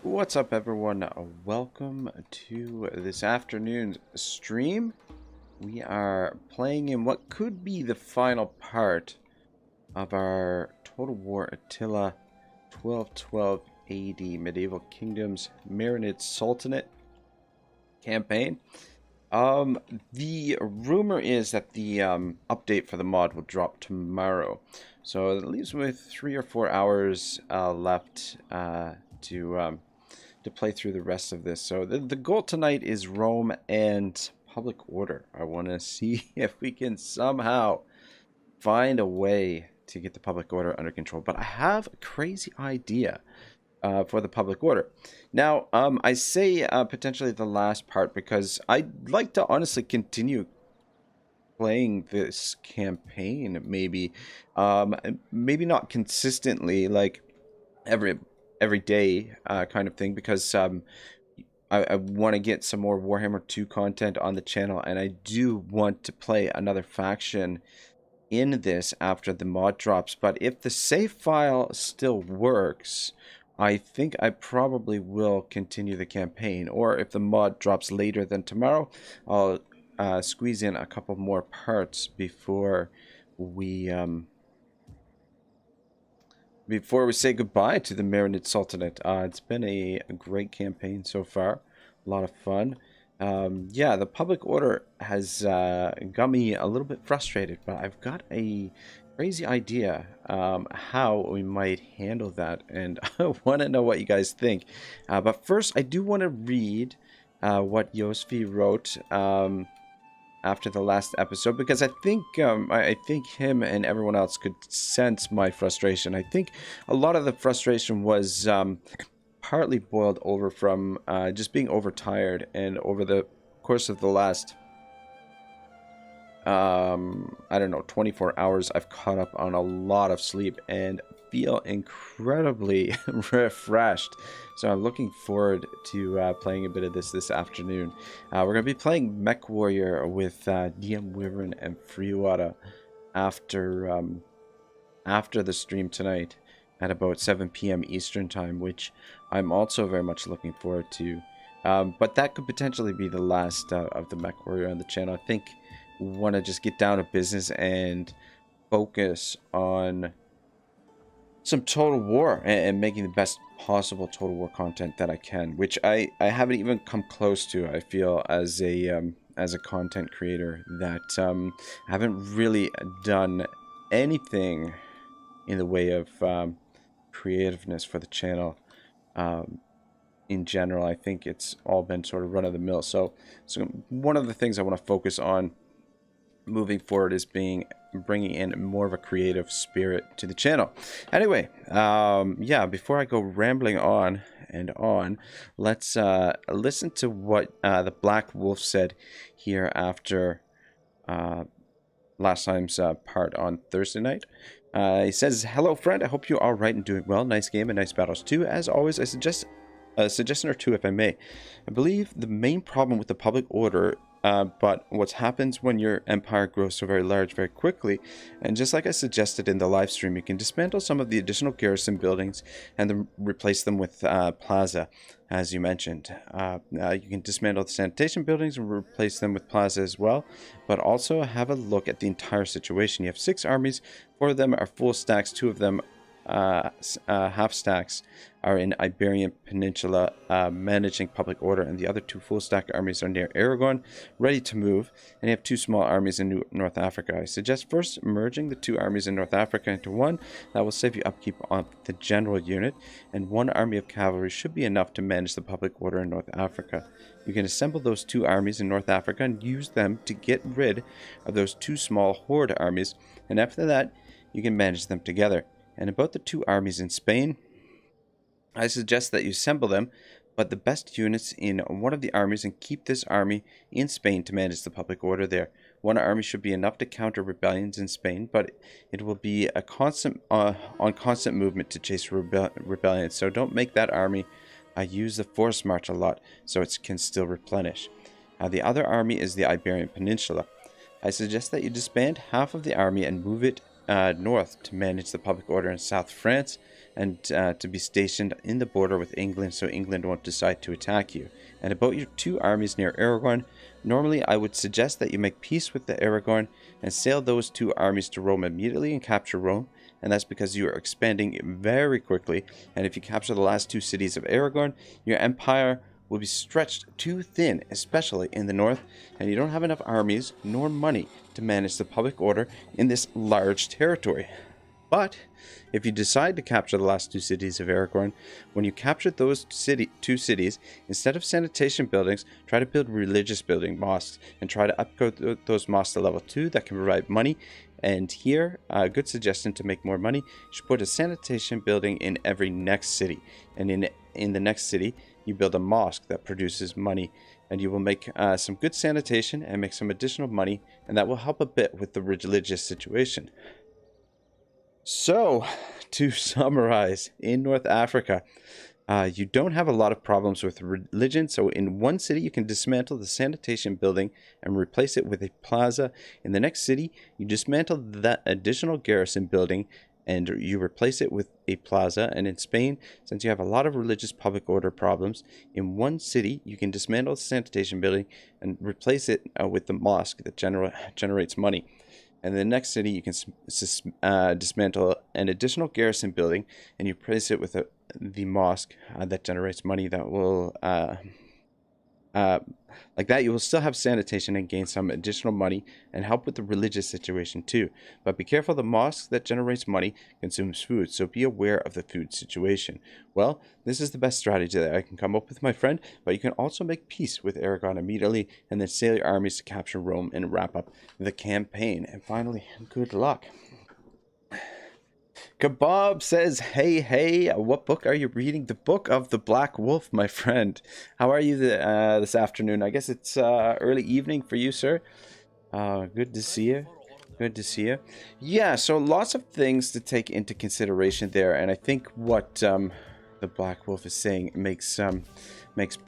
What's up, everyone? Welcome to this afternoon's stream. We are playing in what could be the final part of our Total War Attila 1212 AD Medieval Kingdoms Marinid Sultanate campaign. The rumor is that the update for the mod will drop tomorrow, so it leaves me with 3 or 4 hours left to play through the rest of this. So the goal tonight is Rome and public order. I want to see if we can somehow find a way to get the public order under control. But I have a crazy idea for the public order. Now, I say potentially the last part because I'd like to honestly continue playing this campaign, maybe maybe not consistently, like every day kind of thing, because I want to get some more Warhammer 2 content on the channel, and I do want to play another faction in this after the mod drops. But if the save file still works, I think I probably will continue the campaign, or if the mod drops later than tomorrow, I'll squeeze in a couple more parts before we say goodbye to the Marinid Sultanate. It's been a great campaign so far. A lot of fun. Yeah, the public order has got me a little bit frustrated, but I've got a crazy idea how we might handle that, and I want to know what you guys think. But first, I do want to read what Yosfi wrote after the last episode, because I think him and everyone else could sense my frustration. I think a lot of the frustration was partly boiled over from just being overtired, and over the course of the last I don't know, 24 hours, I've caught up on a lot of sleep and feel incredibly refreshed. So I'm looking forward to playing a bit of this afternoon. We're going to be playing Mech Warrior with DM Wyvern and Freewater after the stream tonight at about 7 p.m. Eastern time, which I'm also very much looking forward to. But that could potentially be the last of the Mech Warrior on the channel. I think want to just get down to business and focus on some Total War and making the best possible Total War content that I can, which I haven't even come close to. I feel as a content creator that I haven't really done anything in the way of creativeness for the channel. In general, I think it's all been sort of run-of-the-mill. So one of the things I want to focus on moving forward is bringing in more of a creative spirit to the channel. Anyway, yeah, before I go rambling on and on, let's listen to what the Black Wolf said here after last time's part on Thursday night. He says, "Hello, friend. I hope you're all right and doing well. Nice game and nice battles too. As always, I suggest a suggestion or two, if I may. I believe the main problem with the public order, but what happens when your empire grows so very large very quickly, and just like I suggested in the live stream, you can dismantle some of the additional garrison buildings and then replace them with plaza, as you mentioned. You can dismantle the sanitation buildings and replace them with plaza as well, but also have a look at the entire situation. You have 6 armies, 4 of them are full stacks, 2 of them half stacks are in Iberian Peninsula managing public order, and the other 2 full stack armies are near Aragon, ready to move, and you have 2 small armies in North Africa. I suggest first merging the 2 armies in North Africa into one. That will save you upkeep on the general unit, and 1 army of cavalry should be enough to manage the public order in North Africa. You can assemble those 2 armies in North Africa and use them to get rid of those 2 small horde armies, and after that you can manage them together. And about the 2 armies in Spain, I suggest that you assemble them, but the best units in one of the armies, and keep this army in Spain to manage the public order there. 1 army should be enough to counter rebellions in Spain, but it will be a constant movement to chase rebellions, so don't make that army use the force march a lot, so it can still replenish. The other army is the Iberian Peninsula. I suggest that you disband half of the army and move it north to manage the public order in South France and to be stationed in the border with England so England won't decide to attack you. And about your 2 armies near Aragorn, normally I would suggest that you make peace with the Aragorn and sail those 2 armies to Rome immediately and capture Rome. And that's because you are expanding very quickly. And if you capture the last 2 cities of Aragorn, your empire will be stretched too thin, especially in the north, and you don't have enough armies nor money to manage the public order in this large territory. But if you decide to capture the last 2 cities of Aragorn, when you capture those 2 cities, instead of sanitation buildings, try to build religious building mosques and try to upgrade those mosques to level 2 that can provide money. And here, a good suggestion to make more money, you should put a sanitation building in every next city. And in the next city, you build a mosque that produces money. And you will make some good sanitation and make some additional money. And that will help a bit with the religious situation. So, to summarize, in North Africa, you don't have a lot of problems with religion, so in one city you can dismantle the sanitation building and replace it with a plaza. In the next city, you dismantle that additional garrison building and you replace it with a plaza. And in Spain, since you have a lot of religious public order problems, in one city you can dismantle the sanitation building and replace it with the mosque that generates money. And in the next city, you can dismantle an additional garrison building and you replace it with the mosque that generates money that will, like that, you will still have sanitation and gain some additional money and help with the religious situation too. But be careful, the mosque that generates money consumes food, so be aware of the food situation. Well, this is the best strategy that I can come up with, my friend, but you can also make peace with Aragon immediately and then sail your armies to capture Rome and wrap up the campaign. And finally, good luck. Kebab says, hey, what book are you reading? The Book of the Black Wolf, my friend. How are you this afternoon? I guess it's early evening for you, sir. Good to see you. Good to see you. Yeah, so lots of things to take into consideration there, and I think what the Black Wolf is saying makes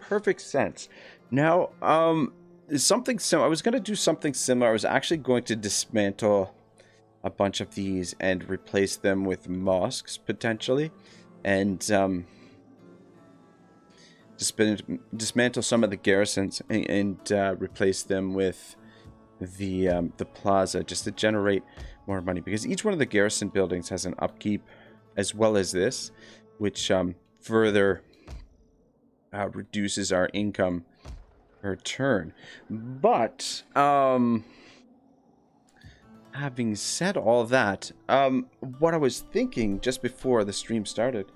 perfect sense. Now, something similar. I was going to do something similar. I was actually going to dismantle a bunch of these and replace them with mosques potentially, and dismantle some of the garrisons and replace them with the plaza just to generate more money, because each one of the garrison buildings has an upkeep as well as this, which further reduces our income per turn. But having said all that, what I was thinking just before the stream started,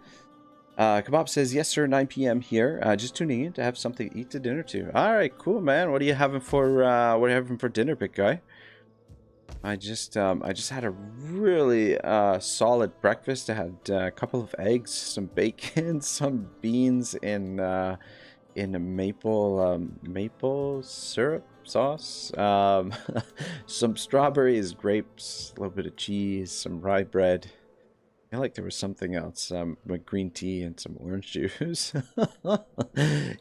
Kebab says, yes sir, 9 p.m. here, just tuning in to have something to eat to dinner too. Alright, cool, man. What are you having for dinner, big guy? I just had a really solid breakfast. I had a couple of eggs, some bacon, some beans in a maple syrup sauce, some strawberries, grapes, a little bit of cheese, some rye bread. I feel like there was something else, green tea and some orange juice.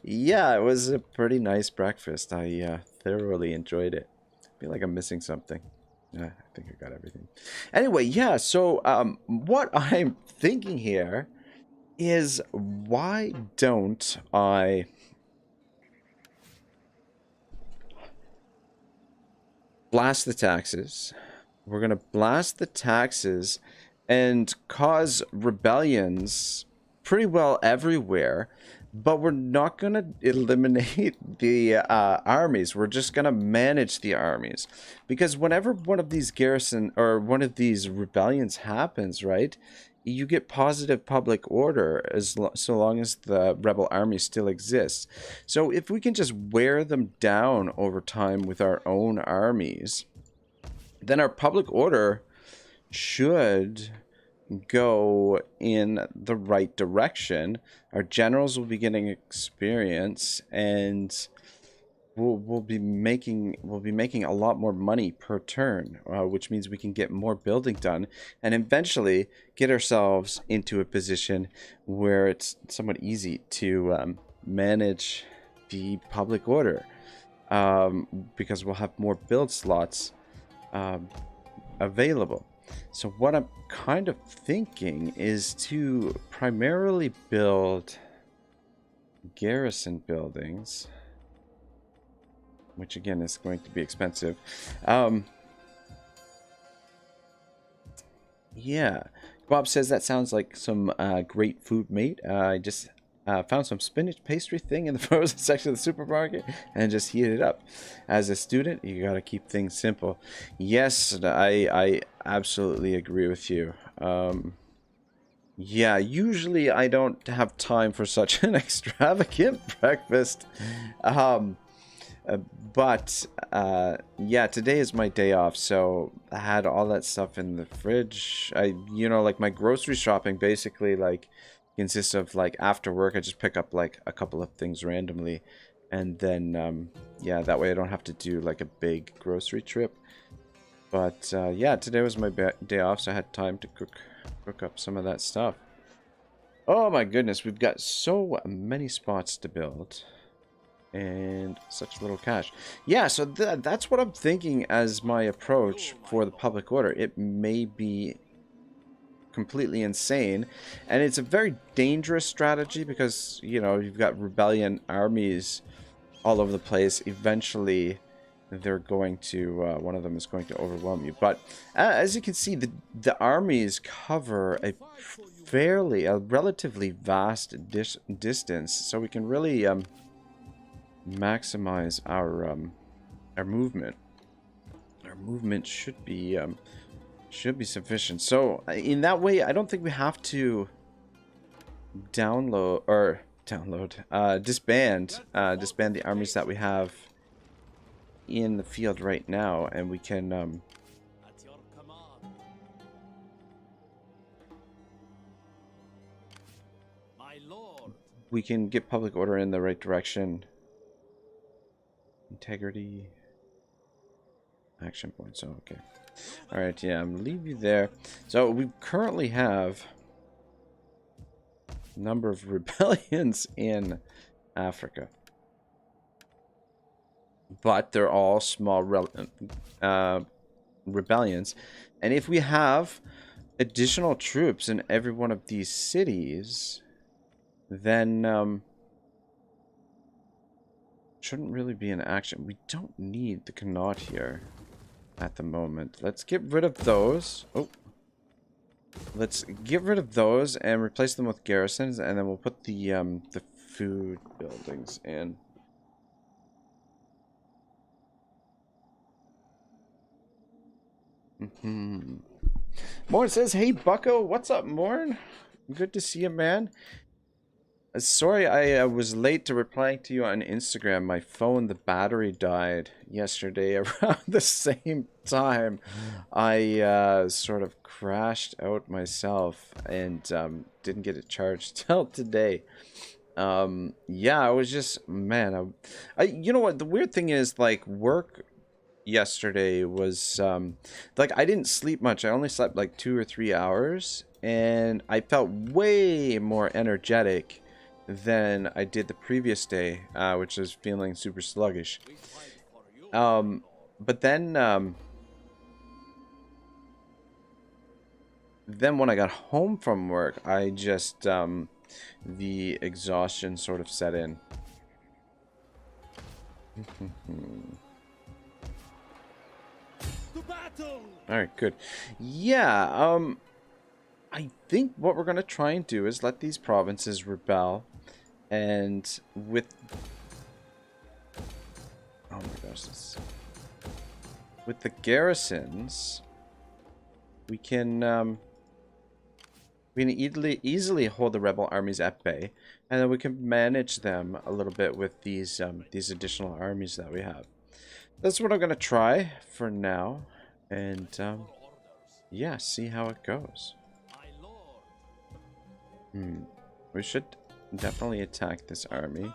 Yeah, it was a pretty nice breakfast. I thoroughly enjoyed it. I feel like I'm missing something. I think I got everything. Anyway, yeah, so what I'm thinking here is, why don't I blast the taxes? We're going to blast the taxes and cause rebellions pretty well everywhere, but we're not going to eliminate the armies. We're just going to manage the armies, because whenever one of these rebellions happens, right, you get positive public order so long as the rebel army still exists. So if we can just wear them down over time with our own armies, then our public order should go in the right direction. Our generals will be getting experience, and we'll be making a lot more money per turn, which means we can get more building done and eventually get ourselves into a position where it's somewhat easy to manage the public order, because we'll have more build slots available. So what I'm kind of thinking is to primarily build garrison buildings, which again is going to be expensive. Yeah, Bob says that sounds like some great food, mate. I just found some spinach pastry thing in the frozen section of the supermarket and just heated it up. As a student, you gotta keep things simple. Yes, I absolutely agree with you. Yeah, usually I don't have time for such an extravagant breakfast. But yeah, today is my day off, so I had all that stuff in the fridge. Like my grocery shopping basically like consists of like after work I just pick up like a couple of things randomly, and then yeah, that way I don't have to do like a big grocery trip. But yeah, today was my day off, so I had time to cook up some of that stuff. Oh my goodness, we've got so many spots to build. And such little cash. Yeah, so that's what I'm thinking as my approach for the public order. It may be completely insane, and it's a very dangerous strategy because, you know, you've got rebellion armies all over the place. Eventually, they're going to, one of them is going to overwhelm you. But as you can see, the armies cover a relatively vast distance, so we can really maximize our movement. Our movement should be sufficient. So in that way, I don't think we have to disband the armies that we have in the field right now, and we can we can get public order in the right direction. Integrity. Action points. Oh, okay. Alright, yeah, I'm gonna leave you there. So we currently have a number of rebellions in Africa. But they're all small rebellions. And if we have additional troops in every one of these cities, then shouldn't really be an action. We don't need the Connaught here at the moment. Let's get rid of those. Oh. Let's get rid of those and replace them with garrisons, and then we'll put the food buildings in. Morn says, "Hey Bucko, what's up, Morn? Good to see you, man. Sorry I was late to replying to you on Instagram. My phone, the battery died yesterday around the same time. I sort of crashed out myself and didn't get it charged till today. Yeah, I was just, man, you know what, the weird thing is, like, work yesterday was, like, I didn't sleep much. I only slept like 2 or 3 hours, and I felt way more energetic than I did the previous day, which was feeling super sluggish. But then when I got home from work, I just, the exhaustion sort of set in. Alright, good. Yeah, I think what we're going to try and do is let these provinces rebel. And with... oh my gosh, with the garrisons, we can easily hold the rebel armies at bay, and then we can manage them a little bit with these additional armies that we have. That's what I'm going to try for now, and yeah, see how it goes. We should definitely attack this army.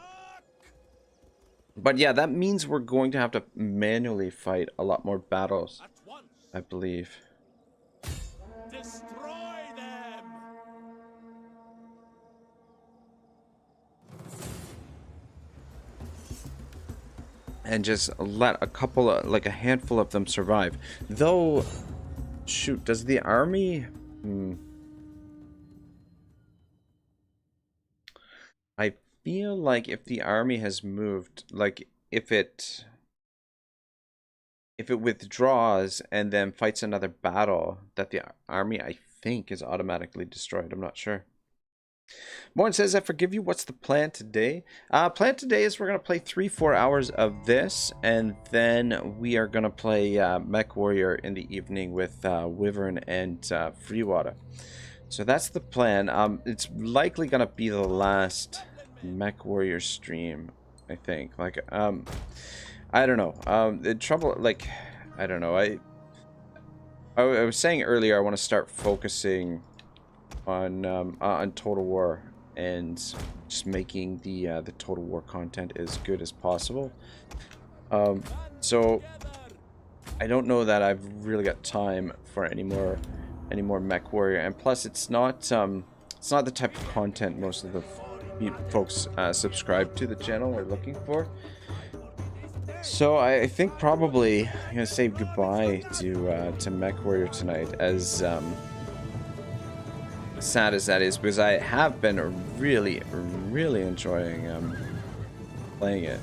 But yeah, that means we're going to have to manually fight a lot more battles, I believe. Destroy them! And just let a couple of, like a handful of them survive. Though, shoot, does the army... I feel like if the army has moved, like if it withdraws and then fights another battle, that the army, I think, is automatically destroyed. I'm not sure. Morn says, I forgive you. What's the plan today? Plan today is we're going to play 3-4 hours of this, and then we are going to play Mech Warrior in the evening with Wyvern and Freewater. So that's the plan. It's likely going to be the last Mech Warrior stream, I think. Like, I don't know. The trouble, like, I don't know. I was saying earlier I want to start focusing on Total War and just making the Total War content as good as possible. So I don't know that I've really got time for any more Mech Warrior, and plus it's not the type of content most of the folks subscribe to the channel are looking for. So I think probably I'm gonna say goodbye to Mech Warrior tonight, as sad as that is, because I have been really enjoying playing it.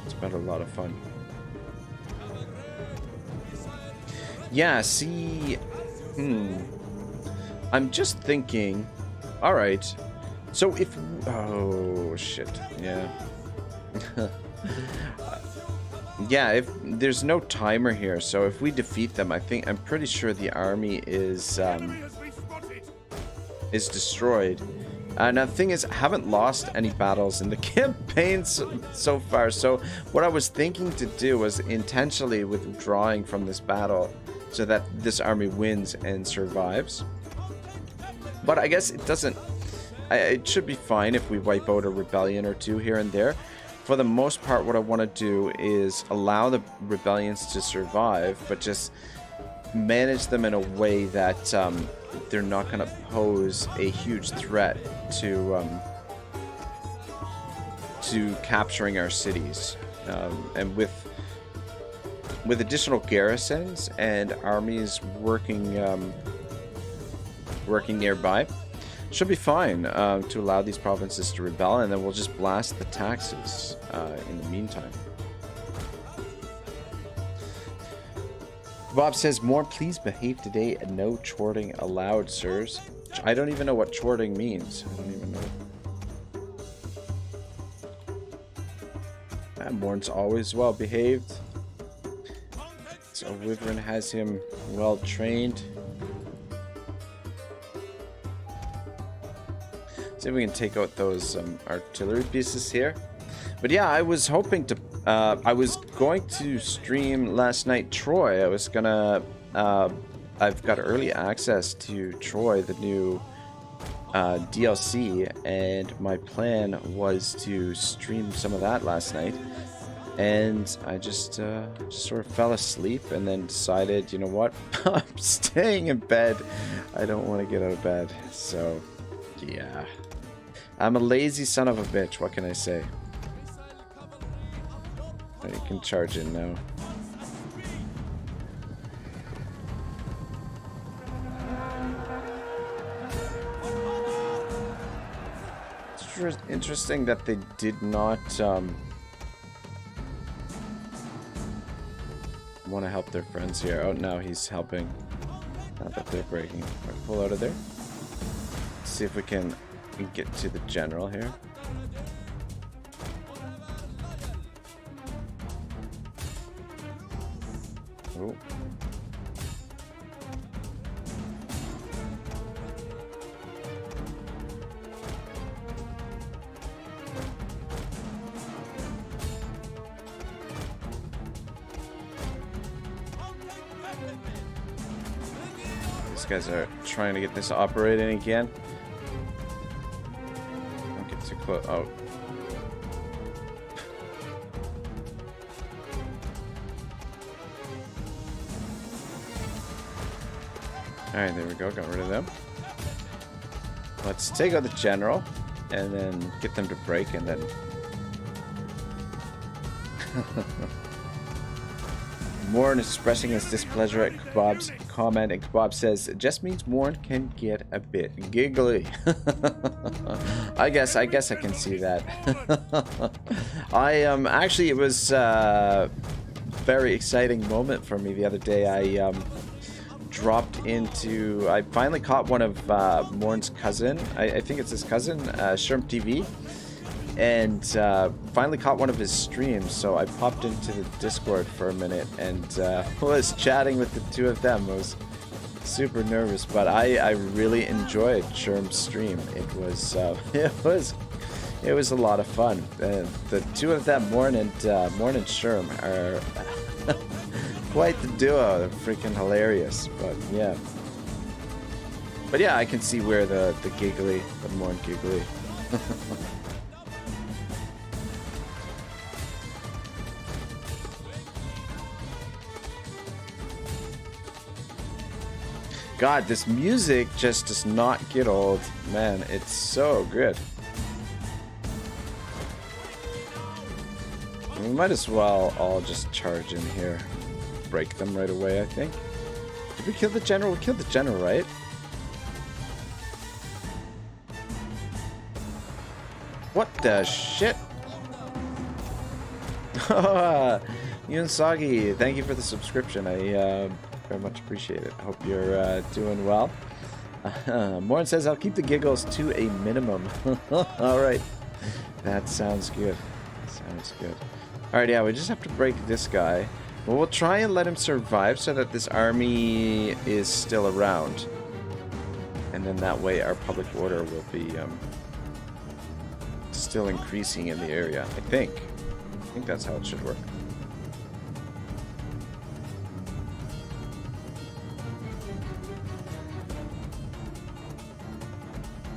It's been a lot of fun. Yeah, see, I'm just thinking, all right, so if, oh shit, yeah. Yeah, if there's no timer here, so if we defeat them, I'm pretty sure the army is destroyed. Now the thing is, I haven't lost any battles in the campaign so far, so what I was thinking to do was intentionally withdrawing from this battle so that this army wins and survives. But I guess it doesn't, it should be fine if we wipe out a rebellion or two here and there. For the most part, what I want to do is allow the rebellions to survive, but just manage them in a way that they're not going to pose a huge threat to capturing our cities. And with additional garrisons and armies working nearby, should be fine to allow these provinces to rebel, and then we'll just blast the taxes in the meantime. Bob says, more please behave today and no chorting allowed, sirs. I don't even know what chorting means. I don't even know. Morn's always well behaved. So Wyvern has him well trained. See if we can take out those artillery pieces here. But yeah, I was hoping to I was going to stream last night Troy. I was gonna I've got early access to Troy, the new DLC, and my plan was to stream some of that last night. And I just sort of fell asleep and then decided, you know what, I'm staying in bed. I don't want to get out of bed. So yeah, I'm a lazy son of a bitch. What can I say? You can charge in now. It's interesting that they did not want to help their friends here. Oh, now he's helping. Not that they're breaking. Right, pull out of there. Let's see if we can get to the general here. Oh. These guys are trying to get this operating again. Don't get too close. Oh. Alright, there we go. Got rid of them. Let's take out the general and then get them to break, and then Morn is expressing his displeasure at Kebab's comment, and Kebab says it just means Morn can get a bit giggly. I guess I can see that. I actually, it was a very exciting moment for me the other day. I I finally caught one of Morn's cousin. I think it's his cousin, Sherm TV. And finally caught one of his streams, so I popped into the Discord for a minute and was chatting with the two of them. I was super nervous, but I really enjoyed Sherm's stream. It was it was a lot of fun. The two of them, Morn and Sherm, are quite the duo. They're freaking hilarious. But yeah, I can see where the Morn giggly. God, this music just does not get old. Man, it's so good. We might as well all just charge in here. Break them right away, I think. Did we kill the general? We killed the general, right? What the shit? Yunsagi, thank you for the subscription. I very much appreciate it. Hope you're doing well. Morn says, I'll keep the giggles to a minimum. Alright. That sounds good. Sounds good. Alright, yeah, we just have to break this guy. But we'll try and let him survive so that this army is still around. And then that way our public order will be still increasing in the area. I think that's how it should work.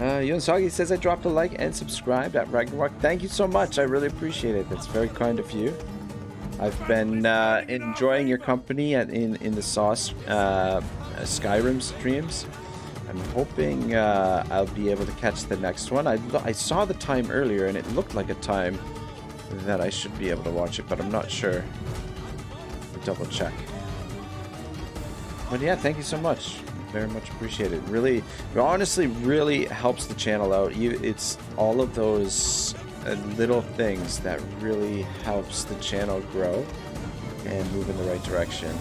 Yunsagi says I dropped a like and subscribed at Ragnarok. Thank you so much. I really appreciate it. That's very kind of you. I've been enjoying your company in the Sauce Skyrim streams. I'm hoping I'll be able to catch the next one. I saw the time earlier and it looked like a time that I should be able to watch it, but I'm not sure. I'll double check. But yeah, thank you so much. Very much appreciated. Really, honestly, really helps the channel out. It's all of those little things that really helps the channel grow and move in the right direction.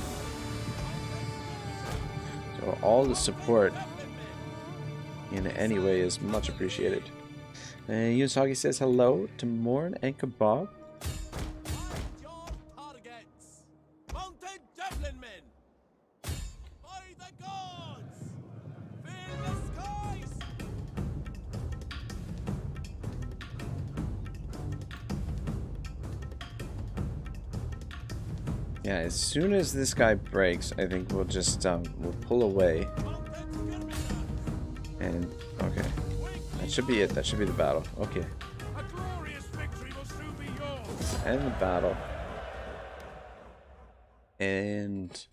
So all the support in any way is much appreciated. Yusagi says hello to Morn and Kebab. Yeah, as soon as this guy breaks, I think we'll just we'll pull away. And okay, that should be it. That should be the battle. Okay, let's end the battle. And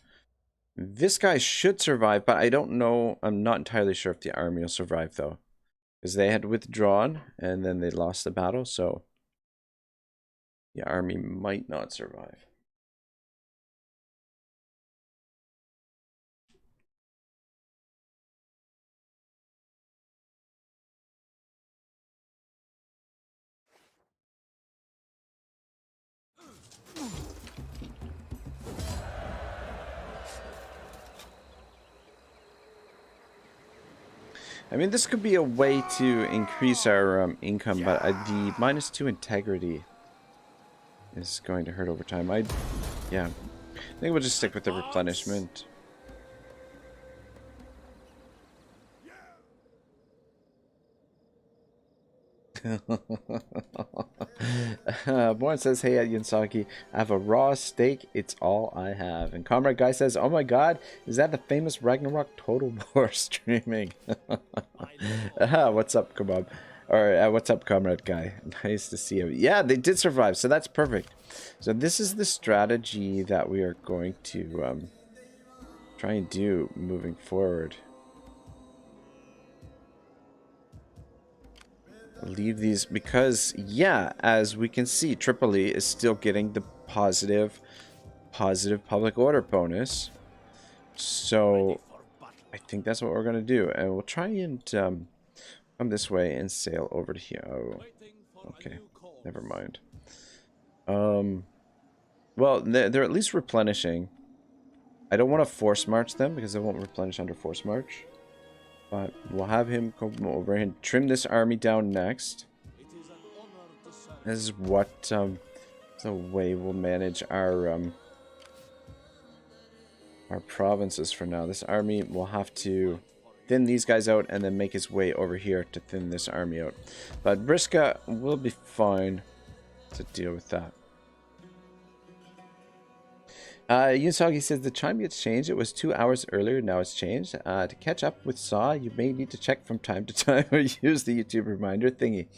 this guy should survive, but I don't know. I'm not entirely sure if the army will survive though, because they had withdrawn and then they lost the battle. So the army might not survive. I mean, this could be a way to increase our income, but the -2 integrity is going to hurt over time. Yeah, I think we'll just stick with the replenishment. Born says, hey at Yunsaki, I have a raw steak, it's all I have. And Comrade Guy says, oh my god, is that the famous Ragnarok Total War streaming? What's up, Kebab? Or what's up, Comrade Guy? Nice to see you. Yeah, they did survive, so that's perfect. So this is the strategy that we are going to try and do moving forward. Leave these because, yeah, as we can see, Tripoli is still getting the positive positive public order bonus. So I think that's what we're going to do. And we'll try and come this way and sail over to here. Oh, okay. Never mind. Well, they're at least replenishing. I don't want to force march them because they won't replenish under force march. But we'll have him come over and trim this army down next. This is what the way we'll manage our provinces for now. This army will have to thin these guys out and then make his way over here to thin this army out. But Briska will be fine to deal with that. Yunsagi says the chime gets changed. It was 2 hours earlier. Now it's changed. To catch up with Saw, you may need to check from time to time or use the YouTube reminder thingy.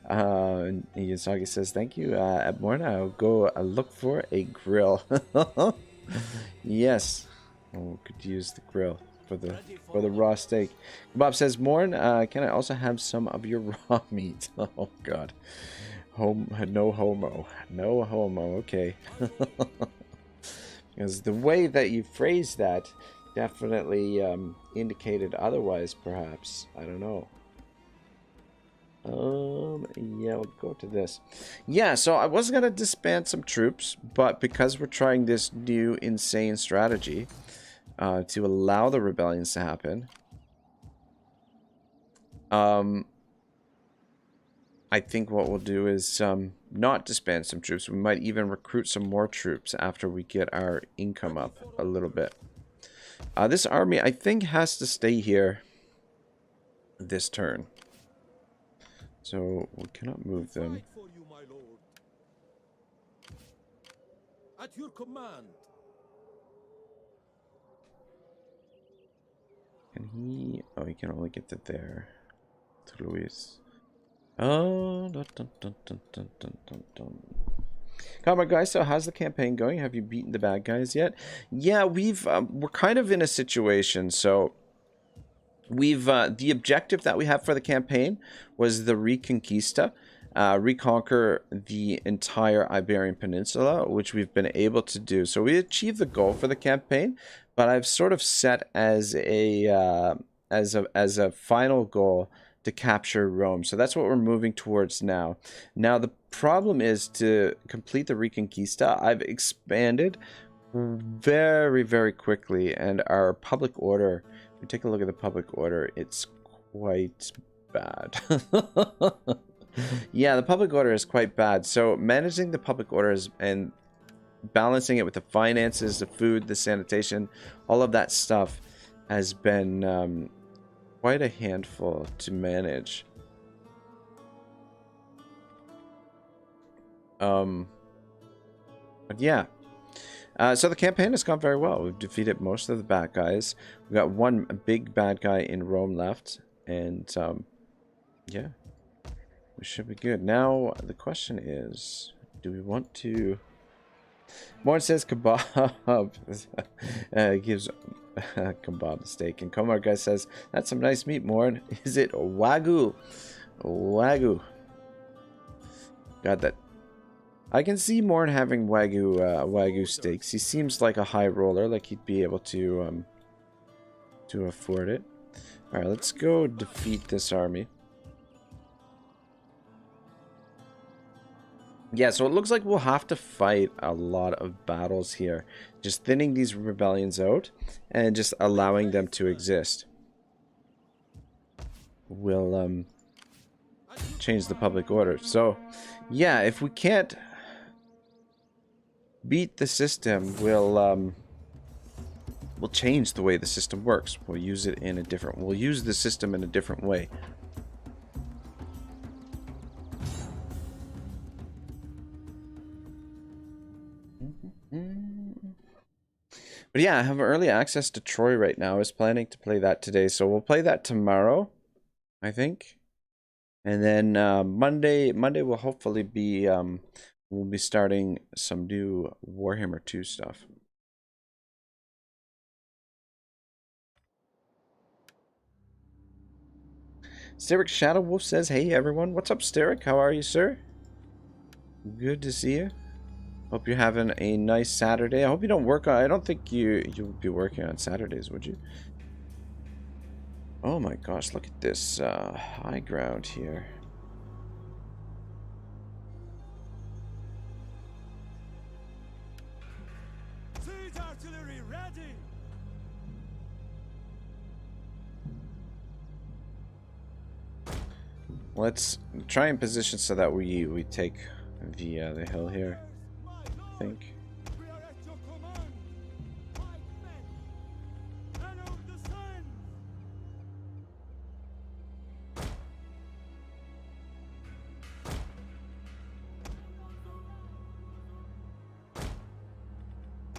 Yunsagi says thank you. At morning, I'll go look for a grill. Yes, could use the grill for the raw steak. Bob says, Morn, can I also have some of your raw meat? Oh God, no homo, no homo. Okay. Because the way that you phrased that definitely indicated otherwise, perhaps. I don't know. Yeah, we'll go to this. Yeah, so I was going to disband some troops, but because we're trying this new insane strategy to allow the rebellions to happen, I think what we'll do is not disband some troops. We might even recruit some more troops after we get our income up a little bit. This army, I think, has to stay here this turn. So we cannot move them. At your command. Can he? Oh, he can only get to there. To Luis. Oh, dun, dun, dun, dun, dun, dun, dun, dun. Come on, guys. So, how's the campaign going? Have you beaten the bad guys yet? Yeah, we're kind of in a situation. So, we've the objective that we have for the campaign was the Reconquista, reconquer the entire Iberian Peninsula, which we've been able to do. So, we achieved the goal for the campaign, but I've sort of set as a final goal to capture Rome. So that's what we're moving towards now. Now the problem is to complete the Reconquista. I've expanded very, very quickly, and our public order, if we take a look at the public order, it's quite bad. Yeah, the public order is quite bad. So managing the public orders and balancing it with the finances, the food, the sanitation, all of that stuff has been quite a handful to manage. But yeah. So the campaign has gone very well. We've defeated most of the bad guys. We've got one big bad guy in Rome left. And yeah. We should be good. Now the question is, do we want to... Morn says kebab. Gives kebab a steak. And Komar guy says, that's some nice meat, Morn. Is it Wagyu? Wagyu. God, that... I can see Morn having Wagyu steaks. He seems like a high roller, like he'd be able to afford it. Alright, let's go defeat this army. Yeah, so it looks like we'll have to fight a lot of battles here. Just thinning these rebellions out and just allowing them to exist will change the public order. So, yeah, if we can't beat the system, we'll change the way the system works. We'll use it in a different... We'll use the system in a different way. But yeah, I have early access to Troy right now. I was planning to play that today, so we'll play that tomorrow, I think. And then Monday will hopefully be we'll be starting some new Warhammer 2 stuff. Steric Shadow Wolf says, "Hey everyone, what's up, Steric? How are you, sir? Good to see you." Hope you're having a nice Saturday. I hope you don't work on... I don't think you would be working on Saturdays, would you? Oh my gosh, look at this high ground here. Siege artillery ready. Let's try and position so that we take the hill here, I think. We are at your command. Fight men. Men of the sun.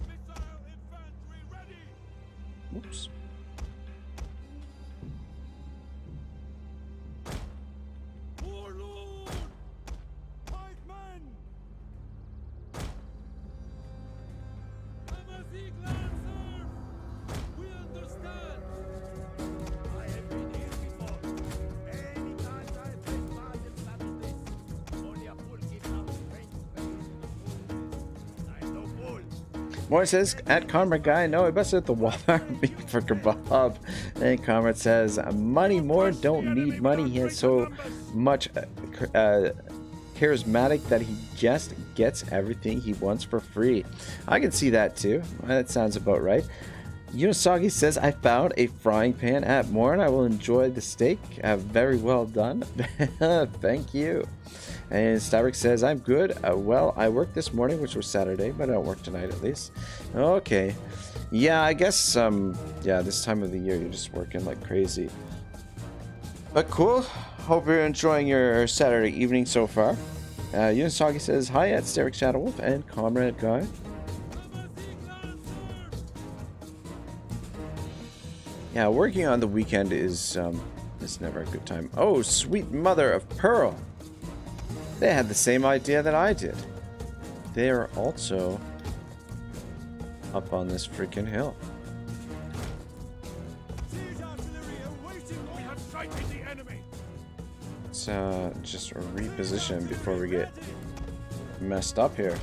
Missile infantry ready. Whoops. Warlord. Fight men. Amazigh Lancers. We understand. I have been here before. Many times I have faced battles such as this. Only a fool gives up strength. I am no fool. Moore says, at Comrade Guy, no, I busted at the Walmart beef for kebab. And Comrade says, money more, don't need money. He has so much charismatic that he just gets everything he wants for free. I can see that too. That sounds about right. Unisagi says, I found a frying pan at Moore and I will enjoy the steak. Very well done. Thank you. And Stavrik says, I'm good. Well, I worked this morning, which was Saturday, but I don't work tonight at least. Okay. Yeah, I guess, yeah, this time of the year, you're just working like crazy. But cool. Hope you're enjoying your Saturday evening so far. Unisagi says, hi at Stavrik Shadowwolf and Comrade Guy. Yeah, working on the weekend is never a good time. Oh, sweet mother of pearl. They had the same idea that I did. They are also up on this freaking hill. Siege artillery awaiting. We have sighted the enemy. Let's just reposition before we get messed up here.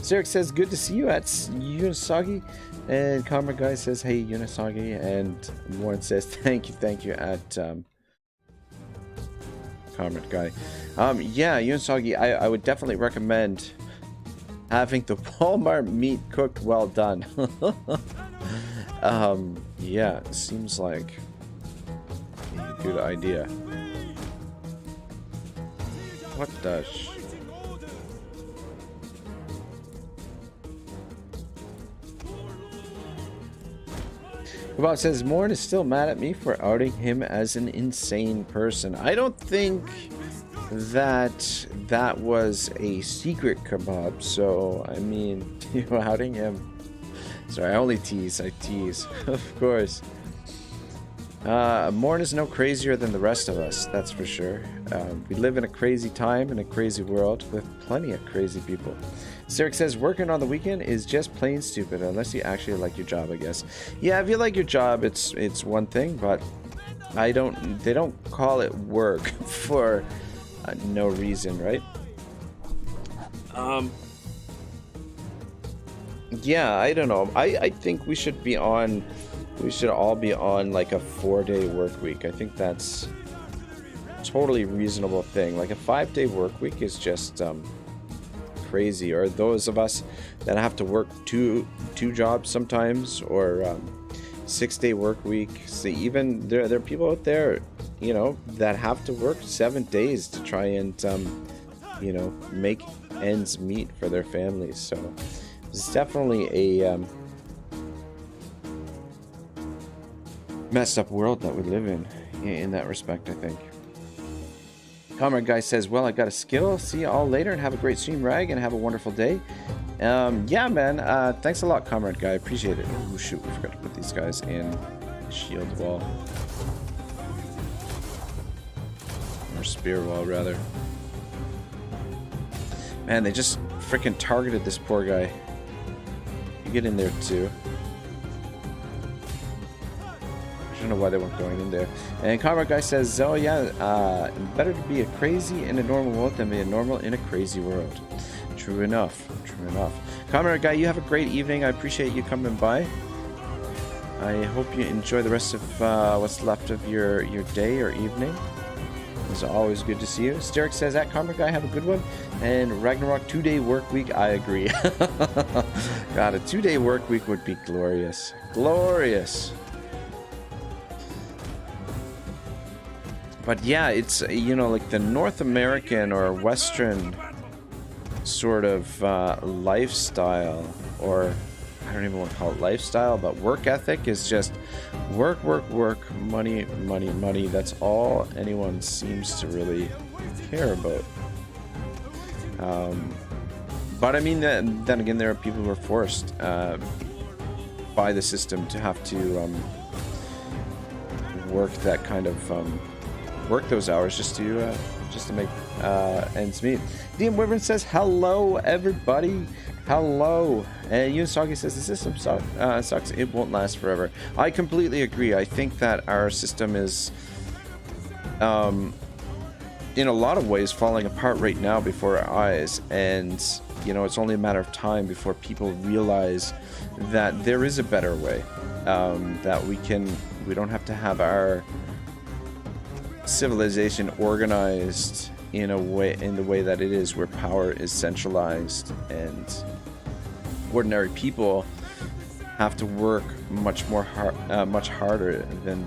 Zarek says, good to see you at Unisagi. And Comrade Guy says, hey, Unisagi. And Warren says, thank you at Comrade Guy. Yeah, Unisagi, I would definitely recommend having the Walmart meat cooked well done. Yeah, it seems like a good idea. What the Kebab says, Morn is still mad at me for outing him as an insane person. I don't think that was a secret, Kebab. So, I mean, you outing him. Sorry, I only tease. I tease. Of course. Morn is no crazier than the rest of us, that's for sure. We live in a crazy time in a crazy world with plenty of crazy people. Sarek says, working on the weekend is just plain stupid unless you actually like your job, I guess. Yeah, if you like your job, it's one thing, but they don't call it work for no reason, right? Yeah, I don't know. I think we should all be on like a 4-day work week. I think that's a totally reasonable thing. Like a 5-day work week is just crazy. Or those of us that have to work two jobs sometimes, or 6-day work week. See, even there are people out there, you know, that have to work 7 days to try and you know, make ends meet for their families. So it's definitely a messed up world that we live in that respect, I think. Comrade Guy says, well, I got a skill. See you all later and have a great stream, Rag, and have a wonderful day. Yeah, man. Thanks a lot, Comrade Guy. Appreciate it. Oh, shoot. We forgot to put these guys in shield wall. Or spear wall, rather. Man, they just freaking targeted this poor guy. You get in there, too. I don't know why they weren't going in there. And Comrade Guy says, oh yeah, better to be a crazy in a normal world than be a normal in a crazy world. True enough. True enough. Comrade Guy, you have a great evening. I appreciate you coming by. I hope you enjoy the rest of what's left of your day or evening. It's always good to see you. Steric says, at Comrade Guy, have a good one. And Ragnarok 2-day work week, I agree. God, a 2-day work week would be glorious. Glorious. But yeah, it's, you know, like the North American or Western sort of lifestyle, or I don't even want to call it lifestyle, but work ethic is just work, work, work, money, money, money. That's all anyone seems to really care about. But I mean, then again, there are people who are forced by the system to have to work that kind of work those hours just to make ends meet. Dean Wyvern says, hello, everybody. Hello. And Unisagi says, the system sucks. It won't last forever. I completely agree. I think that our system is, in a lot of ways, falling apart right now before our eyes. And, you know, it's only a matter of time before people realize that there is a better way. That we don't have to have our civilization organized in the way that it is, where power is centralized and ordinary people have to work much harder than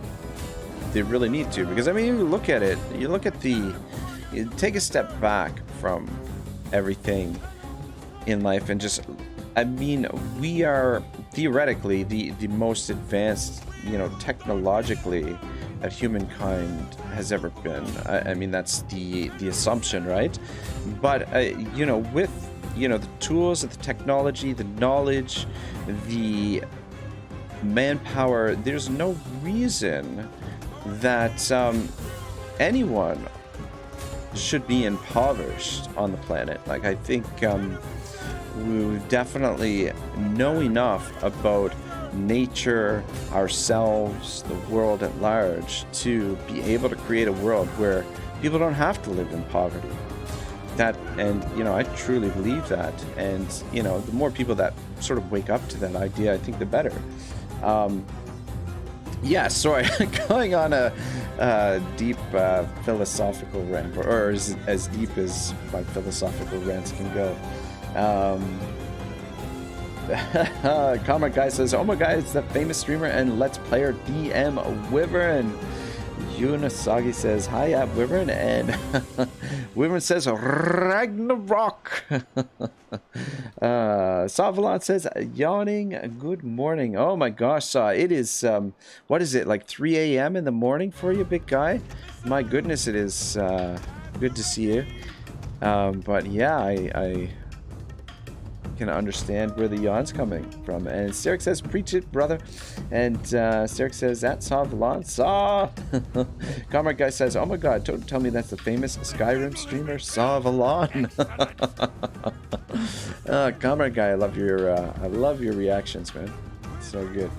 they really need to. Because I mean, you look at it, you take a step back from everything in life and just, I mean, we are theoretically the most advanced, you know, technologically that humankind has ever been. I mean, that's the assumption, right? But you know, with, you know, the tools, the technology, the knowledge, the manpower, there's no reason that anyone should be impoverished on the planet. Like, I think we definitely know enough about nature, ourselves, the world at large, to be able to create a world where people don't have to live in poverty. That, and you know, I truly believe that. And you know, the more people that sort of wake up to that idea, I think the better. Yeah, sorry, going on a deep philosophical rant, or as deep as my philosophical rants can go. Comrade Guy says, oh my god, it's the famous streamer and Let's Player DM Wyvern. Unisagi says, hi at Wyvern, and Wyvern says, Ragnarok. Savalon says, yawning, good morning. Oh my gosh, it is, what is it, like 3 a.m. in the morning for you, big guy? My goodness, it is good to see you. But yeah, I can understand where the yawn's coming from. And Steric says, preach it, brother. And Steric says, that Savalon saw. Comrade Guy says, oh my god, don't tell me that's the famous Skyrim streamer Savalon. Comrade Guy, I love your reactions, man. It's so good.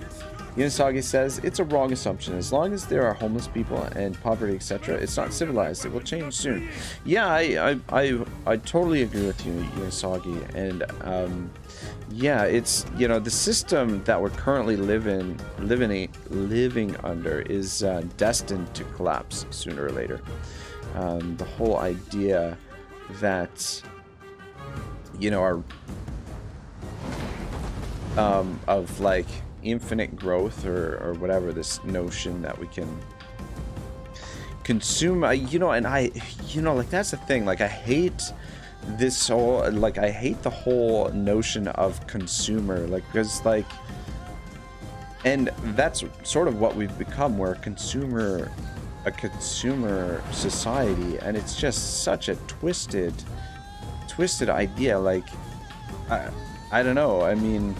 Unisagi says, it's a wrong assumption. As long as there are homeless people and poverty, etc., it's not civilized. It will change soon. Yeah, I totally agree with you, Unisagi. And yeah, it's, you know, the system that we're currently living under is destined to collapse sooner or later. The whole idea that, you know, our of like infinite growth or whatever, this notion that we can consume, you know, and like that's the thing, like I hate this whole, like I hate the whole notion of consumer, like, because like, and that's sort of what we've become, we're a consumer society, and it's just such a twisted idea. Like I don't know, I mean,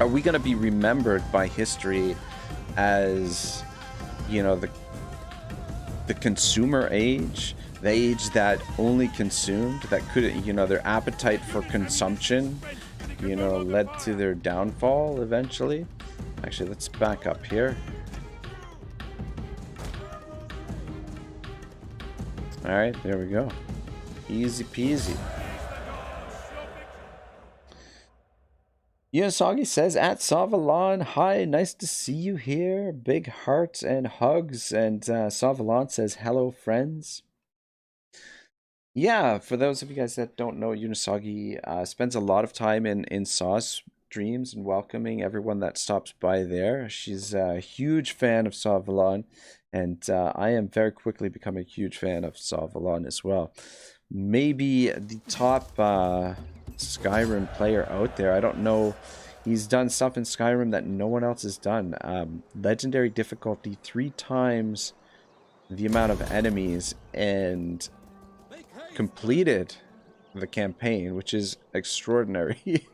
are we going to be remembered by history as, you know, the consumer age, the age that only consumed, that could, you know, their appetite for consumption, you know, led to their downfall eventually? Actually, let's back up here. All right, there we go. Easy peasy. Yunasagi says at Savalon, hi, nice to see you here. Big hearts and hugs. And Savalon says, hello, friends. Yeah, for those of you guys that don't know, Yunasagi spends a lot of time in Saw's streams and welcoming everyone that stops by there. She's a huge fan of Savalon, and I am very quickly becoming a huge fan of Savalon as well. Maybe the top Skyrim player out there. I don't know. He's done stuff in Skyrim that no one else has done. Legendary difficulty 3 times the amount of enemies and completed the campaign, which is extraordinary.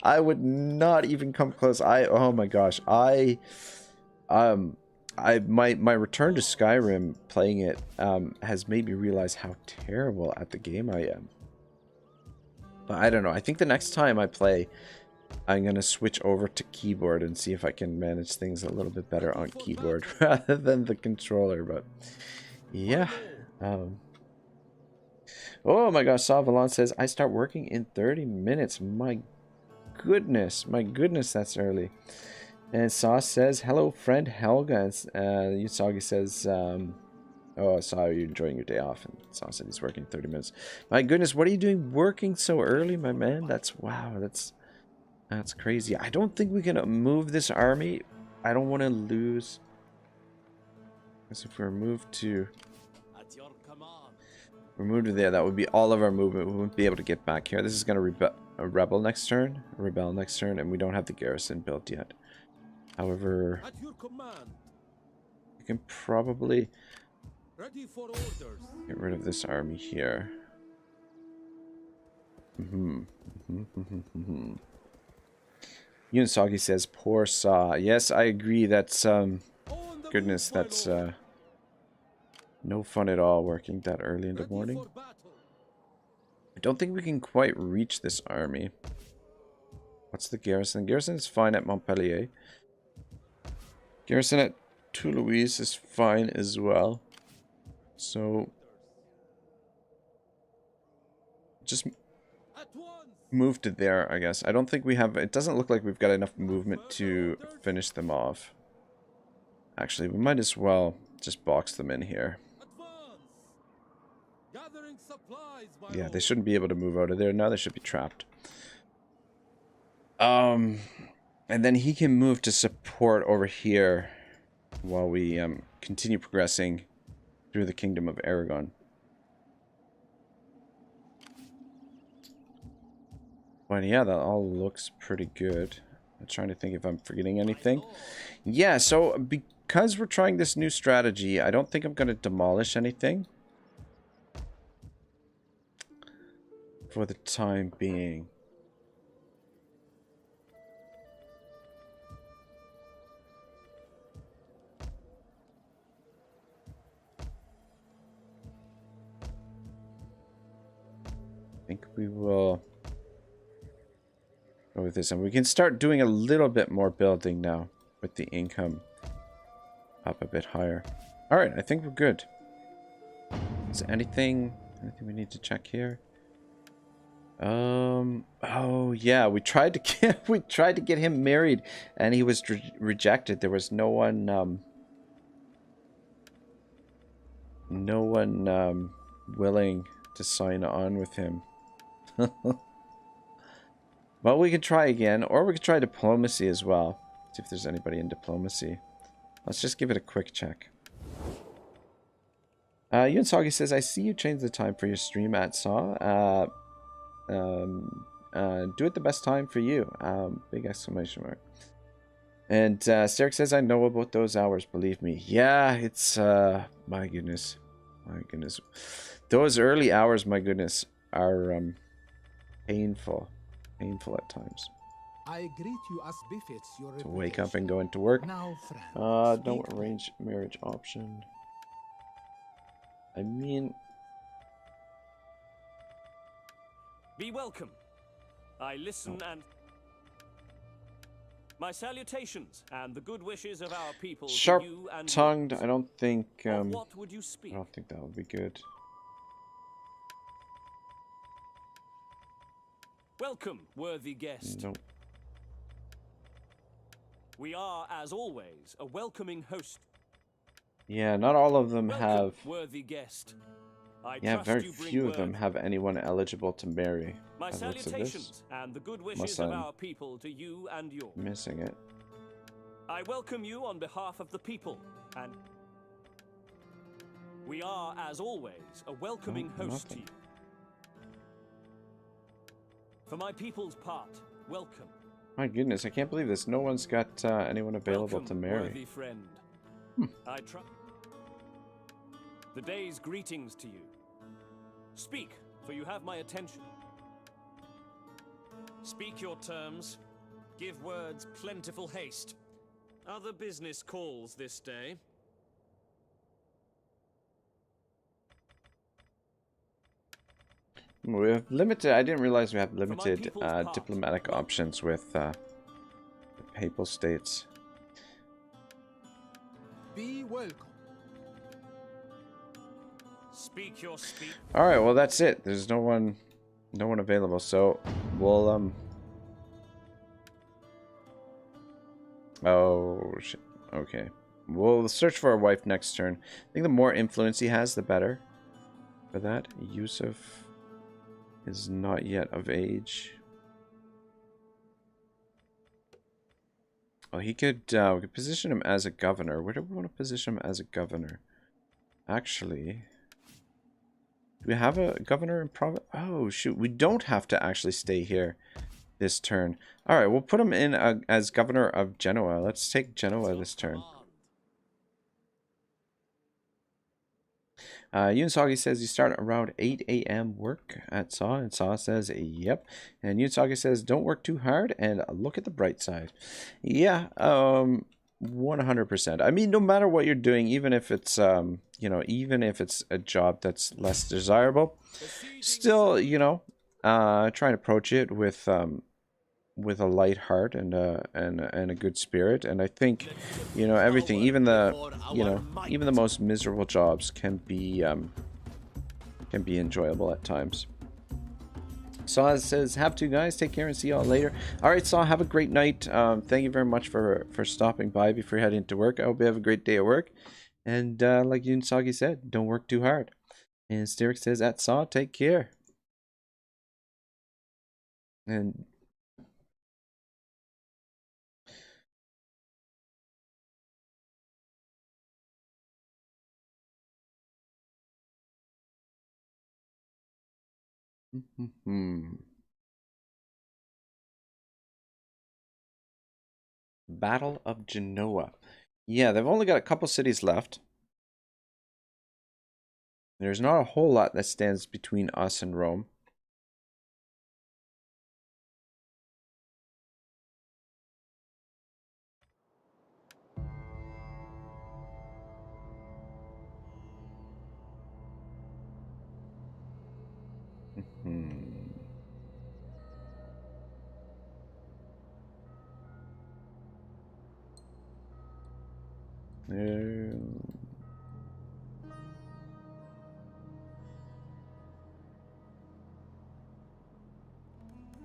I would not even come close. Oh my gosh. My return to Skyrim playing it has made me realize how terrible at the game I am. But I don't know. I think the next time I play, I'm going to switch over to keyboard and see if I can manage things a little bit better on keyboard rather than the controller. But yeah. Oh my gosh, Savalon says, I start working in 30 minutes. My goodness, that's early. And Saw says, hello, friend Helga. And Usagi says, oh, Saw, are you enjoying your day off? And Saw said he's working 30 minutes. My goodness, what are you doing working so early, my man? Wow, that's crazy. I don't think we can move this army. I don't want to lose. Because if we're moved to... We're moved to there, that would be all of our movement. We wouldn't be able to get back here. This is going to rebel next turn, and we don't have the garrison built yet. However, we can probably get rid of this army here. Yunsagi says, poor Saw. Yes, I agree. That's, goodness, that's, no fun at all working that early in the morning. I don't think we can quite reach this army. What's the garrison? Garrison is fine at Montpellier. Garrison at Toulouse is fine as well. So just move to there, I guess. I don't think we have... It doesn't look like we've got enough movement to finish them off. Actually, we might as well just box them in here. Yeah, they shouldn't be able to move out of there. Now they should be trapped. And then he can move to support over here while we continue progressing through the Kingdom of Aragon. But yeah, that all looks pretty good. I'm trying to think if I'm forgetting anything. Yeah, so because we're trying this new strategy, I don't think I'm going to demolish anything for the time being. I think we will go with this, and we can start doing a little bit more building now with the income up a bit higher. All right, I think we're good. Is there anything we need to check here? Oh yeah, we tried to get him married, and he was rejected. There was no one willing to sign on with him. Well, we could try again, or we could try diplomacy as well. See if there's anybody in diplomacy. Let's just give it a quick check. Yunsagi says, I see you changed the time for your stream at Saw. Do it the best time for you. Big exclamation mark. And Steric says, I know about those hours, believe me. Yeah, it's my goodness. Those early hours, my goodness, are painful at times. I greet you as befits your To wake up and go into work. Now, friend, No arranged marriage option. I mean, be welcome. I listen and my salutations and the good wishes of our people. Sharp-tongued. I don't think. What would you speak? I don't think that would be good. Welcome, worthy guest. Nope. We are, as always, a welcoming host. Yeah, not all of them Welcome, have. worthy guest. I Yeah, trust very you bring few of them word. have anyone eligible to marry. My By the looks of this. salutations and the good wishes I'm of our people to you and yours. Missing it. I welcome you on behalf of the people, and we are, as always, a welcoming Oh, host to nothing. you. For my people's part, welcome. My goodness, I can't believe this. No one's got anyone available Welcome, to marry. worthy friend. I trust. The day's greetings to you. Speak, for you have my attention. Speak your terms. Give words plentiful haste. Other business calls this day. We have limited. I didn't realize we have my limited people's part, diplomatic welcome. options with the Papal States. Be welcome. Speak your speech. All right, well that's it. There's no one available. So we'll Oh shit. Okay. We'll search for a wife next turn. I think the more influence he has, the better. For that, Yusuf is not yet of age. Oh, he could. We could position him as a governor. Where do we want to position him as a governor? Actually, do we have a governor in province? Oh shoot, we don't have to actually stay here this turn. All right, we'll put him in as governor of Genoa. Let's take Genoa this turn. Yunsagi says you start around 8 a.m. work at Saw, and Saw says yep. And Yunsagi says don't work too hard and look at the bright side. Yeah, 100%. I mean, no matter what you're doing, even if it's you know, even if it's a job that's less desirable, still, you know, try and approach it with a light heart and a good spirit. And I think, you know, everything, even the, you know, even the most miserable jobs can be enjoyable at times. Saw says, have to guys, take care and see y'all later. All right, Saw, have a great night. Thank you very much for stopping by before you head into work. I hope you have a great day at work. And like Yunsagi said, don't work too hard. And Styric says, at Saw, take care. And Battle of Genoa. Yeah, they've only got a couple cities left. There's not a whole lot that stands between us and Rome.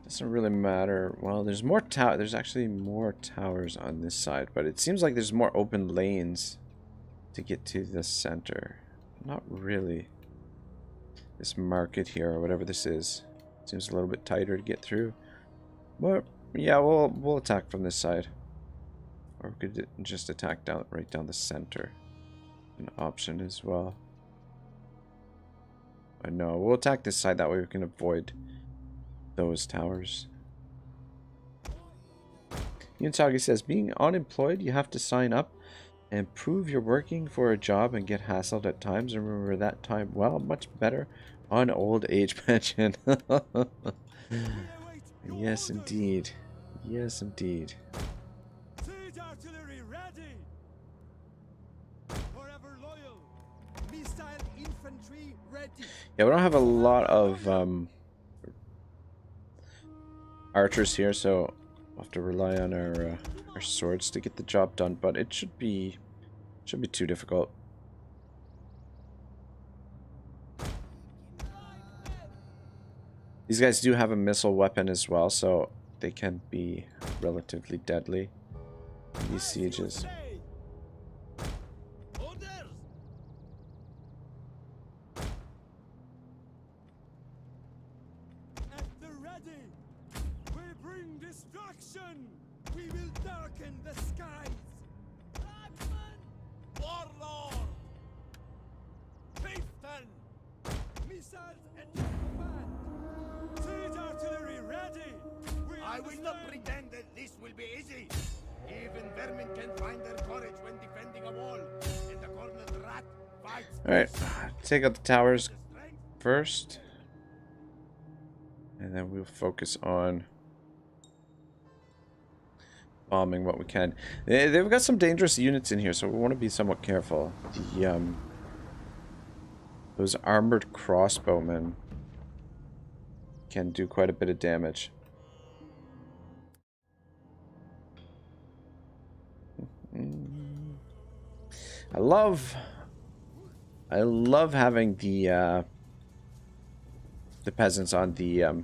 Doesn't really matter. Well, there's more there's actually more towers on this side, but it seems like there's more open lanes to get to the center. Not really. This market here, or whatever this is, seems a little bit tighter to get through. But yeah, we'll attack from this side, or we could just attack right down the center. An option as well. But no, we'll attack this side. That way we can avoid those towers. Yunsagi says, being unemployed, you have to sign up and prove you're working for a job and get hassled at times. Remember that time well, much better on old age pension. Yes, indeed. Yes, indeed. Siege artillery ready. Forever loyal. Missile infantry ready. Yeah, we don't have a lot of archers here, so we'll have to rely on our swords to get the job done. But it shouldn't be too difficult. These guys do have a missile weapon as well, so they can be relatively deadly in these sieges. Orders! At the ready! We bring destruction! We will darken the skies! Tribesmen! Warlord! Chieftain! Missiles at your command! Siege artillery ready! I will not pretend that this will be easy. Even vermin can find their courage when defending a wall, and the cornered rat fights. Alright, take out the towers first. And then we'll focus on bombing what we can. They've got some dangerous units in here, so we want to be somewhat careful. The those armored crossbowmen can do quite a bit of damage. I love having the peasants on the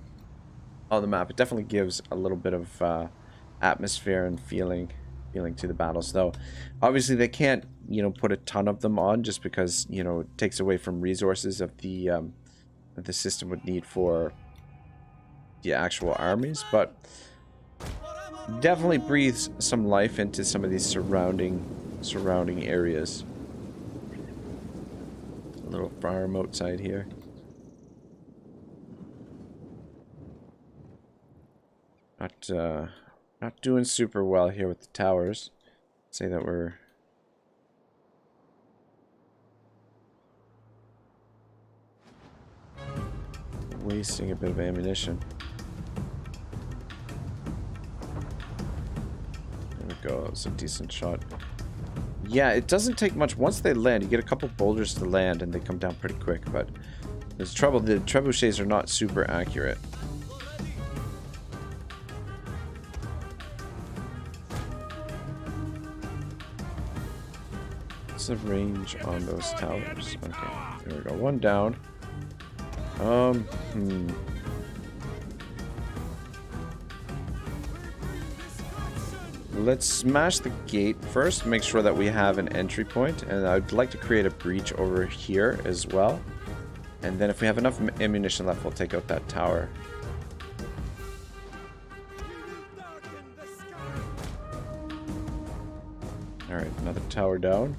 map. It definitely gives a little bit of atmosphere and feeling to the battles. Though, obviously, they can't put a ton of them on just because it takes away from resources of the system would need for the actual armies. But definitely breathes some life into some of these surrounding areas. A little farm outside here. Not doing super well here with the towers. Say that we're wasting a bit of ammunition. There we go. That was a decent shot. Yeah, it doesn't take much. Once they land, you get a couple boulders to land and they come down pretty quick, but there's trouble. The trebuchets are not super accurate. What's the range on those towers? Okay, there we go. One down. Let's smash the gate first, make sure that we have an entry point, and I'd like to create a breach over here as well. And then if we have enough ammunition left, we'll take out that tower. Alright, another tower down.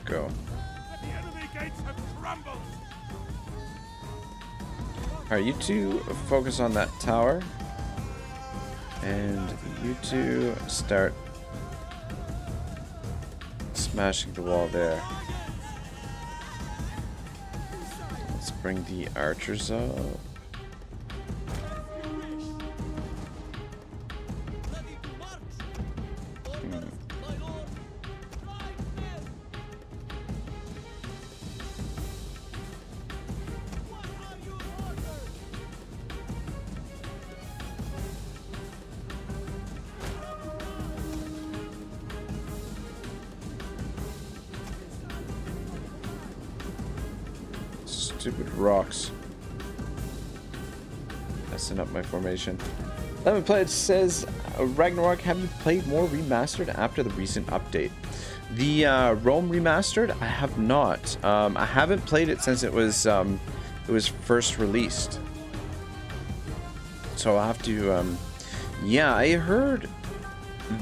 Go. The enemy gates have crumbled! Alright, you two focus on that tower. And you two start smashing the wall there. Let's bring the archers up. Stupid rocks. Messing up my formation. Lemon Pledge says, Ragnarok, have you played more remastered after the recent update? The Rome remastered, I have not. I haven't played it since it was first released. So I'll have to. Yeah, I heard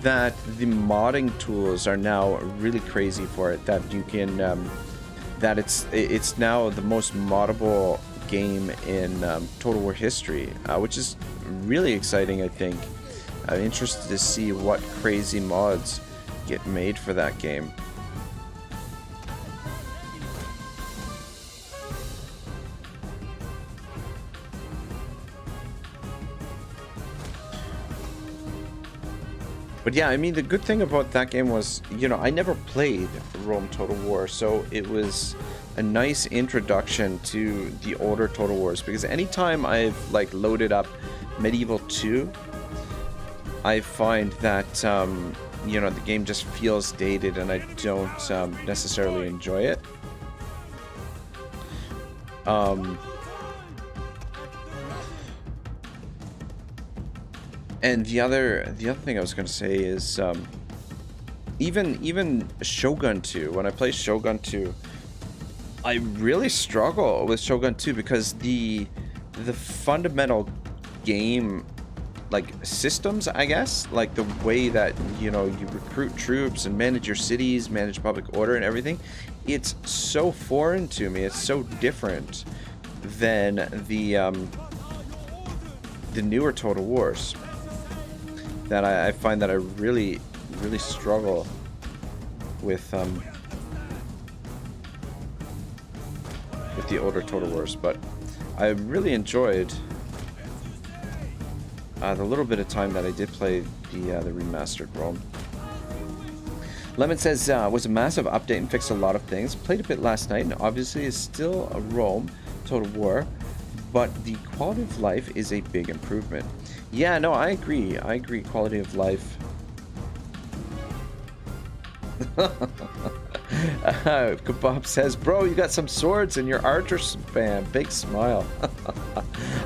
that the modding tools are now really crazy for it. That you can. That it's now the most moddable game in Total War history, which is really exciting, I think. I'm interested to see what crazy mods get made for that game. But yeah, I mean, the good thing about that game was, you know, I never played Rome Total War, so it was a nice introduction to the older Total Wars, because anytime I've like loaded up Medieval 2, I find that you know, the game just feels dated and I don't necessarily enjoy it. And the other thing I was going to say is even Shogun 2, when I play Shogun 2, I really struggle with Shogun 2 because the fundamental game like systems, I guess, like the way that, you know, you recruit troops and manage your cities, manage public order and everything, it's so foreign to me. It's so different than the newer Total Wars that I find that I really struggle with the older Total Wars. But I really enjoyed the little bit of time that I did play the remastered Rome. Lemon says, was a massive update and fixed a lot of things. Played a bit last night and obviously is still a Rome Total War, but the quality of life is a big improvement. Yeah, no, I agree. I agree, quality of life. Kebab says, bro, you got some swords in your archer spam. Big smile.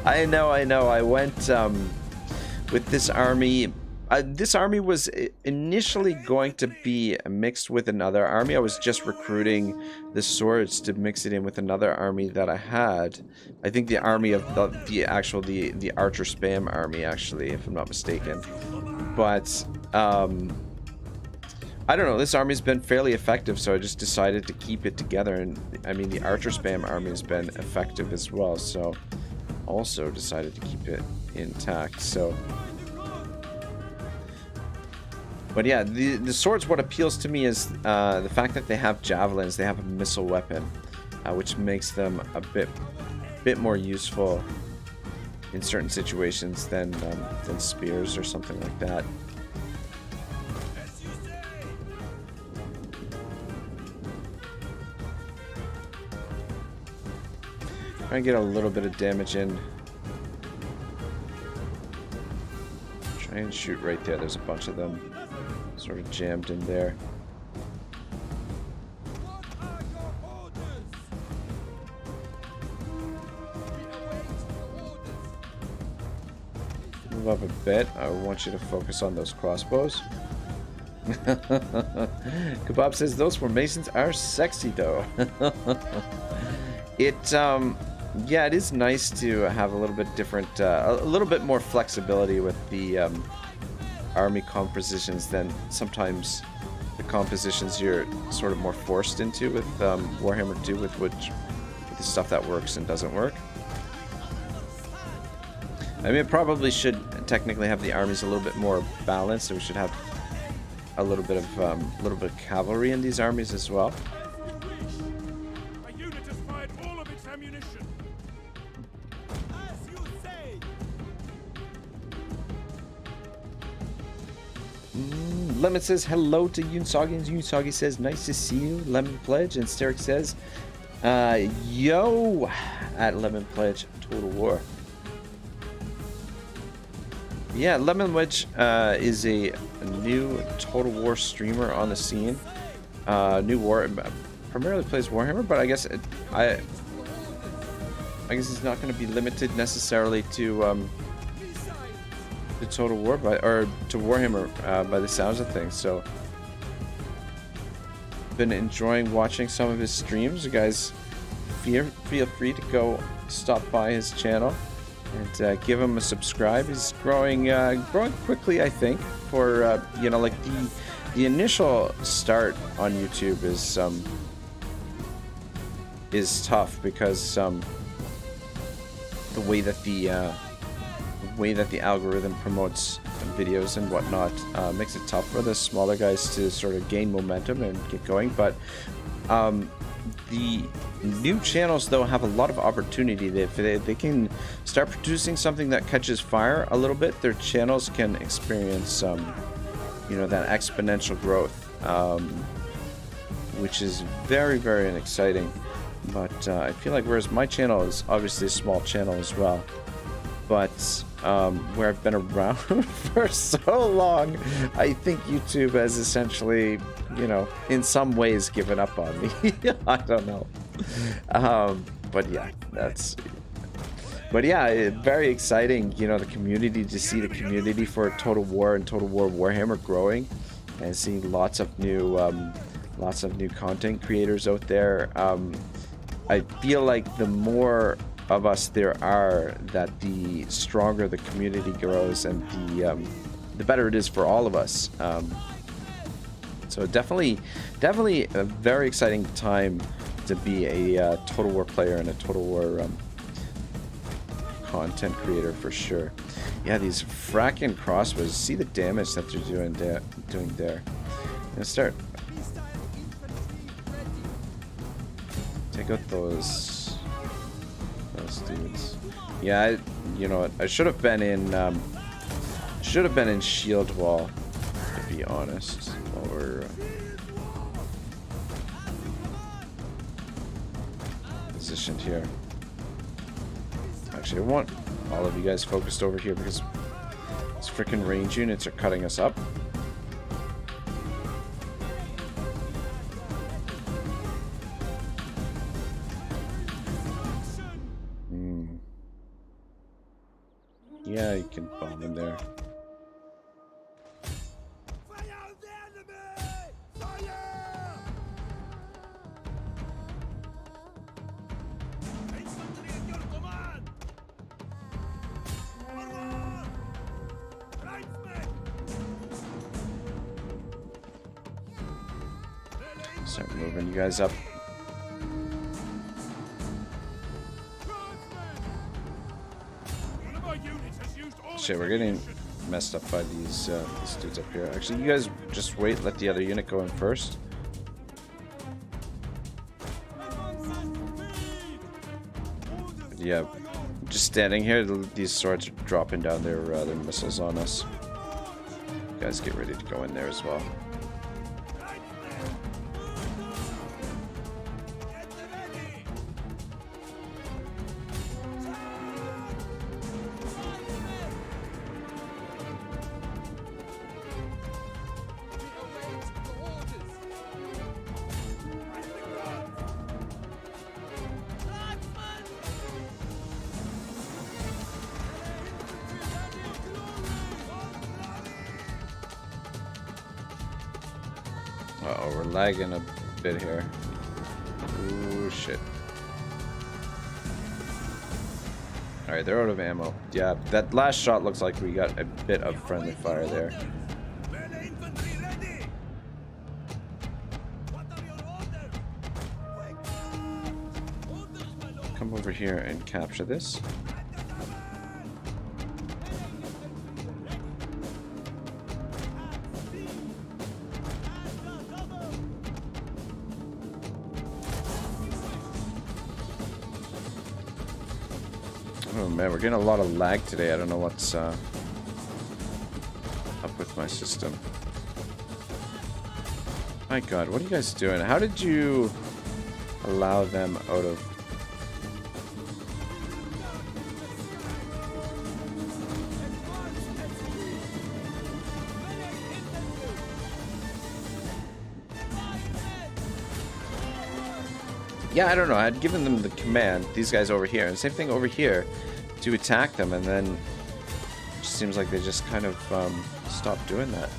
I know. I went with this army. This army was initially going to be mixed with another army. I was just recruiting the swords to mix it in with another army that I had. I think the army of the archer spam army, actually, if I'm not mistaken. But I don't know, this army's been fairly effective, so I just decided to keep it together. And I mean, the archer spam army has been effective as well, so also decided to keep it intact. So, but yeah, the swords, what appeals to me is the fact that they have javelins, they have a missile weapon, which makes them a bit more useful in certain situations than spears or something like that. Try and get a little bit of damage in. Try and shoot right there. There's a bunch of them sort of jammed in there. Move up a bit. I want you to focus on those crossbows. Kebab says those formations are sexy though. Yeah, it is nice to have a little bit different, a little bit more flexibility with the army compositions than sometimes the compositions you're sort of more forced into with Warhammer 2, with the stuff that works and doesn't work. I mean, it probably should technically have the armies a little bit more balanced, so we should have a little bit of cavalry in these armies as well. Lemon says hello to Yunsagi, and Yunsagi says nice to see you, Lemon Pledge, and Steric says yo at Lemon Pledge Total War. Yeah, Lemon Wedge is a new Total War streamer on the scene. Primarily plays Warhammer, but I guess it's not going to be limited necessarily to Total War or to Warhammer by the sounds of things. So been enjoying watching some of his streams. You guys feel free to go stop by his channel and give him a subscribe. He's growing quickly, I think. For you know, like the initial start on YouTube is tough because the way that the algorithm promotes videos and whatnot makes it tough for the smaller guys to sort of gain momentum and get going. But the new channels, though, have a lot of opportunity. If they can start producing something that catches fire a little bit, their channels can experience you know, that exponential growth, which is very, very exciting. But I feel like whereas my channel is obviously a small channel as well, but where I've been around for so long, I think YouTube has essentially, you know, in some ways given up on me. I don't know. But yeah, very exciting, you know, the community, to see the community for Total War and Total War Warhammer growing, and seeing lots of new content creators out there. I feel like the more of us there are, that the stronger the community grows, and the better it is for all of us. So definitely a very exciting time to be a Total War player and a Total War content creator for sure. Yeah, these fracking crossbows. See the damage that they're doing there. I'm gonna start. Take out those dudes. Yeah, you know what? I should have been in shield wall, to be honest. While we're positioned here. Actually, I want all of you guys focused over here because these freaking range units are cutting us up. Yeah, you can bomb in there. Fire on the enemy! Fire! Infantry at your command! Forward! Tribesmen! Start moving you guys up. Shit, we're getting messed up by these dudes up here. Actually, you guys just wait, let the other unit go in first. Yeah, just standing here, these swords are dropping down their missiles on us. You guys get ready to go in there as well. Uh-oh, we're lagging a bit here. Ooh, shit. Alright, they're out of ammo. Yeah, that last shot looks like we got a bit of friendly fire there. Melee infantry ready! What are your orders? Orders, my lord! Come over here and capture this. Oh man, we're getting a lot of lag today. I don't know what's up with my system. My god, what are you guys doing? How did you allow them out of... Yeah, I don't know. I had given them the command, these guys over here, and same thing over here, to attack them, and then it just seems like they just kind of stopped doing that.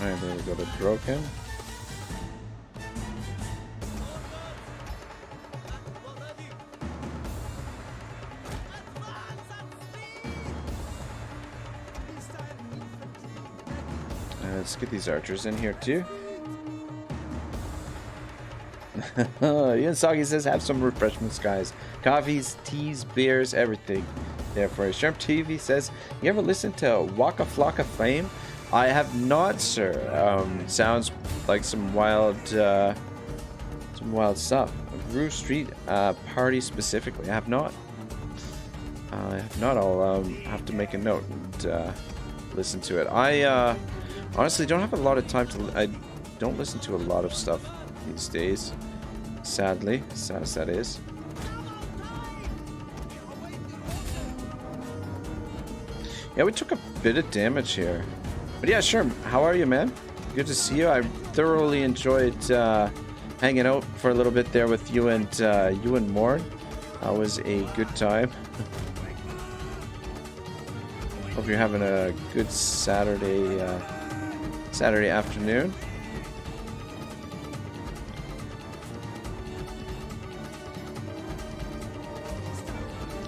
Alright, there we go, they broke him. Let's get these archers in here too. Ian Soggy says, have some refreshments, guys. Coffees, teas, beers, everything. Therefore, Shrimp TV says, you ever listen to Waka Flocka Flame? I have not, sir. Sounds like some wild some wild stuff. A Brew Street party specifically. I have not. I'll have to make a note and listen to it. I honestly don't have a lot of time to. I don't listen to a lot of stuff these days. Sadly, sad as that is. Yeah, we took a bit of damage here. But yeah, sure. How are you, man? Good to see you. I thoroughly enjoyed hanging out for a little bit there with you and Morn. That was a good time. Hope you're having a good Saturday afternoon.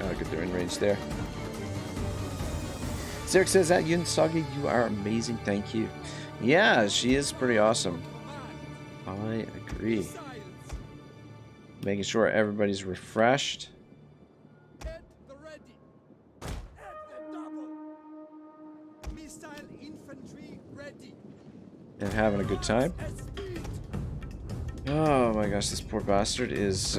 Oh, good, they're in range there. Zerk says that Yunsagi, you are amazing, thank you. Yeah, she is pretty awesome. I agree. Making sure everybody's refreshed. At the ready. At the double. Missile infantry ready. And having a good time. Oh my gosh, this poor bastard is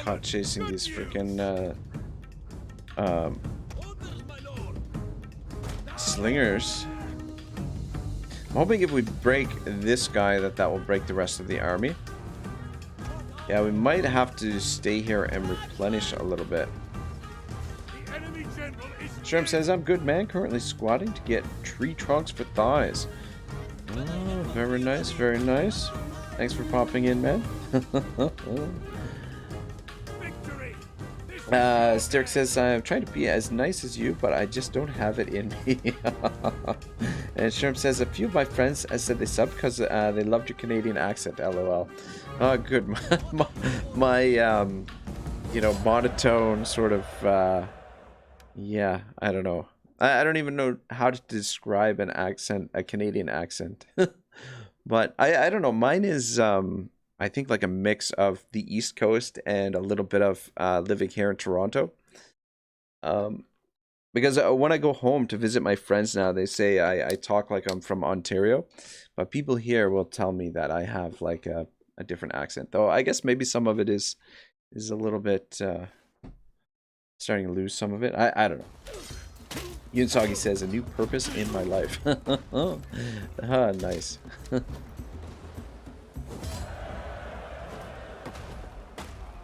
caught chasing these freaking slingers. I'm hoping if we break this guy that will break the rest of the army. Yeah, we might have to stay here and replenish a little bit. Shrimp says, I'm good, man. Currently squatting to get tree trunks for thighs. Oh, very nice, very nice. Thanks for popping in, man. Stirk says, I'm trying to be as nice as you, but I just don't have it in me. And Shrimp says, a few of my friends said they subbed because they loved your Canadian accent, lol. Oh, good. my you know, monotone sort of, yeah, I don't know. I don't even know how to describe an accent, a Canadian accent. But I don't know. Mine is, I think like a mix of the East Coast and a little bit of living here in Toronto. Because when I go home to visit my friends now, they say I talk like I'm from Ontario. But people here will tell me that I have like a different accent. Though I guess maybe some of it is a little bit starting to lose some of it. I don't know. Yunsagi says, a new purpose in my life. Ah, nice.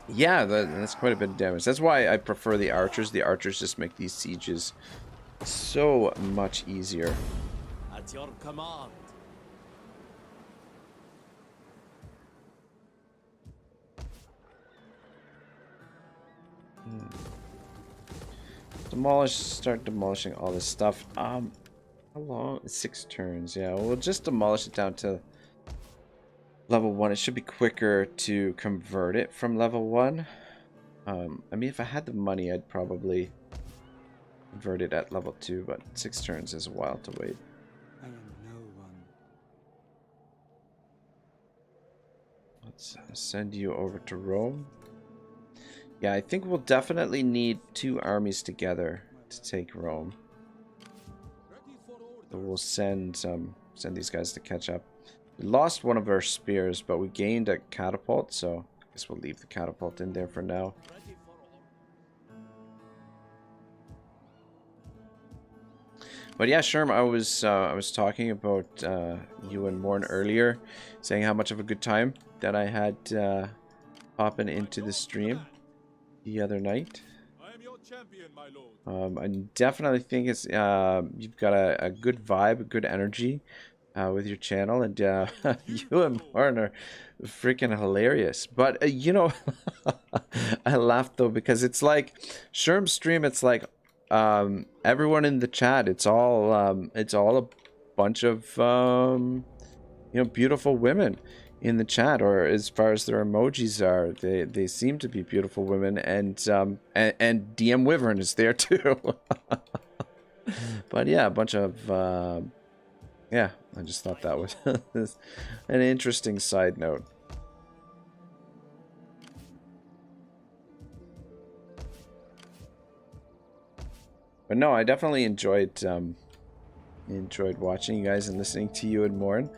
Yeah, that's quite a bit of damage. That's why I prefer the archers. The archers just make these sieges so much easier. At your command. Start demolishing all this stuff. How long? 6 turns. Yeah, we'll just demolish it down to level 1. It should be quicker to convert it from level 1. I mean, if I had the money, I'd probably convert it at level 2, but 6 turns is a while to wait. I am no one. Let's send you over to Rome. Yeah, I think we'll definitely need 2 armies together to take Rome. So we'll send these guys to catch up. We lost one of our spears, but we gained a catapult, so I guess we'll leave the catapult in there for now. But yeah, Sherm, I was talking about you and Morn earlier, saying how much of a good time that I had popping into the stream the other night. I am your champion, my lord. I definitely think it's you've got a good vibe, a good energy with your channel, and you and Morn are freaking hilarious. But you know, I laughed though because it's like Sherm's stream. It's like everyone in the chat. It's all a bunch of you know, beautiful women in the chat, or as far as their emojis are, they seem to be beautiful women, and DM Wyvern is there too. But yeah, a bunch of yeah, I just thought that was an interesting side note. But no, I definitely enjoyed enjoyed watching you guys and listening to you and Morn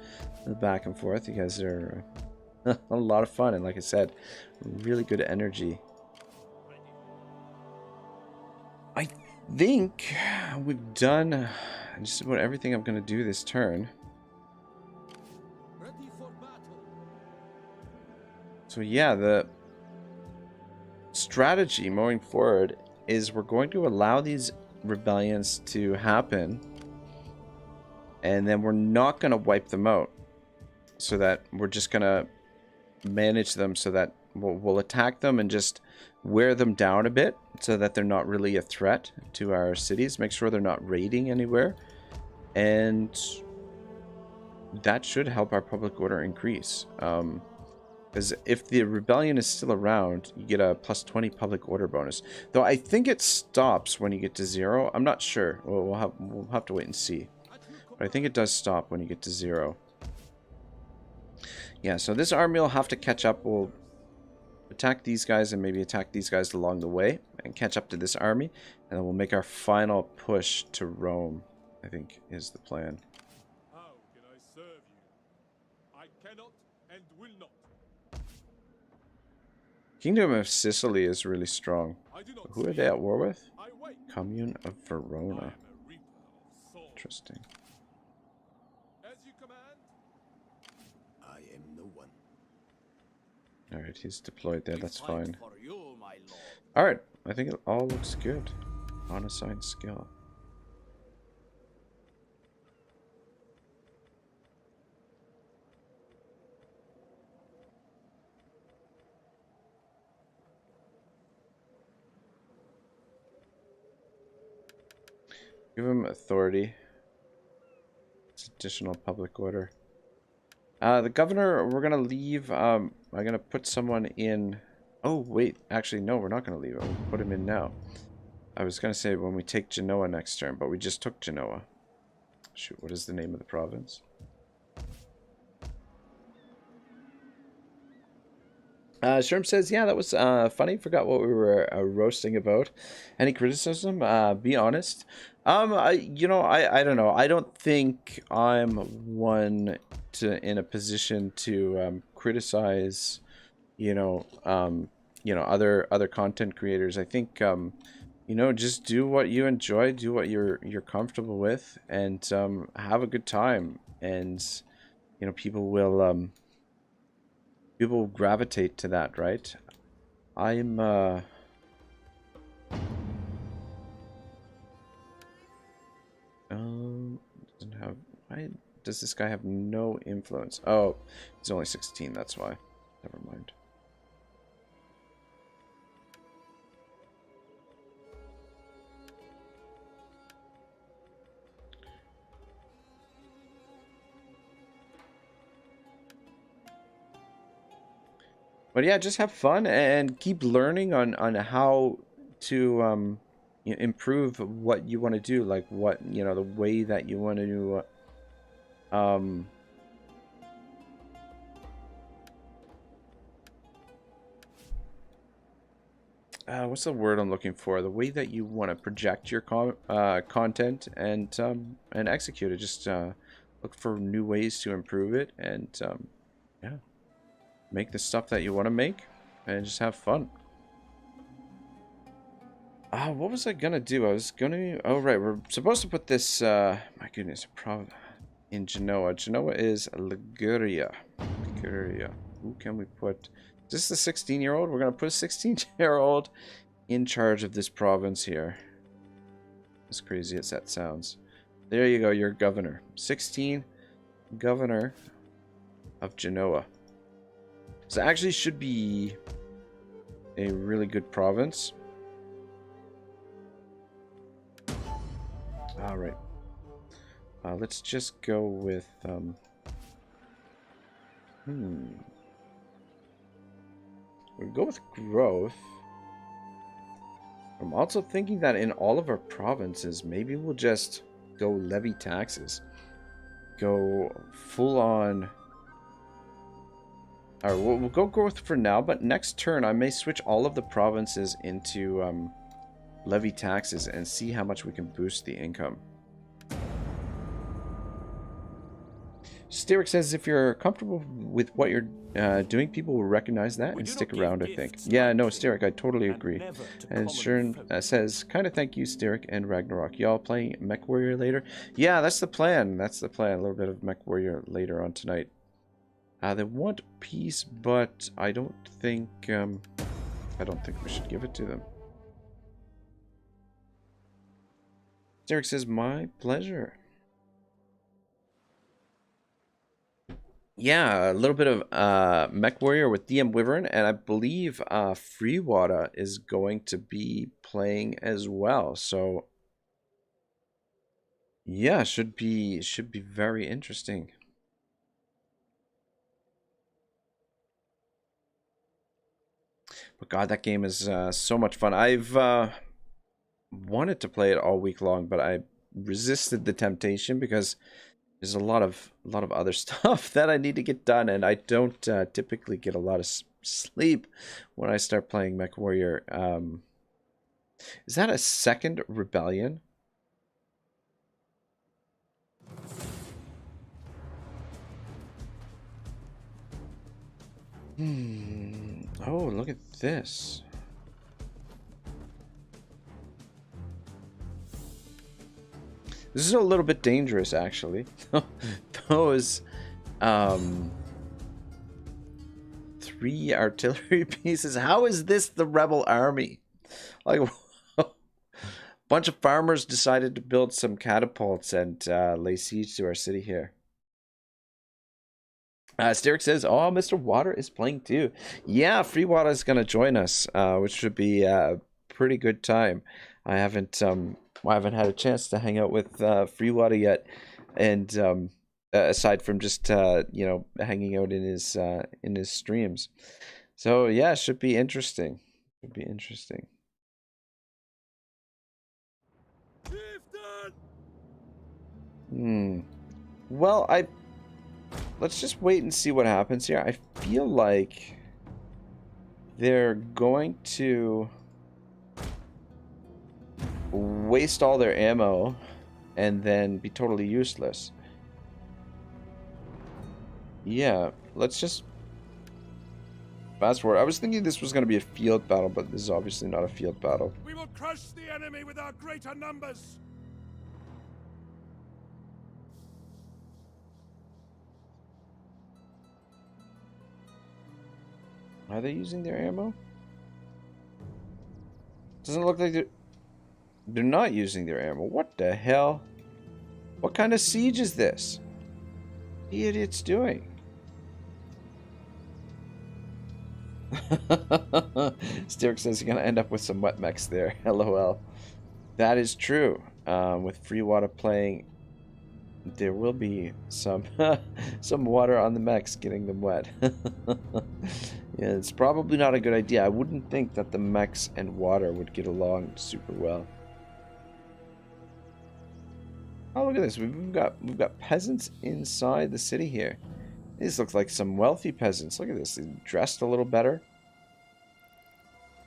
back and forth. You guys are a lot of fun, and like I said, really good energy. I think we've done just about everything I'm going to do this turn. Ready for battle. So yeah, the strategy moving forward is we're going to allow these rebellions to happen, and then we're not going to wipe them out, so that we're just going to manage them so that we'll attack them and just wear them down a bit so that they're not really a threat to our cities. Make sure they're not raiding anywhere, and that should help our public order increase. Because if the rebellion is still around, you get a plus 20 public order bonus. Though I think it stops when you get to 0. I'm not sure. We'll have to wait and see. But I think it does stop when you get to 0. Yeah, so this army will have to catch up. We'll attack these guys and maybe attack these guys along the way and catch up to this army. And then we'll make our final push to Rome, I think, is the plan. How can I serve you? I cannot and will not. Kingdom of Sicily is really strong. I do not Who are see. they at war with? I wait. Commune of I Verona. am a reaper of souls. Interesting. As you command. I am no one. Alright, he's deployed there. That's fine. For you, my lord. Alright, I think it all looks good. Unassigned skill. Give him authority. It's additional public order. The governor, we're gonna leave. I'm gonna put someone in. Oh wait, actually no, we're not gonna leave him. We'll put him in now. I was gonna say when we take Genoa next turn, but we just took Genoa. Shoot, what is the name of the province? Sherm says, yeah, that was funny. Forgot what we were roasting about. Any criticism? Be honest. I don't know. I don't think I'm one in a position to criticize, other content creators. I think, just do what you enjoy, do what you're comfortable with, and have a good time. And people will gravitate to that, right? I'm doesn't have. Why does this guy have no influence? Oh, he's only 16. That's why. Never mind. But yeah, just have fun and keep learning on how to improve what you want to do, like what the way that you want to what's the word I'm looking for? The way that you want to project your content and execute it. Just look for new ways to improve it, and yeah, make the stuff that you want to make and just have fun. What was I gonna do? I was gonna... Oh, right. We're supposed to put this... my goodness. In Genoa. Genoa is Liguria. Liguria. Who can we put? Is this the 16-year-old? We're gonna put a 16-year-old in charge of this province here. As crazy as that sounds. There you go. You're governor. 16. Governor of Genoa. So actually should be a really good province. All right. Let's just go with we'll go with growth. I'm also thinking that in all of our provinces, maybe we'll just go levy taxes. Go full on. All right, we'll go growth for now, but next turn I may switch all of the provinces into levy taxes and see how much we can boost the income. Styric says if you're comfortable with what you're doing, people will recognize that We and do stick not around, I give think. gifts Yeah, no, lightly, Styric, I totally and agree. never to And common Shern folk. says, kind of thank you, Styric and Ragnarok. Y'all playing Mech Warrior later? Yeah, that's the plan. That's the plan. A little bit of Mech Warrior later on tonight. They want peace, but I don't think we should give it to them. Styric says, my pleasure. Yeah, a little bit of Mech Warrior with DM Wyvern, and I believe Freewater is going to be playing as well. So yeah, should be very interesting. But God, that game is so much fun. I've wanted to play it all week long, but I resisted the temptation because there's a lot of other stuff that I need to get done, and I don't typically get a lot of sleep when I start playing Mech Warrior. Is that a second rebellion? Oh, look at this. This is a little bit dangerous, actually. Those 3 artillery pieces. How is this the rebel army? Like, a bunch of farmers decided to build some catapults and lay siege to our city here. Styric says, oh, Mr. Water is playing too. Yeah, Free Water is going to join us, which should be a pretty good time. I haven't had a chance to hang out with Free Water yet, and aside from just hanging out in his streams. So yeah, it should be interesting. Should be interesting. Well, let's just wait and see what happens here. I feel like they're going to waste all their ammo and then be totally useless. Yeah, let's just fast forward. I was thinking this was going to be a field battle, but this is obviously not a field battle. We will crush the enemy with our greater numbers. Are they using their ammo? Doesn't look like they're not using their ammo. What the hell? What kind of siege is this? What the idiot's doing? Styric says you're gonna end up with some wet mechs there. LOL. That is true. With Free Water playing, there will be some some water on the mechs, getting them wet. Yeah, it's probably not a good idea. I wouldn't think that the mechs and water would get along super well. Oh, look at this. We've got peasants inside the city here. These look like some wealthy peasants. Look at this. They're dressed a little better.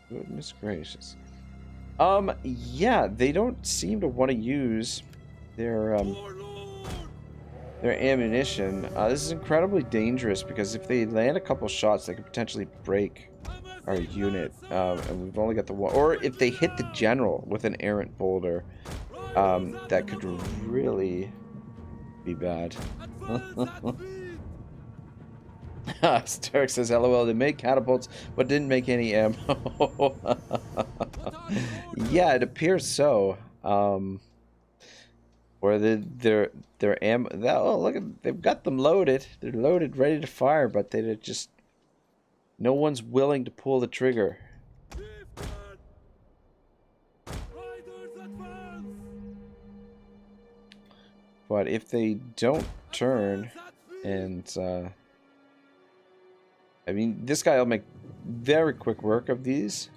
Goodness gracious. Yeah, they don't seem to want to use their ammunition. This is incredibly dangerous because if they land a couple shots, they could potentially break our unit. And we've only got the one. Or if they hit the general with an errant boulder, that could really be bad. Styric says, LOL, they made catapults, but didn't make any ammo. Yeah, it appears so. Or their ammo. Oh, look at, they've got them loaded. They're loaded, ready to fire, but they're just, no one's willing to pull the trigger. But if they don't turn, and I mean, this guy will make very quick work of these.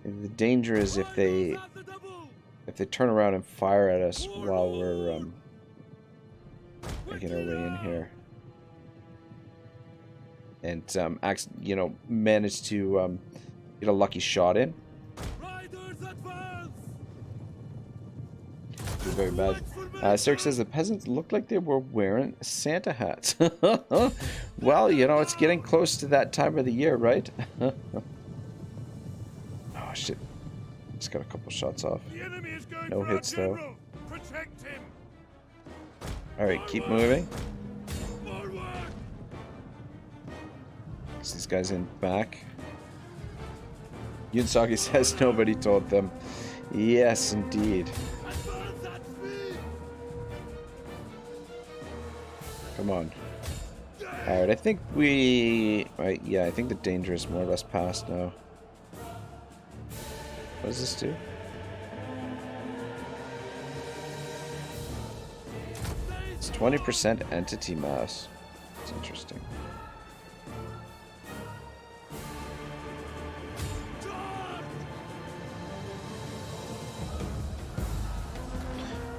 And the danger is if they turn around and fire at us while we're making our way in here, and manage to get a lucky shot in. be very bad. Sirk says the peasants looked like they were wearing Santa hats. Well, you know, it's getting close to that time of the year, right? Oh, shit. Just got a couple shots off. The enemy is going No for our hits, though. general. Protect him. Alright, keep moving. Forward. These guys in back. Yunsagi says nobody told them. Yes, indeed. Advance at speed. Come on. Alright, I think we... Right, yeah, I think the danger is more or less past now. What does this do? It's 20% entity mass. It's interesting.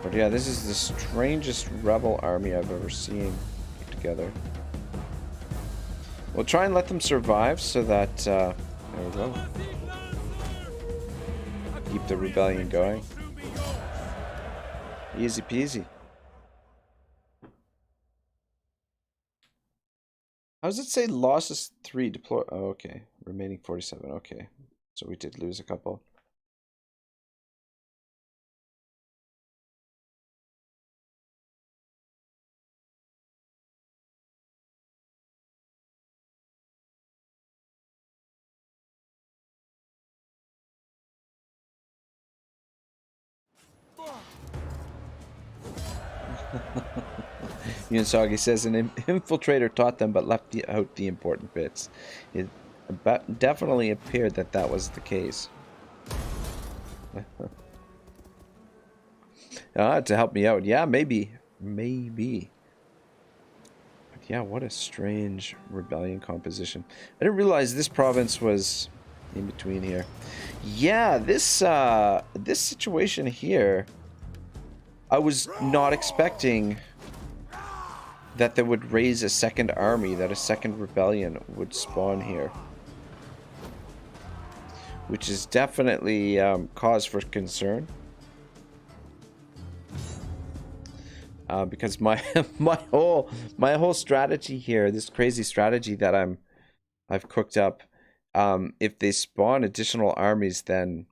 But yeah, this is the strangest rebel army I've ever seen put together. We'll try and let them survive so that, there we go. Keep the rebellion going. Easy peasy. How does it say losses 3 deploy? Oh, okay. Remaining 47. Okay. So we did lose a couple. Yunsagi says an infiltrator taught them but left out the important bits. It definitely appeared that that was the case. To help me out. Yeah, maybe. Maybe. But yeah, what a strange rebellion composition. I didn't realize this province was in between here. Yeah, this this situation here, I was not expecting that they would raise a second army, that a second rebellion would spawn here. Which is definitely cause for concern. Because my my whole strategy here, this crazy strategy that I've cooked up, if they spawn additional armies, then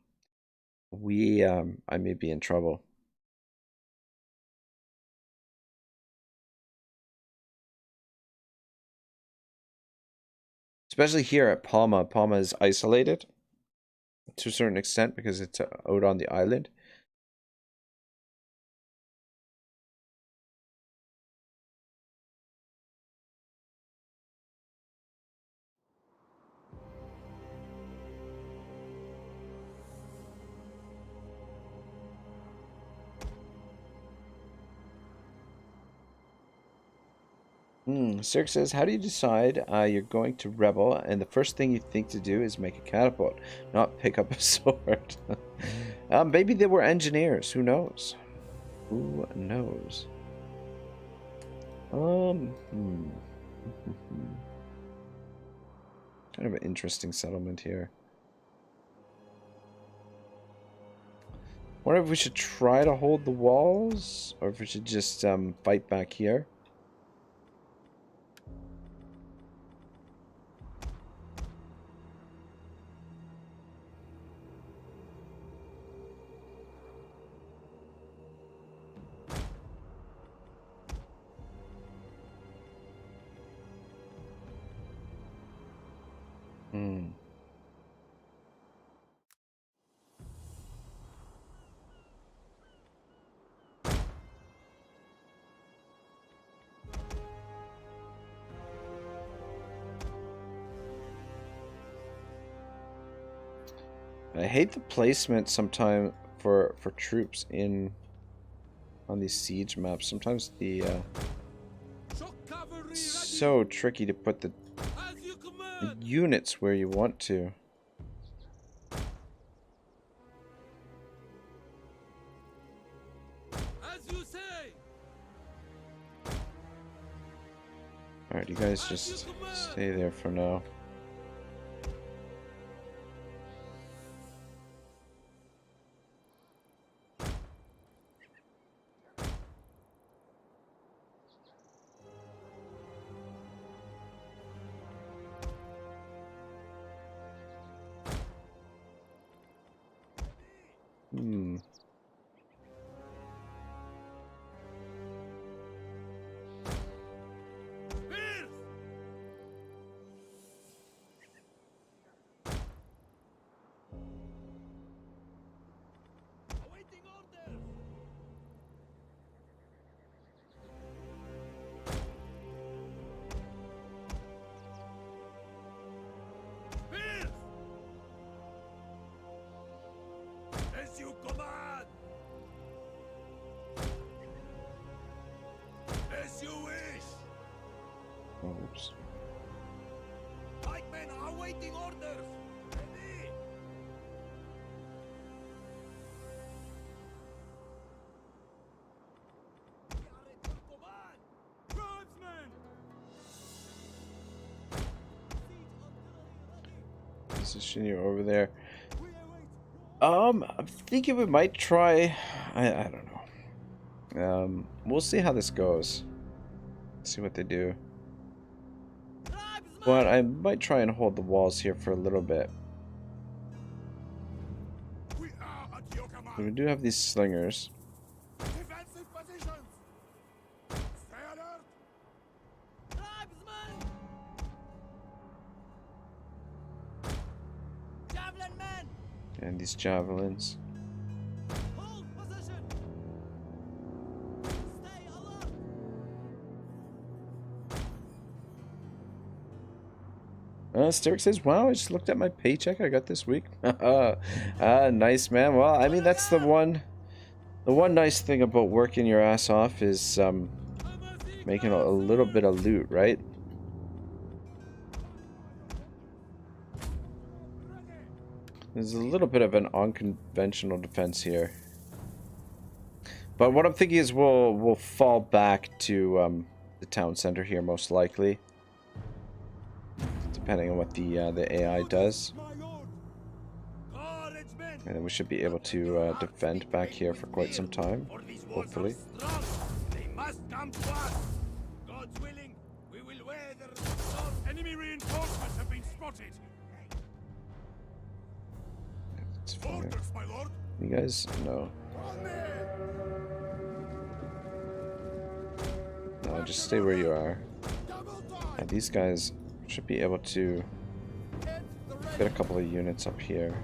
I may be in trouble. Especially here at Palma. Palma is isolated to a certain extent because it's out on the island. Sirk says, how do you decide you're going to rebel and the first thing you think to do is make a catapult, not pick up a sword? Maybe they were engineers. Who knows? Who knows? Kind of an interesting settlement here. Wonder if we should try to hold the walls or if we should just fight back here. I hate the placement sometimes for troops on these siege maps. Sometimes the it's so tricky to put the units where you want to. Alright, you guys just stay there for now. Here! Awaiting orders! Here! As you command! As you wish! Oops. Pikemen are awaiting orders! Ready! We are at your command! Tribesmen! Position you over there. We await I'm thinking we might try. I don't know. We'll see how this goes. See what they do. tribesmen! But I might try and hold the walls here for a little bit. We are at your command! We do have these slingers. Defensive positions! Stay alert! Tribesmen! Javelin men! And these javelins. Hold position! Stay alert! Sterk says, wow, I just looked at my paycheck I got this week. Nice, man. Well, I mean, that's the one nice thing about working your ass off is making a little bit of loot, right? There's a little bit of an unconventional defense here. But what I'm thinking is we'll fall back to the town center here, most likely. Depending on what the AI does. My lord! Courage, men! And then we should be able to defend back here for quite some time, For these walls are hopefully. strong. They must come to us. God's willing, we will weather the storm. Enemy reinforcements have been spotted. It's fine. Orders, my lord. You guys? No. On me! No, just stay where you are. Double Yeah, time! these guys should be able to Hit the get red. a couple of units up here.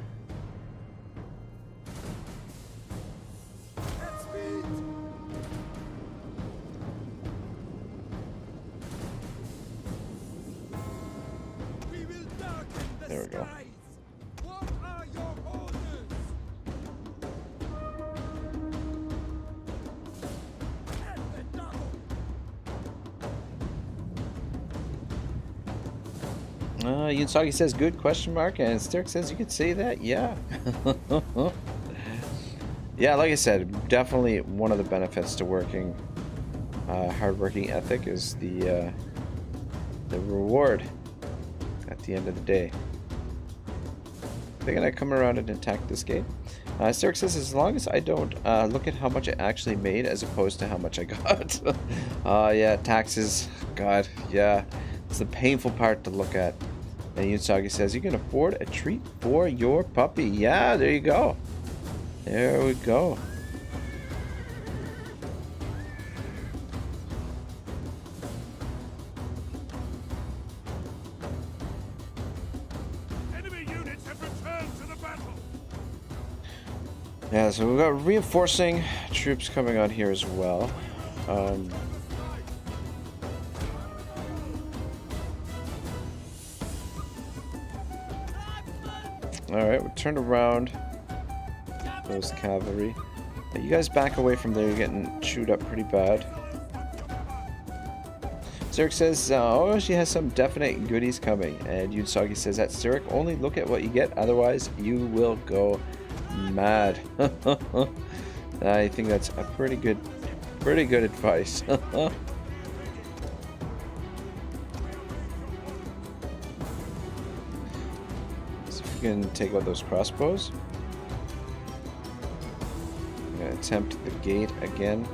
At speed! We will darken the There we go. skies. What are your orders? At the double! Yunsagi says good question mark, and Sterk says you could say that. Yeah. Yeah, like I said, definitely one of the benefits to working hardworking ethic is the reward at the end of the day. They're gonna come around and attack this gate. Sterk says as long as I don't look at how much I actually made as opposed to how much I got. Yeah, taxes. God, yeah. It's the painful part to look at. And Yunsagi says you can afford a treat for your puppy. Yeah, there you go. There we go. Enemy units have returned to the battle. Yeah, so we've got reinforcing troops coming on here as well. Alright, we turned around those cavalry. Yeah, you guys back away from there, you're getting chewed up pretty bad. Zurich says, oh, she has some definite goodies coming. And Yunsagi says, that Zurich, only look at what you get, otherwise you will go mad. I think that's a pretty good advice. So if you can take out those crossbows. I'm gonna attempt the gate again.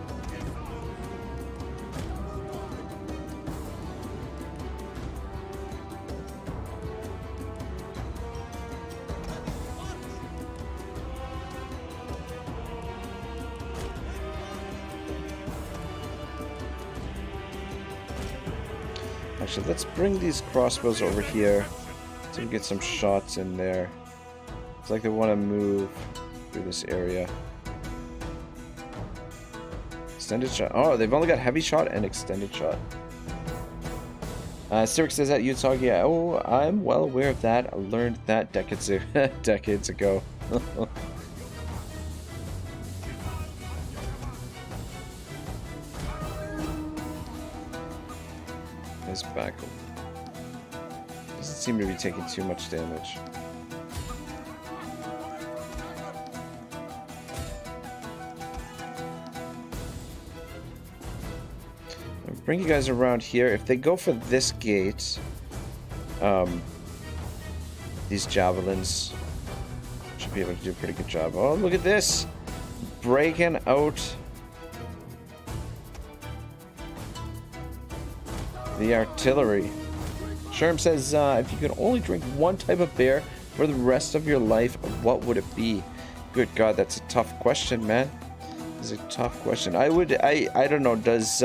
Actually, let's bring these crossbows over here so we can get some shots in there. It's like they want to move through this area. Extended shot. Oh, they've only got heavy shot and extended shot. Sirk says that Yutsagi. Oh, I'm well aware of that. I learned that decades ago. His back doesn't seem to be taking too much damage. Bring you guys around here. If they go for this gate, these javelins should be able to do a pretty good job. Oh, look at this! Breaking out the artillery. Sherm says, if you could only drink one type of beer for the rest of your life, what would it be? Good God, that's a tough question, man. It's a tough question. I don't know, does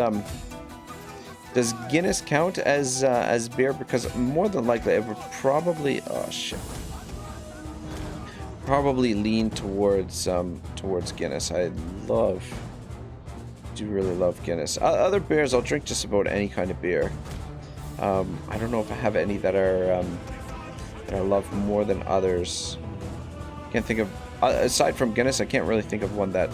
Guinness count as beer? Because more than likely it would probably probably lean towards Guinness. I do really love Guinness. Other beers, I'll drink just about any kind of beer. I don't know if I have any that I love more than others. Can't think of, aside from Guinness, I can't really think of one that.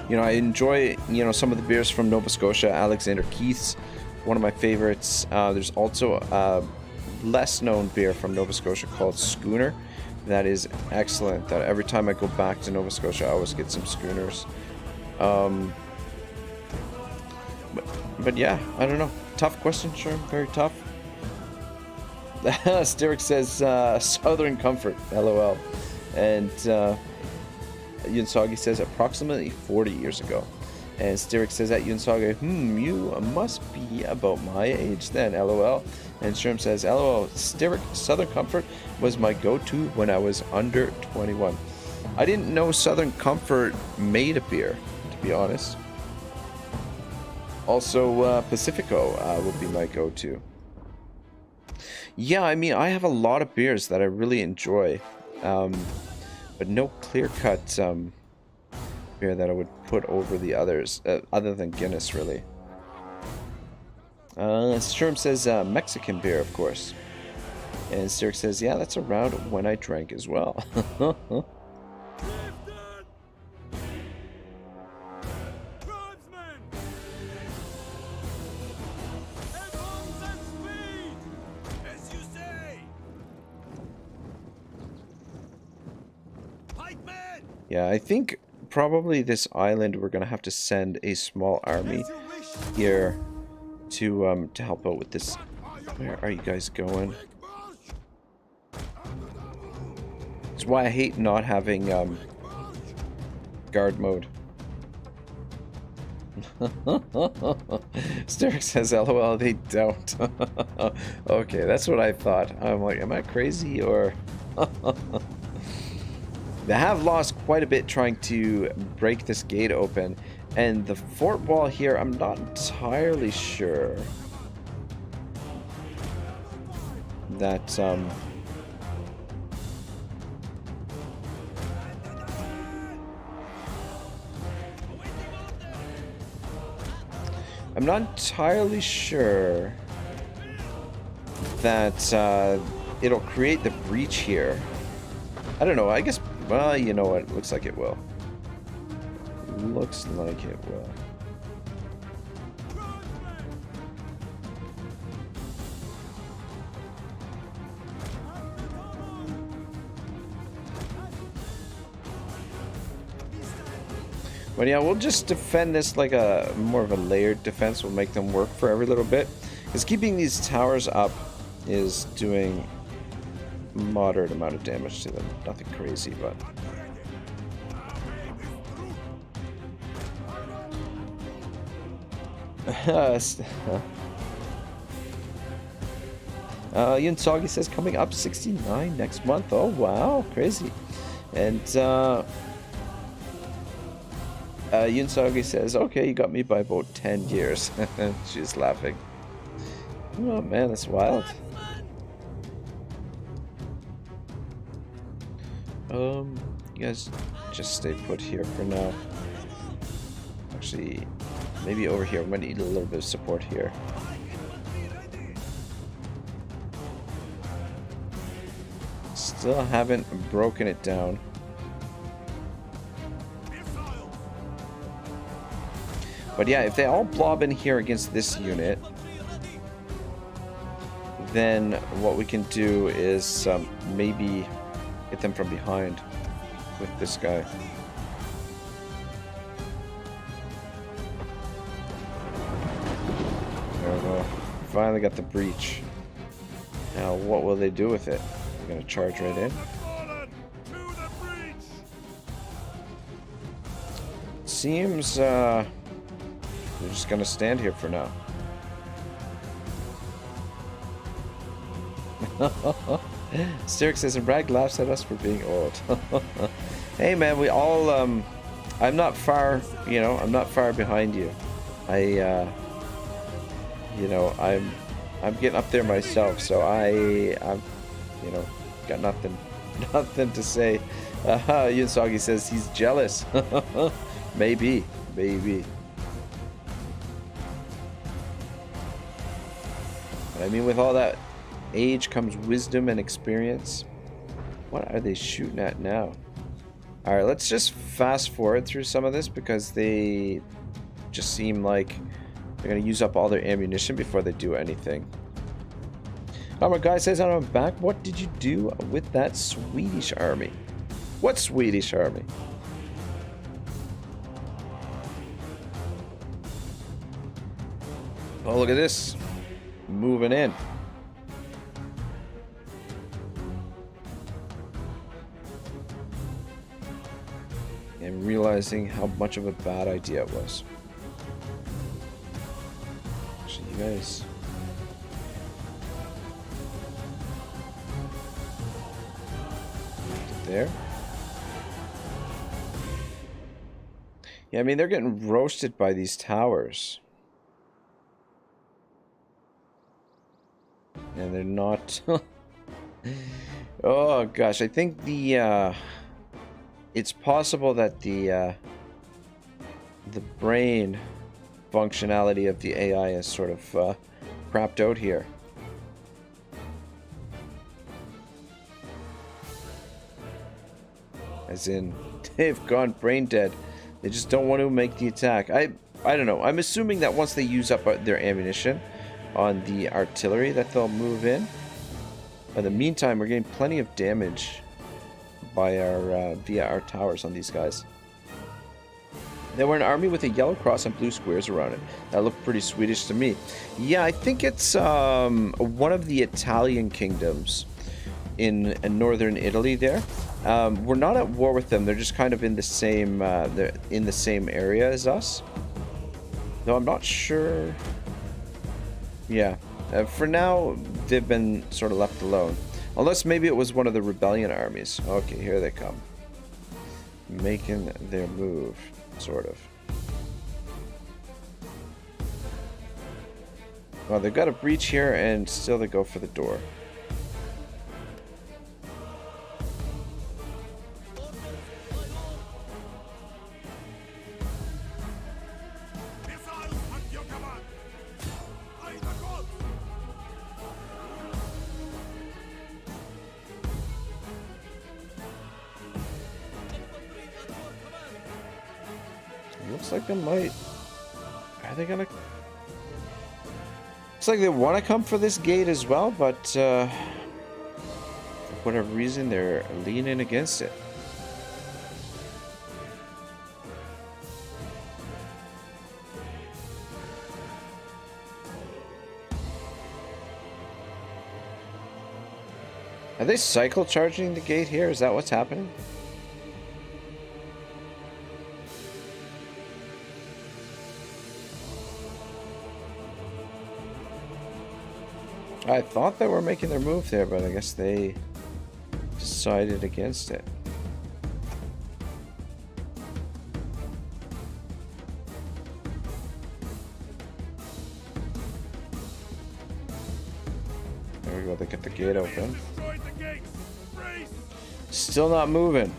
You know, I enjoy, some of the beers from Nova Scotia. Alexander Keith's, one of my favorites. There's also a less known beer from Nova Scotia called Schooner. That is excellent. That every time I go back to Nova Scotia, I always get some Schooners. But yeah, I don't know. Tough question, sure. Very tough. Styric says, Southern Comfort, LOL. And, Yunsagi says approximately 40 years ago. And Styric says that Yunsagi, you must be about my age then, LOL. And Sherm says, LOL, Styric Southern Comfort was my go-to when I was under 21. I didn't know Southern Comfort made a beer, to be honest. Also, Pacifico would be my go-to. Yeah, I mean, I have a lot of beers that I really enjoy. But no clear-cut beer that I would put over the others, other than Guinness, really. Sherm says Mexican beer, of course. And Styric says, yeah, that's around when I drank as well. Yeah, I think probably this island we're gonna have to send a small army here to help out with this. Where are you guys going? That's why I hate not having guard mode. Styric says, LOL, they don't. Okay, that's what I thought. I'm like, am I crazy or... They have lost quite a bit trying to break this gate open, and the fort wall here, I'm not entirely sure that I'm not entirely sure that it'll create the breach here. I don't know, I guess. Well, you know what? Looks like it will. Looks like it will. But yeah, we'll just defend this like a more of a layered defense. We'll make them work for every little bit. Because keeping these towers up is doing moderate amount of damage to them. Nothing crazy, but Yunsagi says coming up 69 next month. Oh wow, crazy. And Yunsagi says, okay, you got me by about 10 years. She's laughing. Oh man, that's wild. You guys just stay put here for now. Actually, maybe over here. I'm gonna need a little bit of support here. Still haven't broken it down. But yeah, if they all blob in here against this unit, then what we can do is maybe hit them from behind with this guy. There we go. Finally got the breach. Now, what will they do with it? They're gonna charge right in. Seems they're just gonna stand here for now. Styric says, and Bragg laughs at us for being old. Hey man, we all I'm not far, you know, I'm not far behind you. You know, I'm getting up there myself, so I'm, you know, got nothing to say. Yunsagi says he's jealous. Maybe. But I mean, with all that age comes wisdom and experience. What are they shooting at now? Alright, let's just fast forward through some of this because they just seem like they're going to use up all their ammunition before they do anything. My guy says, I'm back. What did you do with that Swedish army? What Swedish army? Oh, look at this. Moving in. And realizing how much of a bad idea it was. Actually, you guys... there. Yeah, I mean, they're getting roasted by these towers. And they're not... Oh, gosh. I think the, it's possible that the brain functionality of the AI is sort of crapped out here. As in, they've gone brain dead. They just don't want to make the attack. I don't know. I'm assuming that once they use up their ammunition on the artillery that they'll move in. In the meantime, we're getting plenty of damage by our via our towers on these guys. They were an army with a yellow cross and blue squares around it. That looked pretty Swedish to me. Yeah, I think it's one of the Italian kingdoms in northern Italy there. We're not at war with them. They're just kind of in the same they're in the same area as us. Though I'm not sure. Yeah, for now they've been sort of left alone. Unless maybe it was one of the rebellion armies. Okay, here they come. Making their move, sort of. Well, they've got a breach here and still they go for the door. Looks like they might. Are they gonna? Looks like they want to come for this gate as well, but for whatever reason, they're leaning against it. Are they cycle charging the gate here? Is that what's happening? I thought they were making their move there, but I guess they decided against it. we go. They get the gate open. Destroyed the gates. Brace. Still not moving.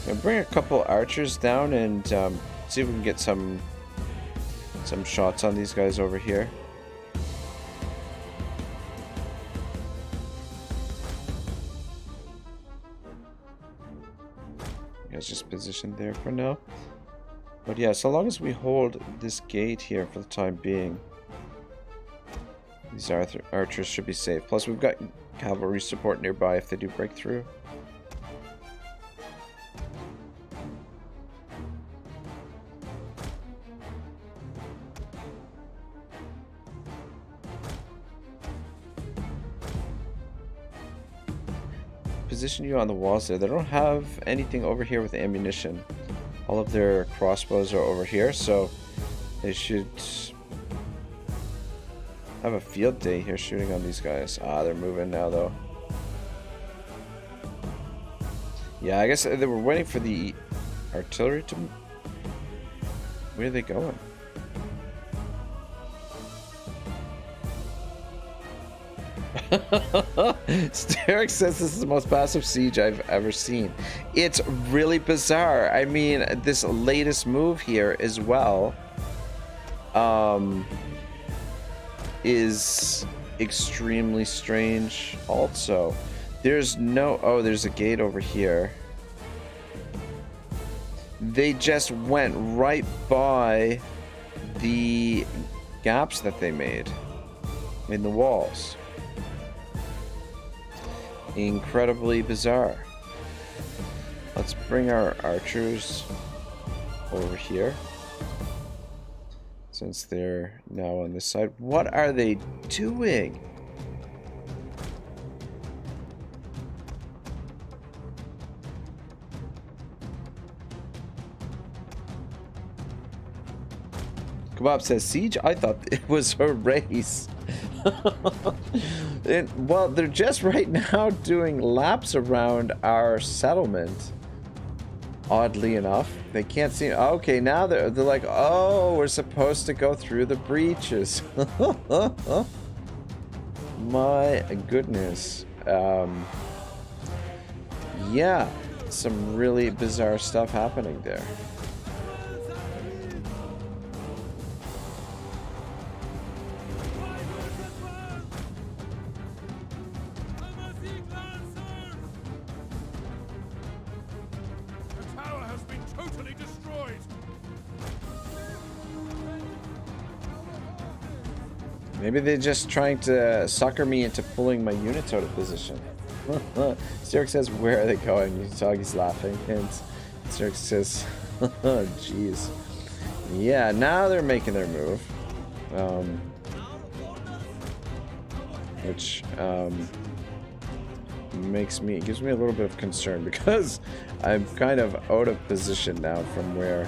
I'll bring a couple archers down and see if we can get some shots on these guys over here. You guys just positioned there for now. But yeah, so long as we hold this gate here for the time being, these archers should be safe. Plus we've got cavalry support nearby if they do break through. Position you on the walls there. They don't have anything over here with ammunition. All of their crossbows are over here, so they should have a field day here shooting on these guys. Ah, they're moving now though. Yeah, I guess they were waiting for the artillery to... Where are they going? Steric says this is the most passive siege I've ever seen. It's really bizarre. I mean, this latest move here as well is extremely strange also. There's no... Oh, there's a gate over here. They just went right by the gaps that they made in the walls. Incredibly bizarre. Let's bring our archers over here, since they're now on this side. What are they doing? Kebab says, siege? I thought it was a race. Well, they're just right now doing laps around our settlement. Oddly enough, they can't see. Okay, now they're like, oh, we're supposed to go through the breaches. My goodness. Yeah, some really bizarre stuff happening there. Maybe they're just trying to sucker me into pulling my units out of position. Steric says, where are they going? Usagi's laughing. And Steric says, oh, jeez. Yeah, now they're making their move. Which gives me a little bit of concern, because I'm kind of out of position now from where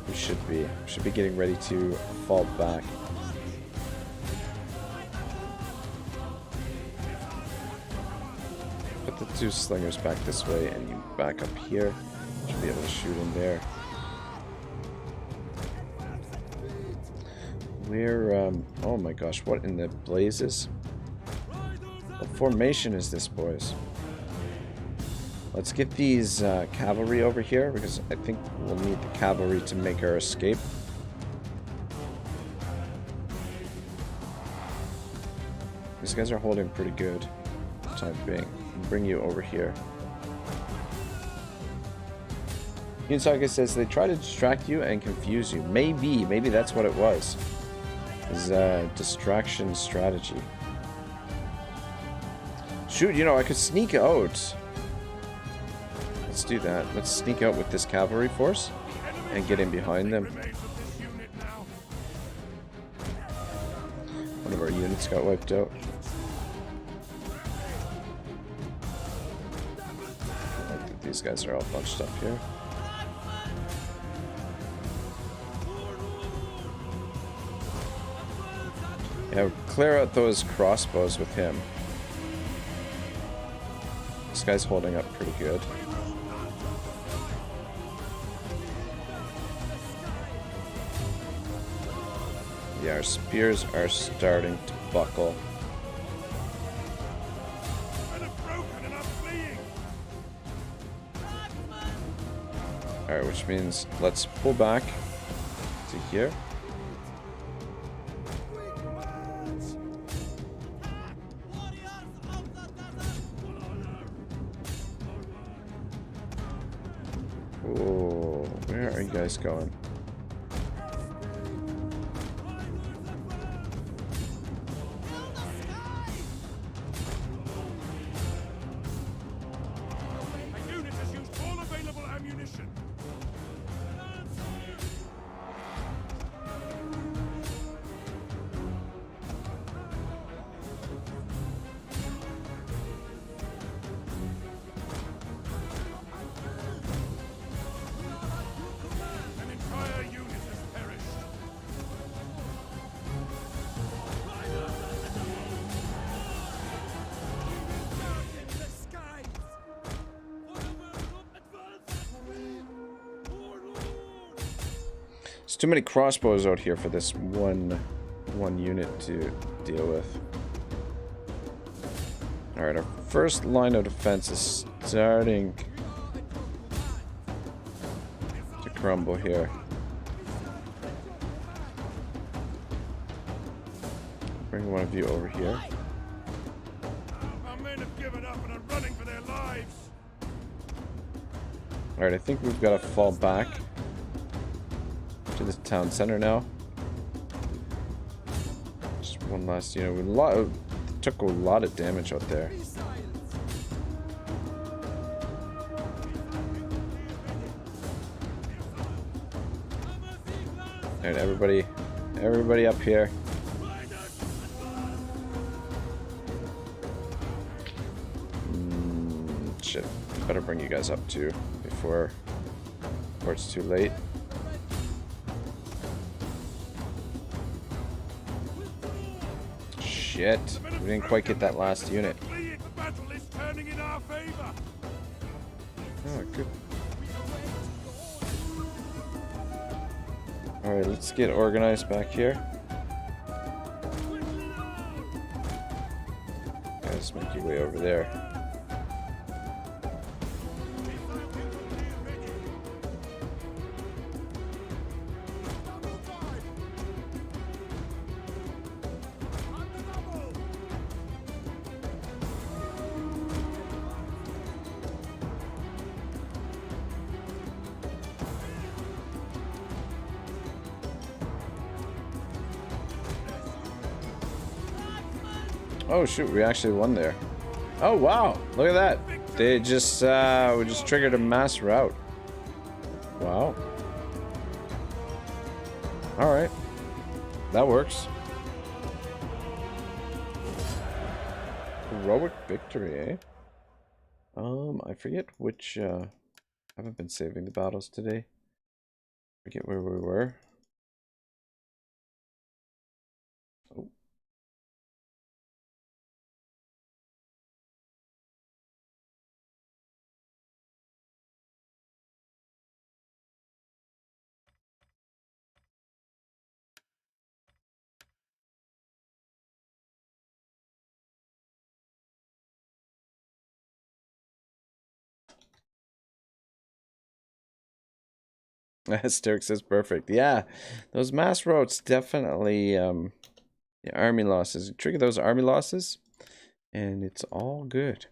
we should be. We should be getting ready to fall back. Put the two slingers back this way, and you back up here. Should be able to shoot in there. We're oh my gosh, what in the blazes? What formation is this, boys? Let's get these cavalry over here, because I think we'll need the cavalry to make our escape. These guys are holding pretty good for the time being. I'll bring you over here. Yunsaga says they try to distract you and confuse you. Maybe that's what it was. Is a distraction strategy. Shoot, you know, I could sneak out. Let's do that. Let's sneak out with this cavalry force and get in behind them. One of our units got wiped out. I think these guys are all bunched up here. Yeah, clear out those crossbows with him. This guy's holding up pretty good. Yeah, our spears are starting to buckle. Men are broken and are fleeing. Alright, which means let's pull back to here. Oh, where are you guys going? A unit has used all available ammunition. An entire unit has perished. There's too many crossbows out here for this one unit to deal with. Alright, our first line of defense is starting to crumble here. Bring one of you over here. Our men have given up and are running for their lives. Alright, I think we've got to fall back to the town center now. Just one last unit. We took a lot of damage out there. Alright, everybody up here. Shit, better bring you guys up too before it's too late. Shit, we didn't quite get that last unit. The battle is turning in our favor. Oh, good. Alright, let's get organized back here. Guys, make your way over there. Oh shoot, we actually won there. Oh wow, look at that. They just we just triggered a mass rout. Wow. Alright. That works. Heroic victory, eh? I forget which I haven't been saving the battles today. Forget where we were. Oh. Sterk says perfect. Yeah, those mass routes definitely the army losses. You trigger those army losses and it's all good.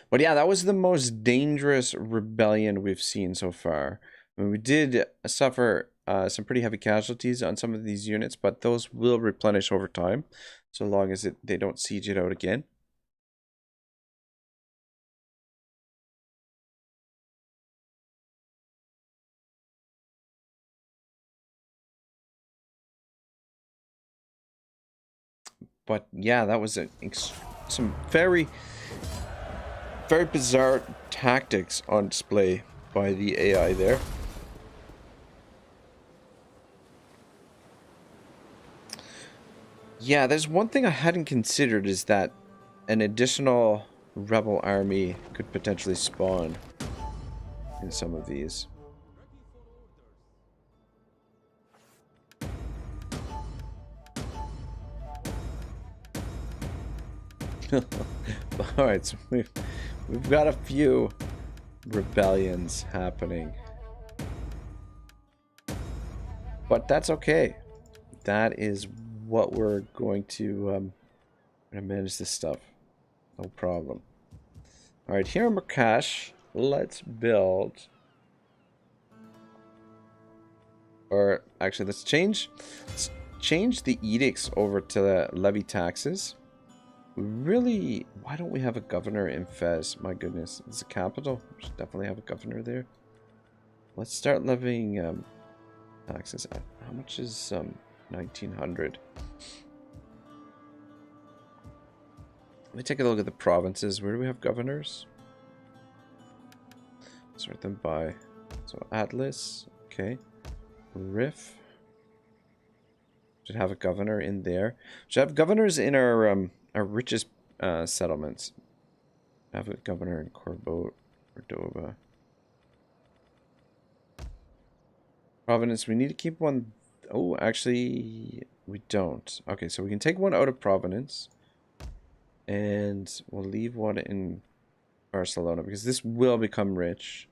But yeah, that was the most dangerous rebellion we've seen so far. I mean, we did suffer some pretty heavy casualties on some of these units, but those will replenish over time, so long as they don't siege it out again. But yeah, that was some very, very bizarre tactics on display by the AI there. Yeah, there's one thing I hadn't considered is that an additional rebel army could potentially spawn in some of these. Alright, so we've got a few rebellions happening. But that's okay. That is what we're going to manage this stuff. No problem. Alright, here in Marrakesh, let's build... Or actually, let's change the edicts over to the levy taxes. We really... Why don't we have a governor in Fez? My goodness. It's the capital. We should definitely have a governor there. Let's start levying taxes. How much is 1900? Let me take a look at the provinces. Where do we have governors? Sort them by... So Atlas. Okay. Rif. Should have a governor in there. Should have governors in our richest settlements. Have a governor in Cordova. Providence, we need to keep one. Oh, actually, we don't. Okay, so we can take one out of Providence. And we'll leave one in Barcelona, because this will become rich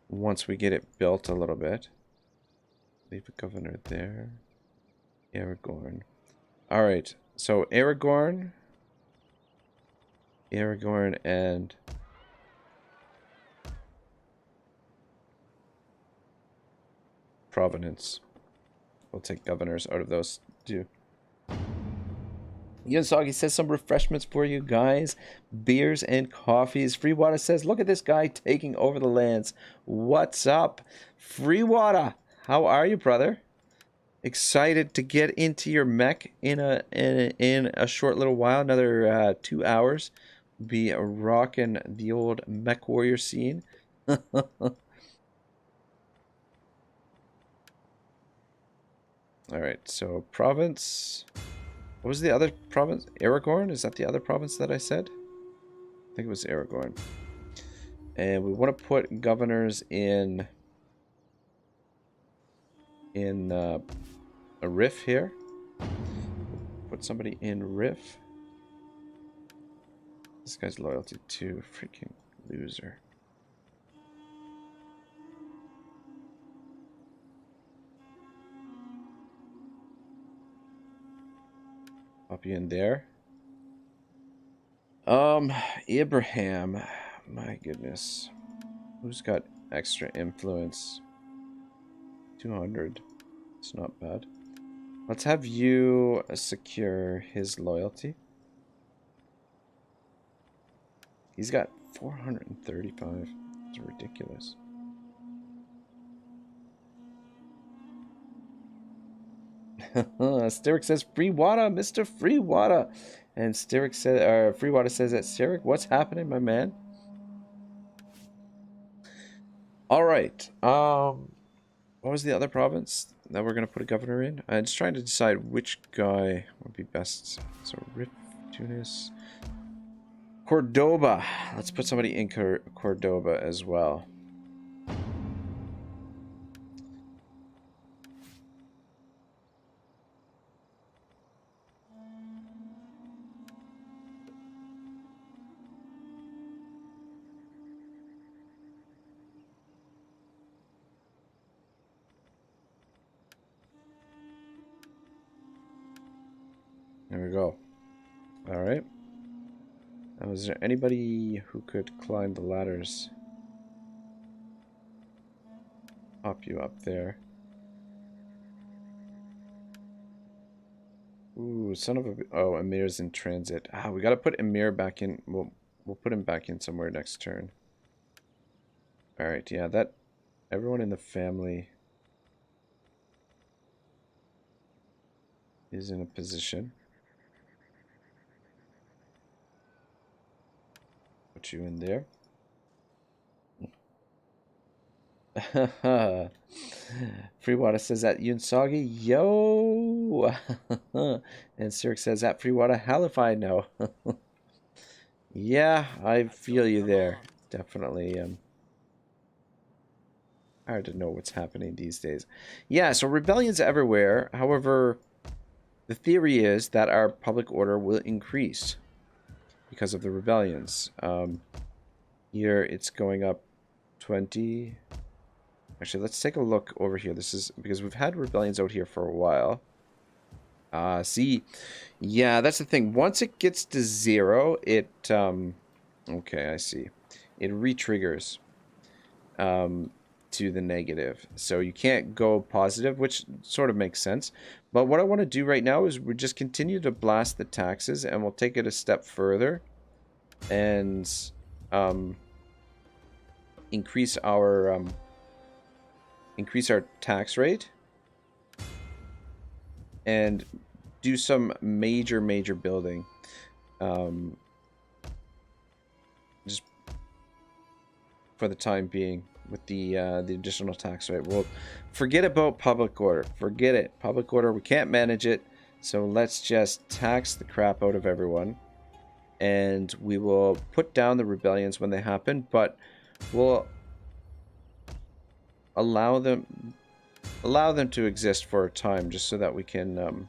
once we get it built a little bit. Leave a governor there. Aragorn. Alright, so Aragorn and Providence. We'll take governors out of those two. Yunsagi says some refreshments for you guys. Beers and coffees. Free Water says, look at this guy taking over the lands. What's up? Free Water, how are you, brother? Excited to get into your mech in a short little while. Another 2 hours. Be rocking the old mech warrior scene. Alright, so province. What was the other province? Aragorn? Is that the other province that I said? I think it was Aragorn. And we want to put governors in a Riff here. Put somebody in Riff. This guy's loyalty to freaking loser. Pop you in there. Abraham. My goodness. Who's got extra influence? 200. It's not bad. Let's have you secure his loyalty. He's got 435. It's ridiculous. Styric says free water, Mr. Free Water. And Styric says, Free Water says that Styric, what's happening, my man? Alright. What was the other province that we're gonna put a governor in? I'm just trying to decide which guy would be best. So Rif, Tunis. Cordoba. Let's put somebody in Cordoba as well. There we go. All right. Now, is there anybody who could climb the ladders? Pop you up there. Ooh, son of a... Oh, Emir's in transit. Ah, we gotta put Emir back in. We'll put him back in somewhere next turn. Alright, yeah, that... Everyone in the family is in a position. Put you in there. Free Water says that Yunsagi, yo. And Styric says that Free Water, hell if I know. Yeah, I feel you there. Definitely hard to know what's happening these days. Yeah, so rebellions everywhere. However, the theory is that our public order will increase. because of the rebellions. Here it's going up 20. Actually, let's take a look over here. This is because we've had rebellions out here for a while. See, yeah, that's the thing. Once it gets to 0, it, okay, I see. It re-triggers, to the negative. So you can't go positive, which sort of makes sense. But what I want to do right now is we just continue to blast the taxes, and we'll take it a step further and, increase our tax rate. And do some major building. Just for the time being with the additional tax rate. We'll forget about public order. Forget it. Public order, we can't manage it. So let's just tax the crap out of everyone. And we will put down the rebellions when they happen, but we'll allow them to exist for a time, just so that we can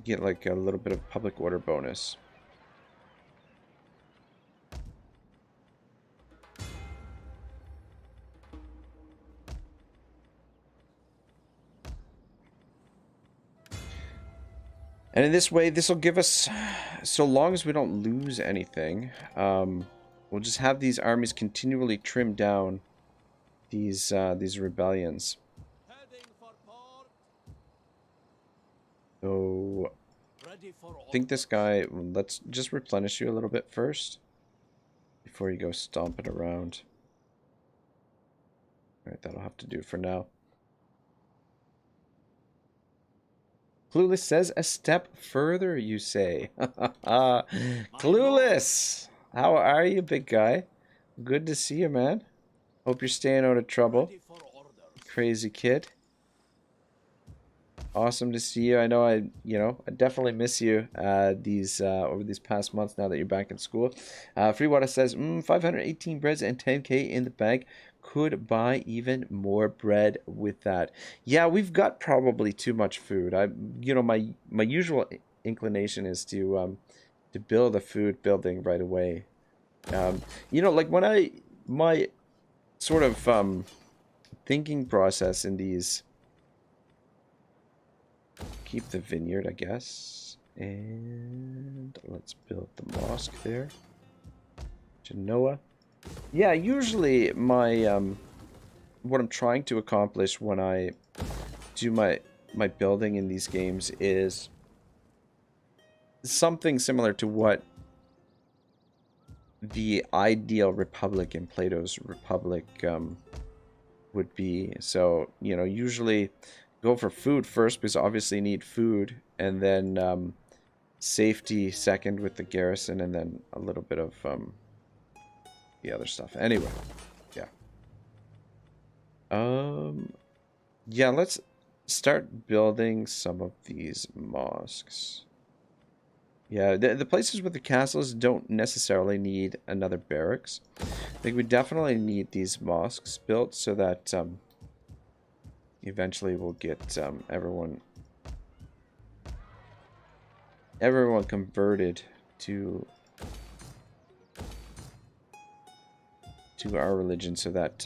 get like a little bit of public order bonus. And in this way, this will give us, so long as we don't lose anything, we'll just have these armies continually trim down these rebellions. Heading for port. So Ready for I think this guy, let's just replenish you a little bit first before you go stomping around. All right, that'll have to do for now. Clueless says a step further, you say. Clueless! How are you, big guy? Good to see you, man. Hope you're staying out of trouble. ready for orders. Crazy kid. Awesome to see you. I know I definitely miss you over these past months now that you're back in school. Freewater says, 518 breads and 10k in the bank. Could buy even more bread with that. Yeah, we've got probably too much food. My usual inclination is to build a food building right away. Like when my sort of thinking process in these. Keep the vineyard, I guess. And let's build the mosque there. Genoa. Yeah, usually my what I'm trying to accomplish when I do my building in these games is something similar to what the ideal republic in Plato's Republic would be. So, usually go for food first, because obviously you need food, and then safety second with the garrison, and then a little bit of the other stuff. Anyway, yeah. Yeah, let's start building some of these mosques. Yeah, the places with the castles don't necessarily need another barracks. I think we definitely need these mosques built so that eventually we'll get everyone converted to our religion, so that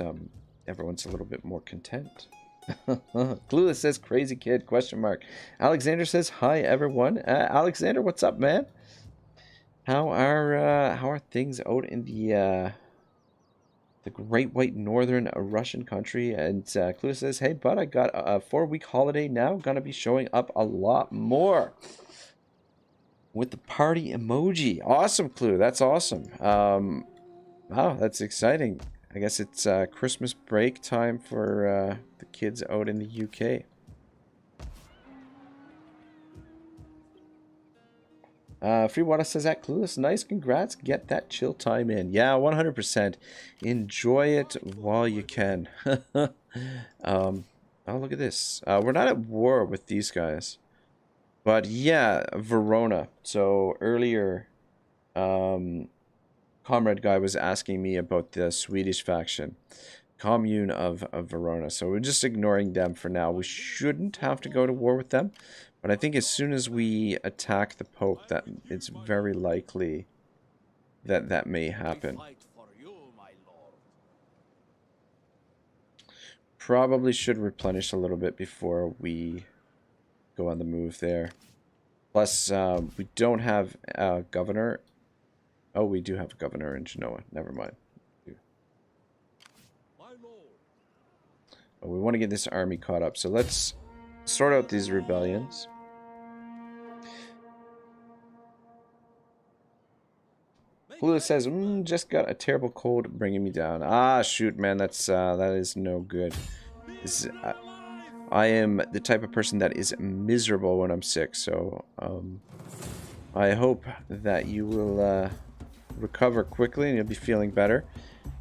everyone's a little bit more content. Clueless says crazy kid ? Alexander says hi everyone. Alexander, what's up, man? How are things out in the Great White Northern Russian country? And Clueless says, hey bud, I got a 4-week holiday now, gonna be showing up a lot more with the party emoji. Awesome, Clue, that's awesome. Wow, that's exciting. I guess it's Christmas break time for the kids out in the UK. Freewater says that Clueless, nice, congrats, get that chill time in. Yeah, 100%. Enjoy it while you can. Oh, look at this. We're not at war with these guys. But yeah, Verona. So earlier, Comrade Guy was asking me about the Swedish faction, Commune of Verona. So we're just ignoring them for now. We shouldn't have to go to war with them, But I think as soon as we attack the Pope, that it's very likely that that may happen. Fight for you, my lord. Probably should replenish a little bit before we go on the move there. Plus, we don't have a governor. Oh, we do have a governor in Genoa. Never mind. My lord. But we want to get this army caught up. So let's sort out these rebellions. Attila says, just got a terrible cold bringing me down. Ah, shoot, man, that is no good. I am the type of person that is miserable when I'm sick, so I hope that you will recover quickly and you'll be feeling better.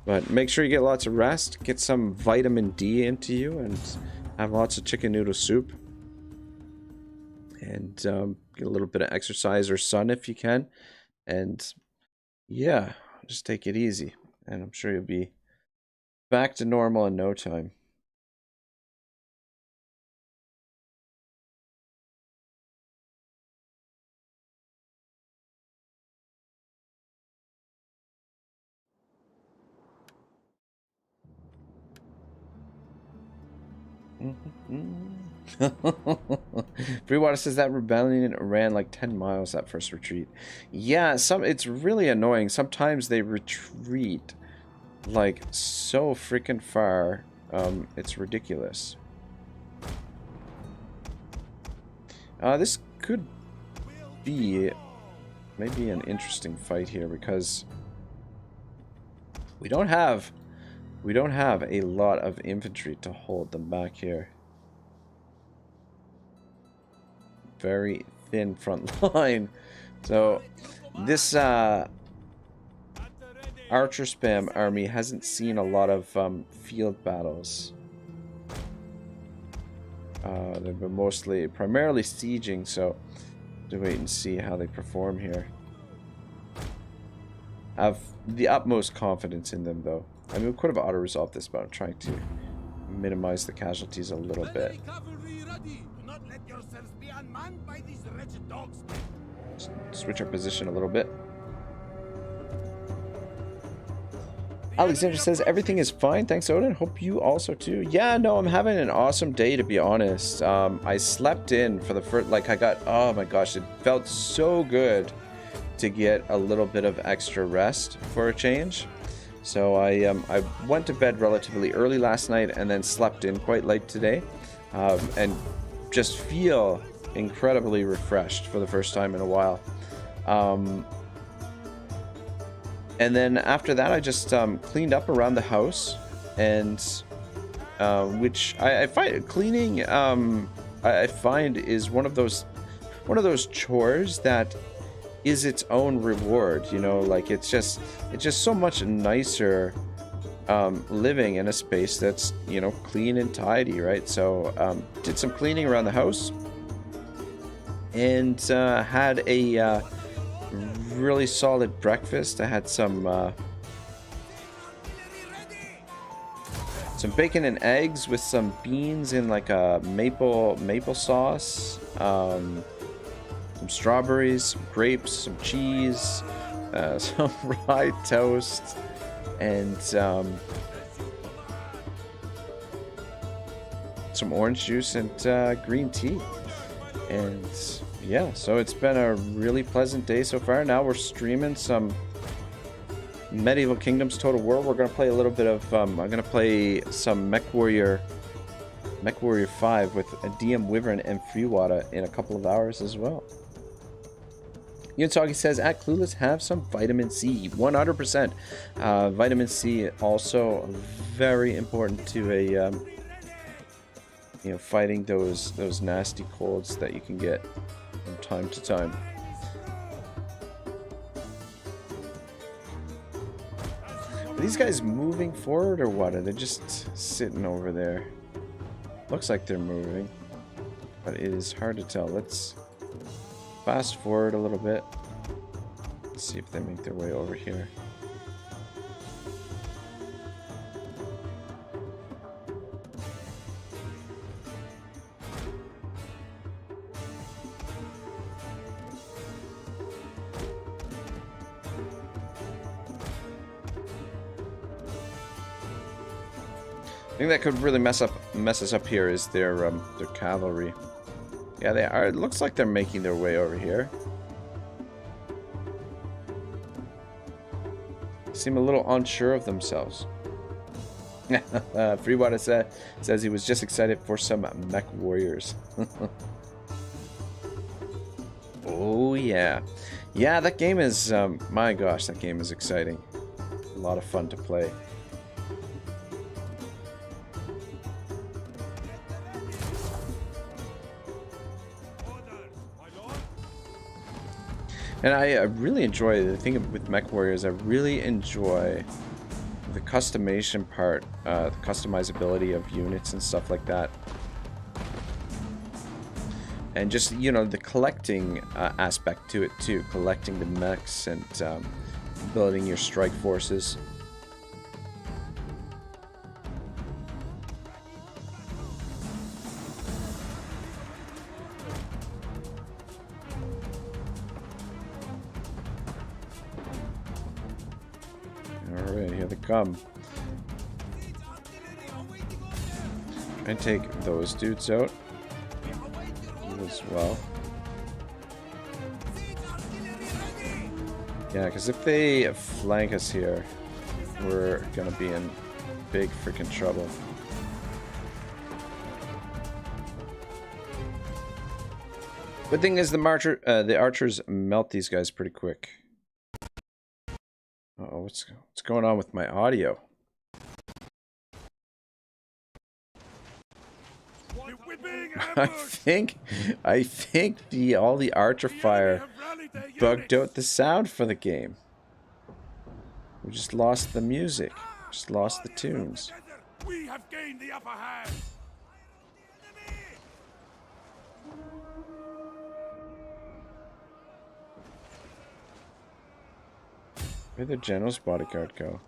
But make sure you get lots of rest, get some vitamin D into you, and have lots of chicken noodle soup. And get a little bit of exercise or sun if you can. And yeah, just take it easy. And I'm sure you'll be back to normal in no time. Freewater says that rebellion ran like 10 miles that first retreat. Yeah, it's really annoying. Sometimes they retreat like so freaking far. It's ridiculous. This could be maybe an interesting fight here because we don't have a lot of infantry to hold them back here. Very thin front line. So this archer spam army hasn't seen a lot of field battles. They've been primarily sieging, so to wait and see how they perform here. I have the utmost confidence in them, though. I mean, we could have auto-resolved this, but I'm trying to minimize the casualties a little bit. Cavalry ready. Do not let yourselves be unmanned by these wretched dogs. Switch our position a little bit. Alexander says everything is fine. Thanks, Odin. Hope you also too. Yeah, no, I'm having an awesome day, to be honest. I slept in for the first, oh my gosh, it felt so good to get a little bit of extra rest for a change. So I went to bed relatively early last night and then slept in quite late today, and just feel incredibly refreshed for the first time in a while. And then after that, I just cleaned up around the house, and which I find cleaning I find is one of those chores that is its own reward. You know, like it's just so much nicer living in a space that's, you know, clean and tidy, right? So did some cleaning around the house, and had a really solid breakfast. I had some bacon and eggs with some beans in like a maple sauce, some strawberries, some grapes, some cheese, some rye toast, and some orange juice and green tea. And yeah, so it's been a really pleasant day so far. Now we're streaming some Medieval Kingdoms Total War. We're going to play a little bit of, I'm going to play some Mech Warrior 5 with a DM Wyvern and Freewater in a couple of hours as well. Yunsagi says, at Clueless, have some vitamin C. 100%. Vitamin C also very important to a, you know, fighting those nasty colds that you can get from time to time. Are these guys moving forward or what? Are they just sitting over there? Looks like they're moving, but it is hard to tell. Let's fast forward a little bit. Let's see if they make their way over here. thing that could really mess us up here is their cavalry. Yeah, they are. It looks like they're making their way over here. Seem a little unsure of themselves. Freewater says he was just excited for some mech warriors. Oh yeah, yeah. That game is my gosh, that game is exciting. A lot of fun to play. And I really enjoy the thing with Mech Warriors. I really enjoy the customization part, the customizability of units and stuff like that. And just, you know, the collecting aspect to it too. Collecting the mechs and building your strike forces. Alright, here they come. Try and take those dudes out as well. Yeah, because if they flank us here, we're gonna be in big freaking trouble. Good thing is the archers melt these guys pretty quick. Uh-oh, what's going on with my audio? I think all the archer fire bugged out the sound for the game. We just lost the music. Just lost the tunes. We have gained the upper hand. Where'd the general's bodyguard go?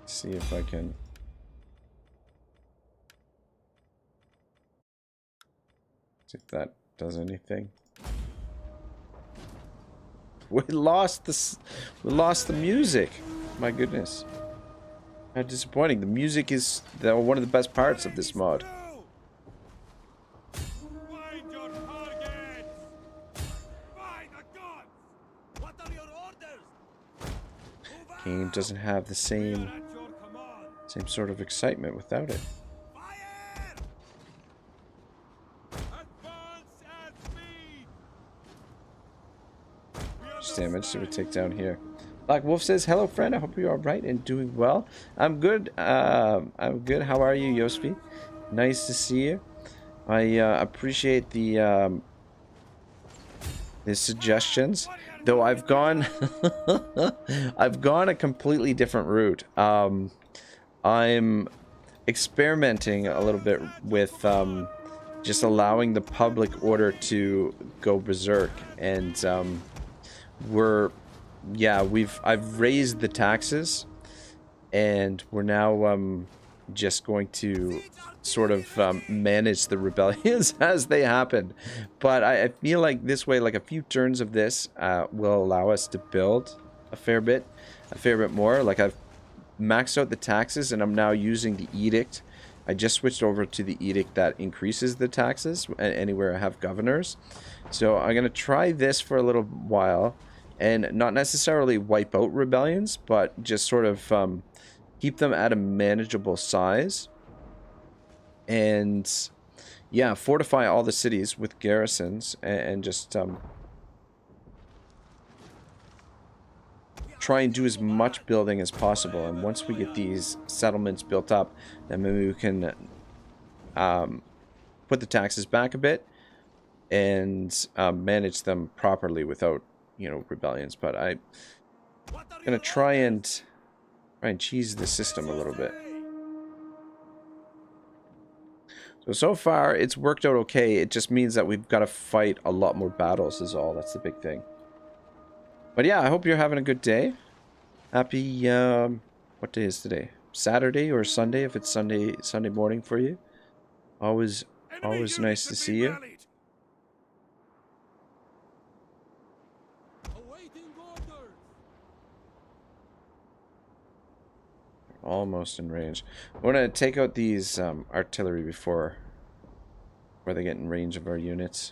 See if I can. See if that does anything. We lost this. We lost the music. My goodness. How disappointing. The music is one of the best parts of this mod. Find your targets. By the gods. What are your orders? Game doesn't have the same sort of excitement without it. Fire! Advance at speed. Just damage so we take down here. Black Wolf says, "Hello, friend. I hope you're all right and doing well. I'm good. I'm good. How are you, Yospi? Nice to see you. I appreciate the suggestions. Though I've gone, I've gone a completely different route. I'm experimenting a little bit with just allowing the public order to go berserk, and I've raised the taxes, and we're now just going to sort of manage the rebellions as they happen. But I feel like this way, like a few turns of this will allow us to build a fair bit more. Like I've maxed out the taxes, and I'm now using the edict. I just switched over to the edict that increases the taxes anywhere I have governors. So I'm gonna try this for a little while, and not necessarily wipe out rebellions, but just sort of keep them at a manageable size. And yeah, fortify all the cities with garrisons, and just try and do as much building as possible. And once we get these settlements built up, then maybe we can put the taxes back a bit and manage them properly without, you know, rebellions. But I'm gonna try and cheese the system a little bit. So far it's worked out okay. It just means that we've got to fight a lot more battles is all. That's the big thing. But yeah, I hope you're having a good day. Happy what day is today? Saturday or Sunday, if it's Sunday morning for you. Always nice to see you. almost in range. I want to take out these artillery before they get in range of our units.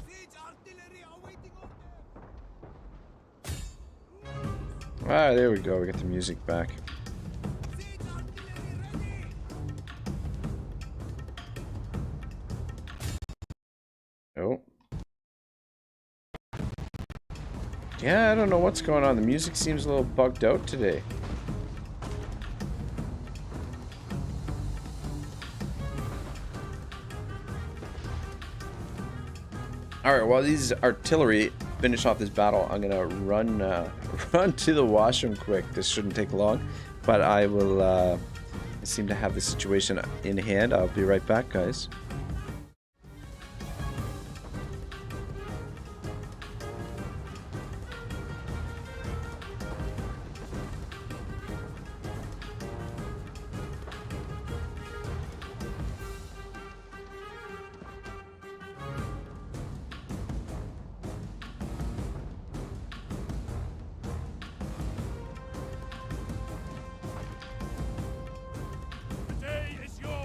Siege artillery awaiting order. Ah, there we go. We get the music back. Siege artillery ready. Oh. Yeah, I don't know what's going on. The music seems a little bugged out today. Alright, while these artillery finish off this battle, I'm gonna run run to the washroom quick. This shouldn't take long, but I will I seem to have the situation in hand. I'll be right back, guys. The day is yours.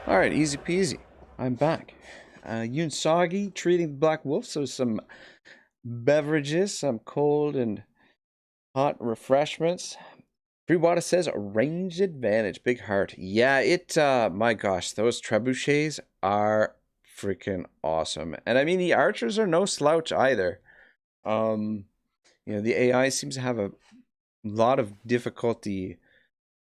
Alright, easy peasy. I'm back. Yunsagi treating the Black Wolf, so some beverages, some cold and hot refreshments. Freewata says range advantage, big heart. Yeah, my gosh, those trebuchets are freaking awesome. And I mean, the archers are no slouch either. You know, the AI seems to have a lot of difficulty,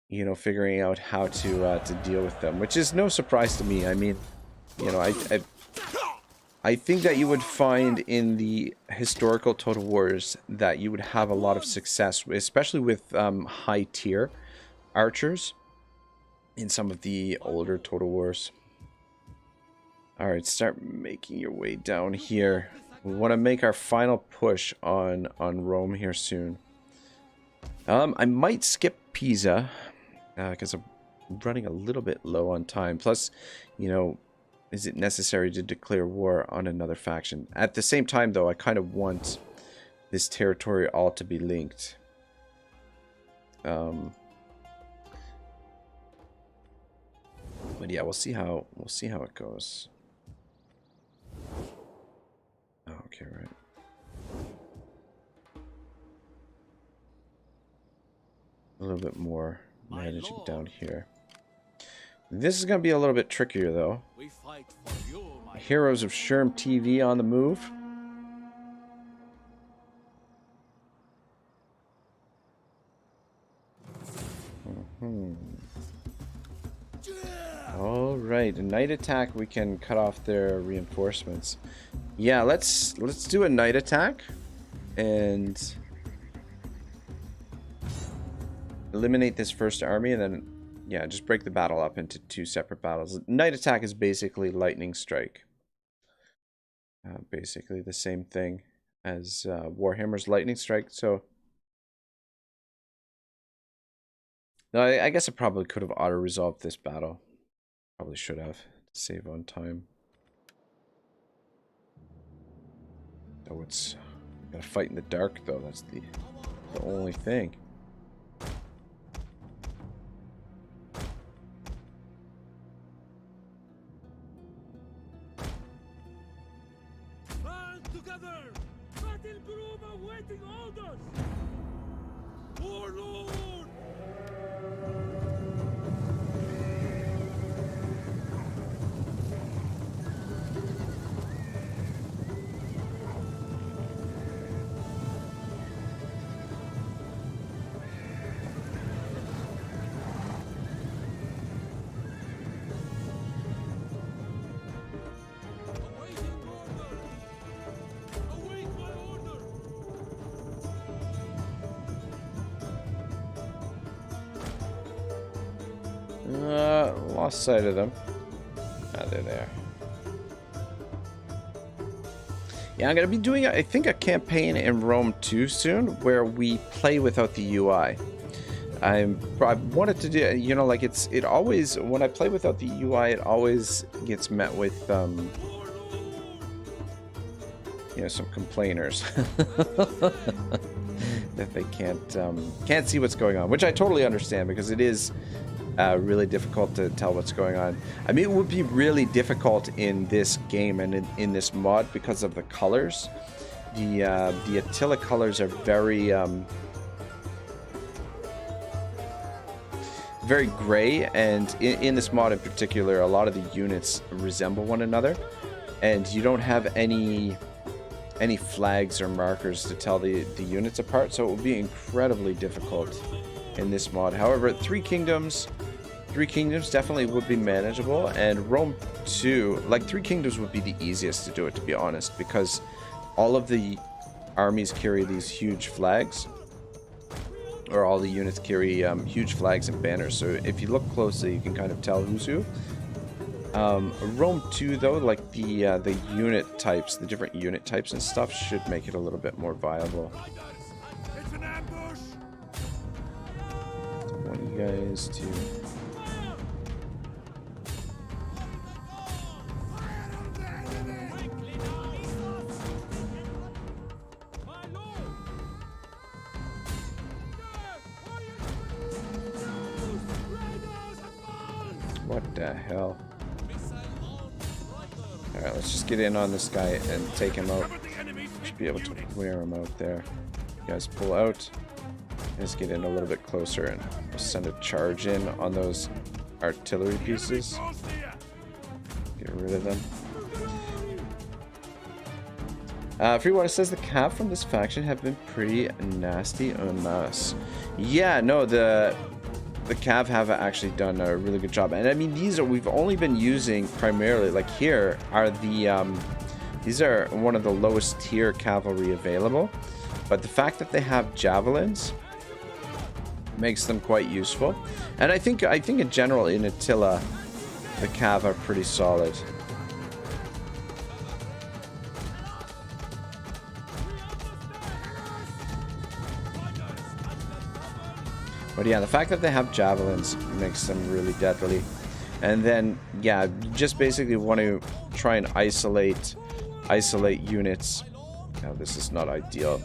you know, figuring out how to deal with them, which is no surprise to me. I mean, you know, I think that you would find in the historical Total Wars that you would have a lot of success, especially with high tier archers in some of the older Total Wars. Alright, start making your way down here. We want to make our final push on Rome here soon. I might skip Pisa because I'm running a little bit low on time. Plus, you know, is it necessary to declare war on another faction? At the same time, though, I kind of want this territory all to be linked. But yeah, we'll see how it goes. Oh, okay, right. A little bit more managing down here. This is going to be a little bit trickier, though. We fight for you, my Heroes of Sherm TV on the move. Alright, a night attack, we can cut off their reinforcements. Yeah, let's do a night attack and eliminate this first army, and then yeah, just break the battle up into two separate battles. Night attack is basically lightning strike. Basically the same thing as Warhammer's lightning strike. So no, I guess I probably could have auto-resolved this battle. Probably should have, to save on time. Oh, it's gotta fight in the dark though. That's the only thing. Band together! Battle group awaiting orders! Warlord! lost sight of them. Ah, they're there. Yeah, I'm going to be doing, I think, a campaign in Rome 2 soon where we play without the UI. I wanted to do, you know, like it always, when I play without the UI, it always gets met with, you know, some complainers that they can't see what's going on, which I totally understand because it is really difficult to tell what's going on. I mean, it would be really difficult in this game and in this mod because of the colors. The Attila colors are very very gray, and in this mod in particular, a lot of the units resemble one another, and you don't have any flags or markers to tell the units apart, so it will be incredibly difficult in this mod. However, Three Kingdoms definitely would be manageable, and Rome 2, like Three Kingdoms would be the easiest to do it, to be honest, because all of the armies carry these huge flags, or all the units carry huge flags and banners, so if you look closely you can kind of tell who's who. Rome 2 though, like the unit types, the different unit types and stuff should make it a little bit more viable. It's an ambush! I want you guys to... What the hell? Alright, let's just get in on this guy and take him out. Should be able to wear him out there. You guys pull out. Let's get in a little bit closer and send a charge in on those artillery pieces. Get rid of them. Freewater says the cav from this faction have been pretty nasty en masse. Yeah, no, the cav have actually done a really good job, and I mean these are, we've only been using primarily, like here are the these are one of the lowest tier cavalry available, but the fact that they have javelins makes them quite useful, and I think in general in Attila the cav are pretty solid. But yeah, the fact that they have javelins makes them really deadly. And then, yeah, you just basically want to try and isolate units. Now, this is not ideal.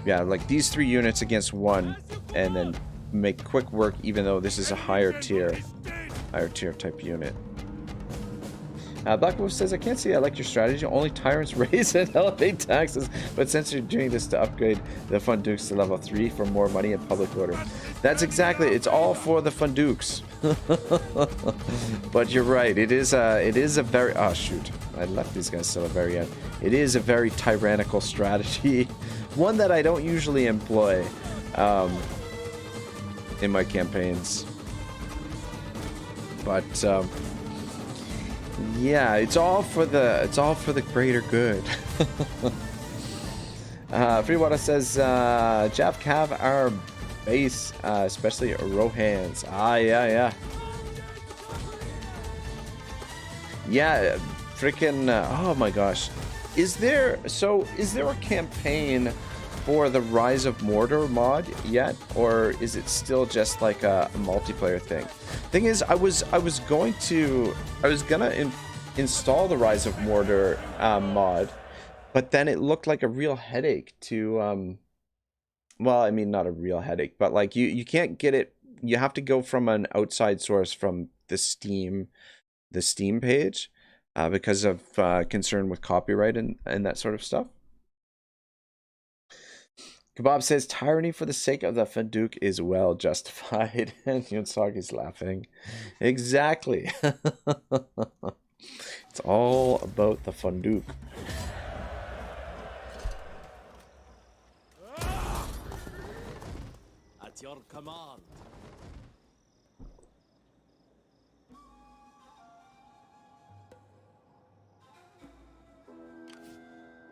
Yeah, like these 3 units against 1, and then make quick work, even though this is a higher tier type unit. Black Wolf says, I can't say I like your strategy. Only tyrants raise and elevate taxes, but since you're doing this to upgrade the Fundukes to level 3 for more money and public order. That's exactly, it's all for the Fundukes. But you're right, it is a very, oh shoot, I left these guys till the very end. It is a very tyrannical strategy, one that I don't usually employ in my campaigns. But yeah, it's all for the greater good. Freewater says Jav Cav are base, especially Rohans. Yeah. Yeah, freaking oh my gosh. Is there a campaign for the Rise of Mordor mod yet, or is it still just like a multiplayer thing? Thing is, I was gonna install the Rise of Mordor mod, but then it looked like a real headache to well, I mean not a real headache, but like you can't get it. You have to go from an outside source from the Steam page because of concern with copyright and that sort of stuff. Kebab says, tyranny for the sake of the Funduk is well justified. And Yunsog is laughing. Exactly. It's all about the Funduk. At your command.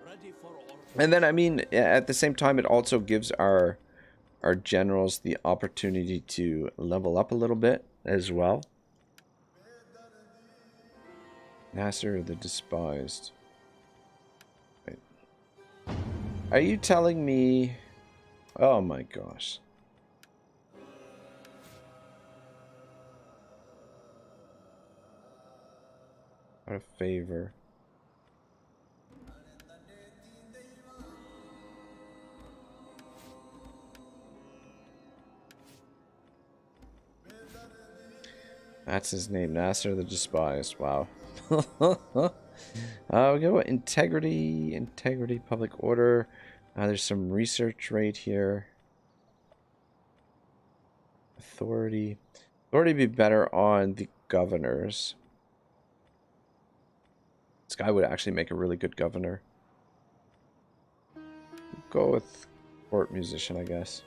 Ready for order. And then, I mean, at the same time, it also gives our generals the opportunity to level up a little bit as well. Nasser the Despised. Wait. Are you telling me... Oh my gosh. What a favor. That's his name, Nasser the Despised. Wow. We go integrity, public order. There's some research right here. Authority would be better on the governors. This guy would actually make a really good governor. Go with court musician, I guess.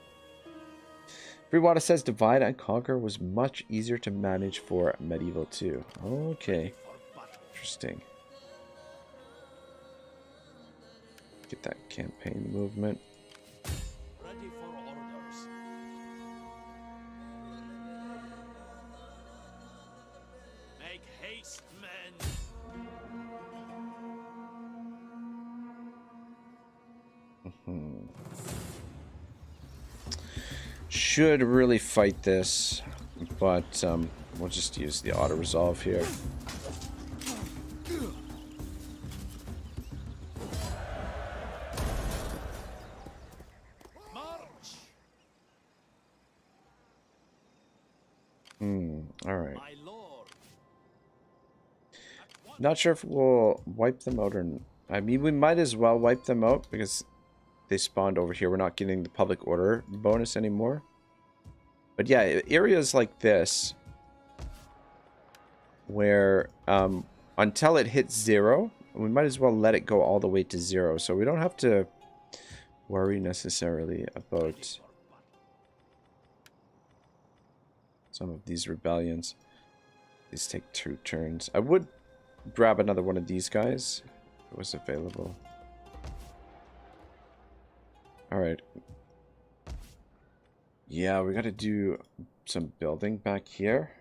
Freewater says divide and conquer was much easier to manage for medieval 2. Okay. Interesting. Get that campaign movement. Ready for orders. Make haste, men. Should really fight this, but we'll just use the auto resolve here. March. All right. My lord. Not sure if we'll wipe them out or... I mean, we might as well wipe them out because they spawned over here. We're not getting the public order bonus anymore. But yeah, areas like this where until it hits 0, we might as well let it go all the way to 0. So we don't have to worry necessarily about some of these rebellions. These take 2 turns. I would grab another one of these guys if it was available. Alright. Yeah, we gotta do some building back here.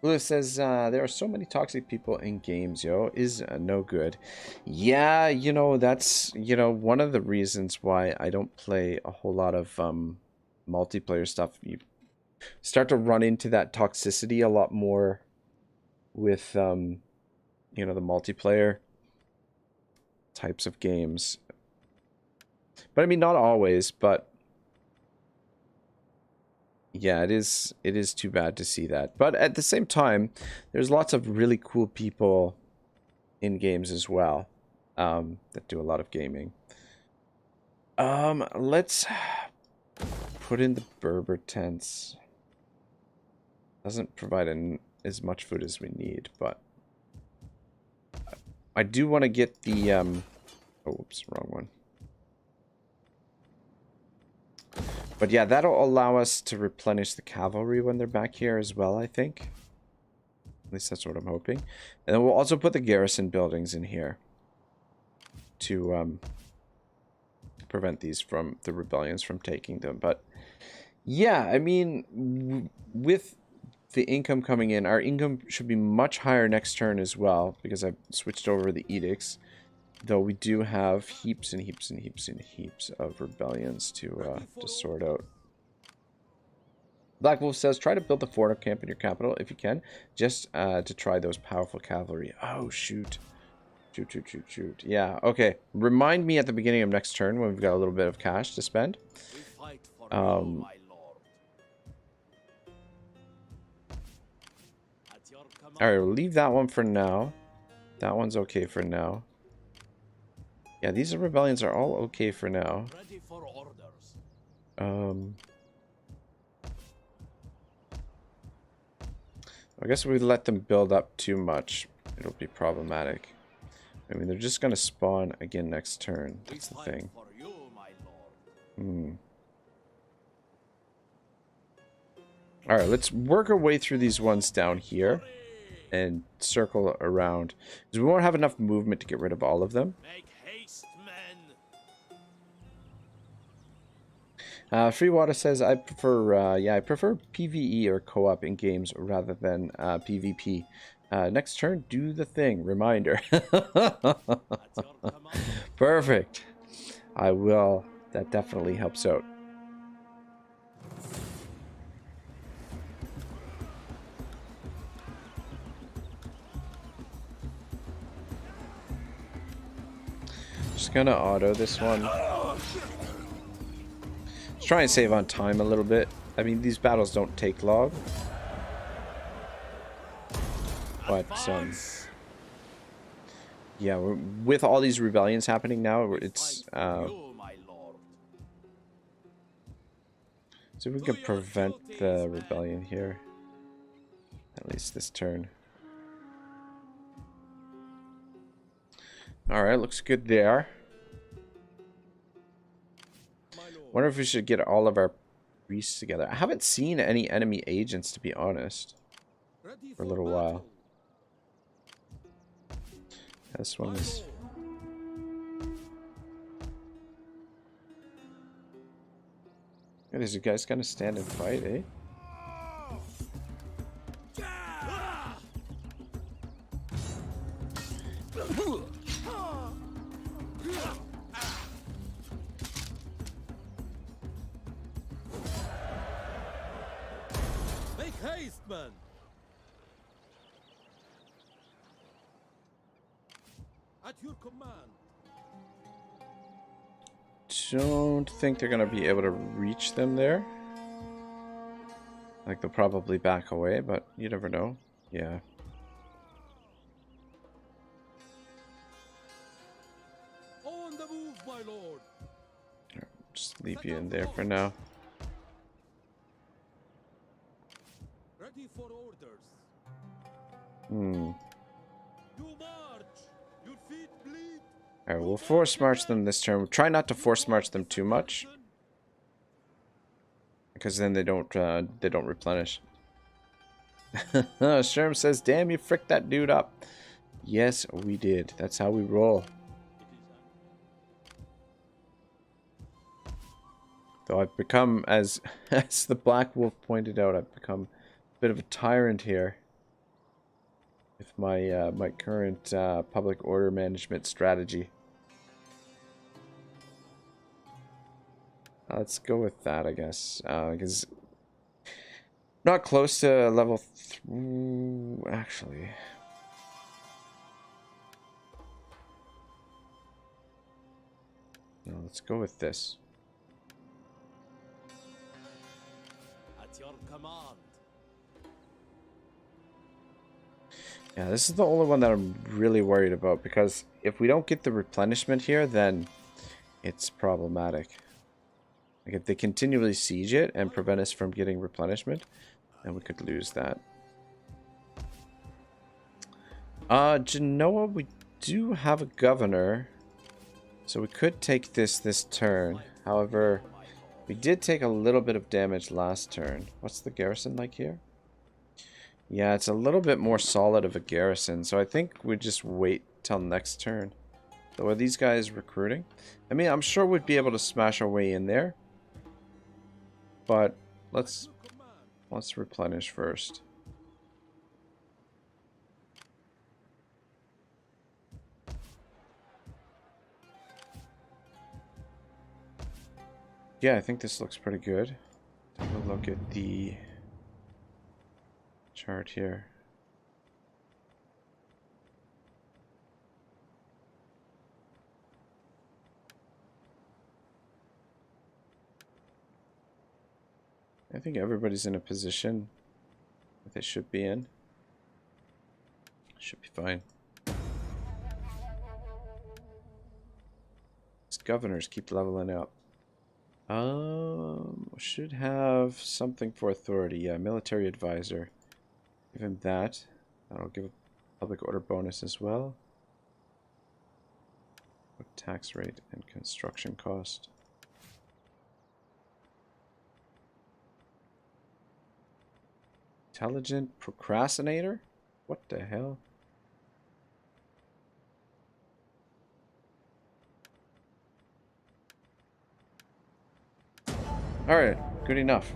Lewis says, there are so many toxic people in games, yo. Is no good. Yeah, you know, that's, you know, one of the reasons why I don't play a whole lot of multiplayer stuff. You start to run into that toxicity a lot more with, you know, the multiplayer types of games. But I mean, not always, but yeah, it is too bad to see that. But at the same time, there's lots of really cool people in games as well that do a lot of gaming. Let's put in the Berber tents. Doesn't provide as much food as we need, but I do want to get the oh, whoops, wrong one. But yeah, that'll allow us to replenish the cavalry when they're back here as well, I think. At least that's what I'm hoping. And then we'll also put the garrison buildings in here to prevent these from the rebellions from taking them. But yeah, I mean, with the income coming in, our income should be much higher next turn as well, because I've switched over the edicts. Though we do have heaps and heaps and heaps and heaps of rebellions to sort out. Black Wolf says, try to build the fort camp in your capital if you can, just to try those powerful cavalry. Oh, shoot. Shoot. Yeah, okay. Remind me at the beginning of next turn when we've got a little bit of cash to spend. We fight for you, my lord. At your command. Alright, we'll leave that one for now. That one's okay for now. Yeah, these rebellions are all okay for now. Ready for orders. I guess if we let them build up too much, it'll be problematic. I mean, they're just going to spawn again next turn. That's the thing. For you, my lord. Alright, let's work our way through these ones down here and circle around. Because we won't have enough movement to get rid of all of them. Make haste, men. Free Water says I prefer, yeah, I prefer PvE or co-op in games rather than PvP. Next turn, do the thing. Reminder. At your command. Perfect. I will. That definitely helps out. Just gonna auto this one. Let's try and save on time a little bit. I mean, these battles don't take long. But, yeah, with all these rebellions happening now, it's, You, my lord. so we can prevent the rebellion here. At least this turn. Alright, looks good there. Wonder if we should get all of our priests together. I haven't seen any enemy agents, to be honest, for a little while. This one is... Yeah, these guys gonna stand and fight, eh? Make haste, man! At your command. Don't think they're gonna be able to reach them there. Like, they'll probably back away, but you never know. Yeah. On the move, my lord. Just leave you in there for now. Ready for orders. Hmm. You march. Your feet bleed. Alright, we'll force march them this turn. We'll try not to force march them too much, because then they don't replenish. Sherm says, damn, you fricked that dude up. Yes, we did. That's how we roll. Though I've become, as the Black Wolf pointed out, I've become a bit of a tyrant here with my my current public order management strategy. Let's go with that, I guess, because not close to level 3, actually. No, let's go with this. At your command. Yeah, this is the only one that I'm really worried about, because if we don't get the replenishment here, then it's problematic. Like, if they continually siege it and prevent us from getting replenishment, then we could lose that. Genoa, we do have a governor, so we could take this turn. However, we did take a little bit of damage last turn. What's the garrison like here? Yeah, it's a little bit more solid of a garrison, so I think we just wait till next turn. So are these guys recruiting? I mean, I'm sure we'd be able to smash our way in there, but let's replenish first. Yeah, I think this looks pretty good. Take a look at the chart here. I think everybody's in a position that they should be in. Should be fine. These governors keep leveling up. Should have something for authority. Yeah, military advisor. Give him that. That'll give a public order bonus as well. Tax rate and construction cost. Intelligent procrastinator? What the hell? Alright, good enough.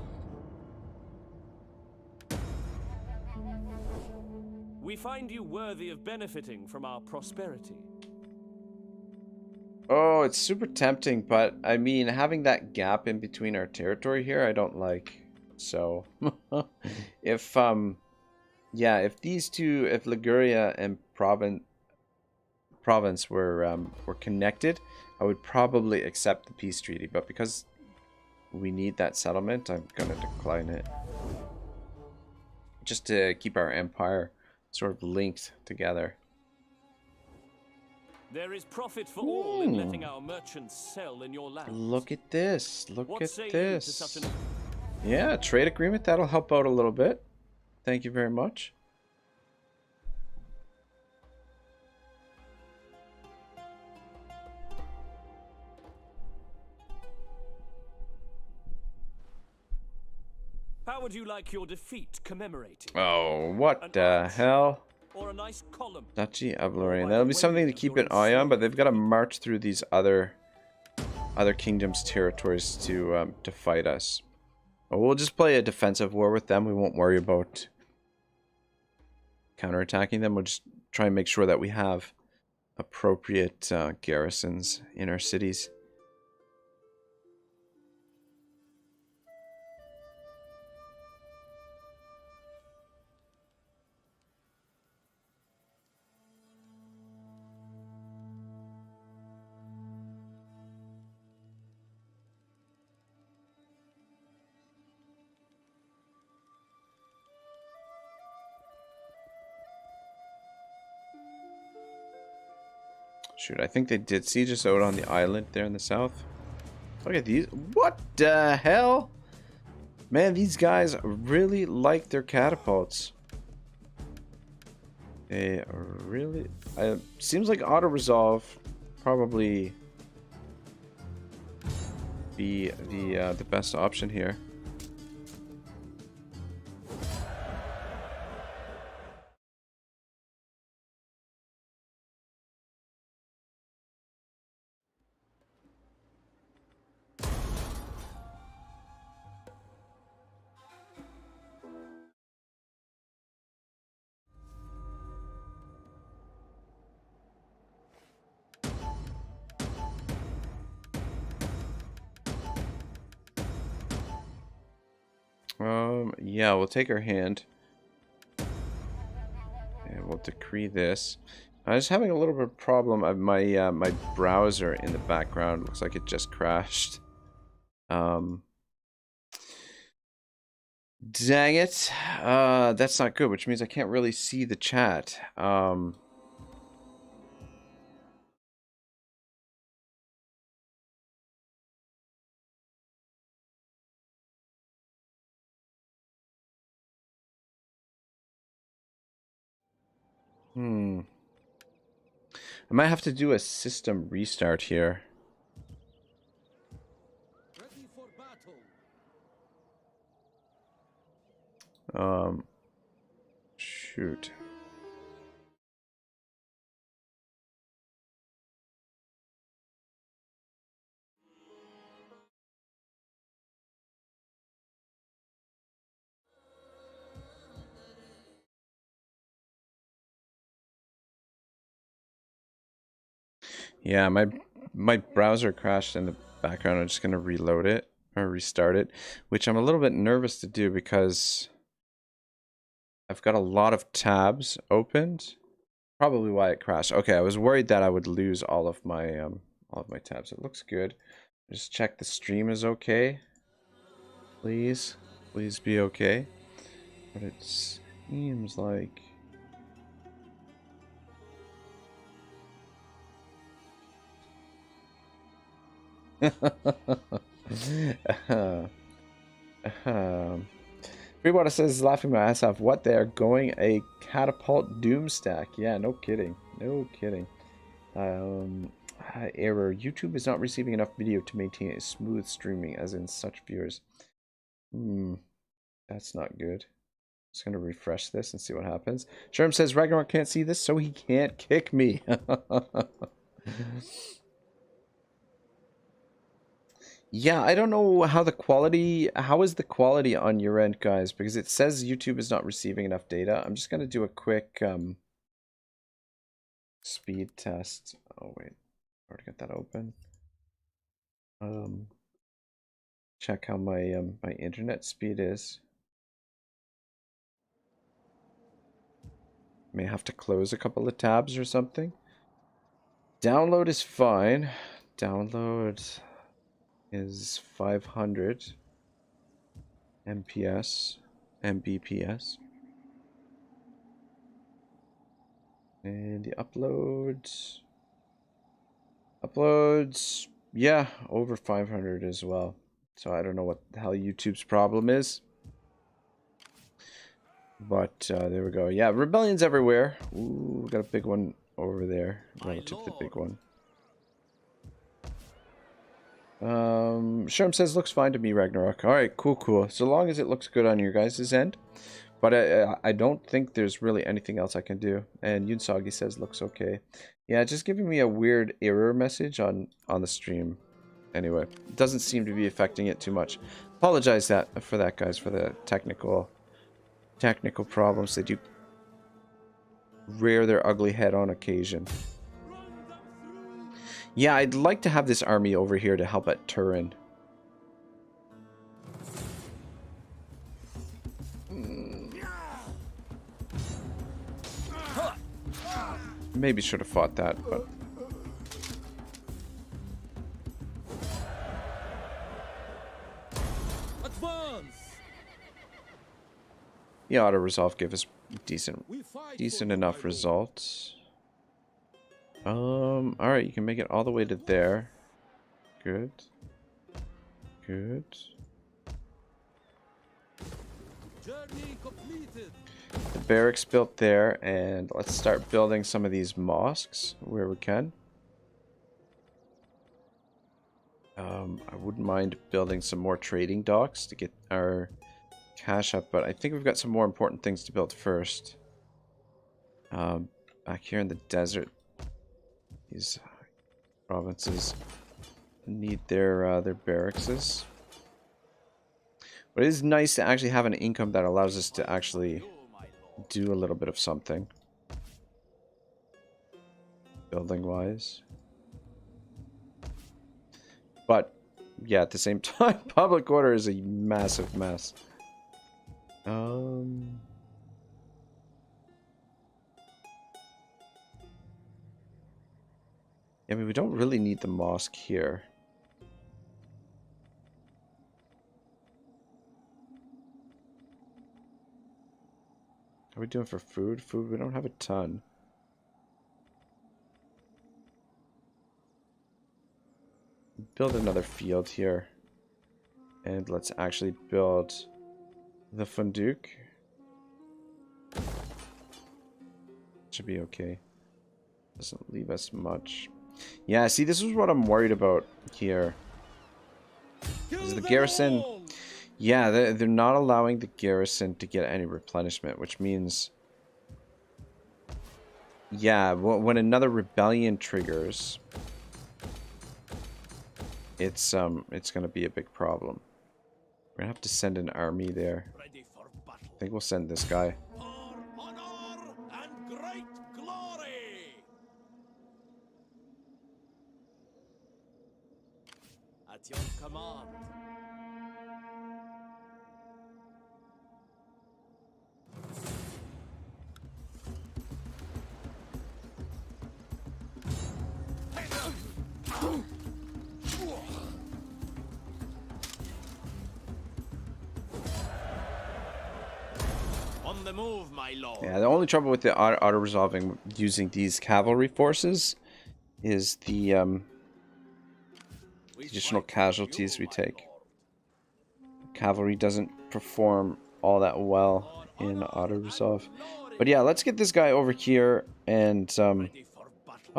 We find you worthy of benefiting from our prosperity. Oh, it's super tempting, but I mean, having that gap in between our territory here, I don't like. So, if, yeah, if these two, if Liguria and province were connected, I would probably accept the peace treaty, but because we need that settlement, I'm gonna decline it. Just to keep our empire sort of linked together. There is profit for all in letting our merchants sell in your lands. Look at this. Look What at say you to this. such an... Yeah, trade agreement. That'll help out a little bit. Thank you very much. How would you like your defeat commemorated? Oh, what the hell? Or a nice column? Duchy of Lorraine. That'll be something to keep an eye on, but they've got to march through these other kingdoms' territories to fight us. But we'll just play a defensive war with them. We won't worry about counterattacking them. We'll just try and make sure that we have appropriate garrisons in our cities. Shoot, I think they did siege us out on the island there in the south. Look at these. What the hell? Man, these guys really like their catapults. They really... seems like auto-resolve probably be the best option here. Yeah, we'll take our hand. And we'll decree this. I'm just having a little bit of problem. My my browser in the background looks like it just crashed. Dang it. That's not good, which means I can't really see the chat. I might have to do a system restart here. Ready for battle. Shoot. Yeah, my browser crashed in the background. I'm just gonna reload it or restart it, which I'm a little bit nervous to do because I've got a lot of tabs opened. Probably why it crashed. Okay, I was worried that I would lose all of my tabs. It looks good. Just check the stream is okay. Please be okay. But it seems like Freewater says, laughing my ass off. What, they are going a catapult doom stack? Yeah, no kidding. No kidding. Error. YouTube is not receiving enough video to maintain a smooth streaming, as in such viewers. That's not good. Just gonna refresh this and see what happens. Sherm says Ragnarok can't see this, so he can't kick me. Yeah, I don't know how how is the quality on your end, guys? Because it says YouTube is not receiving enough data. I'm just gonna do a quick speed test. Oh wait, already got that open. Check how my internet speed is. May have to close a couple of tabs or something. Download is fine. Download is 500 MPS, Mbps. And the uploads, yeah, over 500 as well. So I don't know what the hell YouTube's problem is. But there we go. Yeah, rebellions everywhere. Ooh, we got a big one over there. Relatively big one. Sherm says looks fine to me, Ragnarok. Alright, cool. So long as it looks good on your guys' end. But I don't think there's really anything else I can do. And Yunsagi says looks okay. Yeah, just giving me a weird error message on the stream. Anyway, it doesn't seem to be affecting it too much. Apologize for that, guys, for the technical problems. They do rear their ugly head on occasion. Yeah, I'd like to have this army over here to help at Turin. Maybe should have fought that, but... Advance! The auto-resolve gave us decent enough results. Alright, you can make it all the way to there. Good. Journey completed. The barracks built there, and let's start building some of these mosques where we can. I wouldn't mind building some more trading docks to get our cash up, but I think we've got some more important things to build first. Back here in the desert, these provinces need their barracks. But it is nice to actually have an income that allows us to actually do a little bit of something. Building-wise. But, yeah, at the same time, public order is a massive mess. I mean, we don't really need the mosque here. How are we doing for food? Food, we don't have a ton. Build another field here. And let's actually build the Funduke. Should be okay. Doesn't leave us much. Yeah, see, this is what I'm worried about here. Is the garrison... Yeah, they're not allowing the garrison to get any replenishment, which means... Yeah, when another rebellion triggers... It's gonna be a big problem. We're gonna have to send an army there. I think we'll send this guy. For honor and great glory! At your command. On the move, my lord. Yeah, the only trouble with the auto-resolving using these cavalry forces is the additional casualties we take. Cavalry doesn't perform all that well in auto-resolve. But yeah, let's get this guy over here and... oh,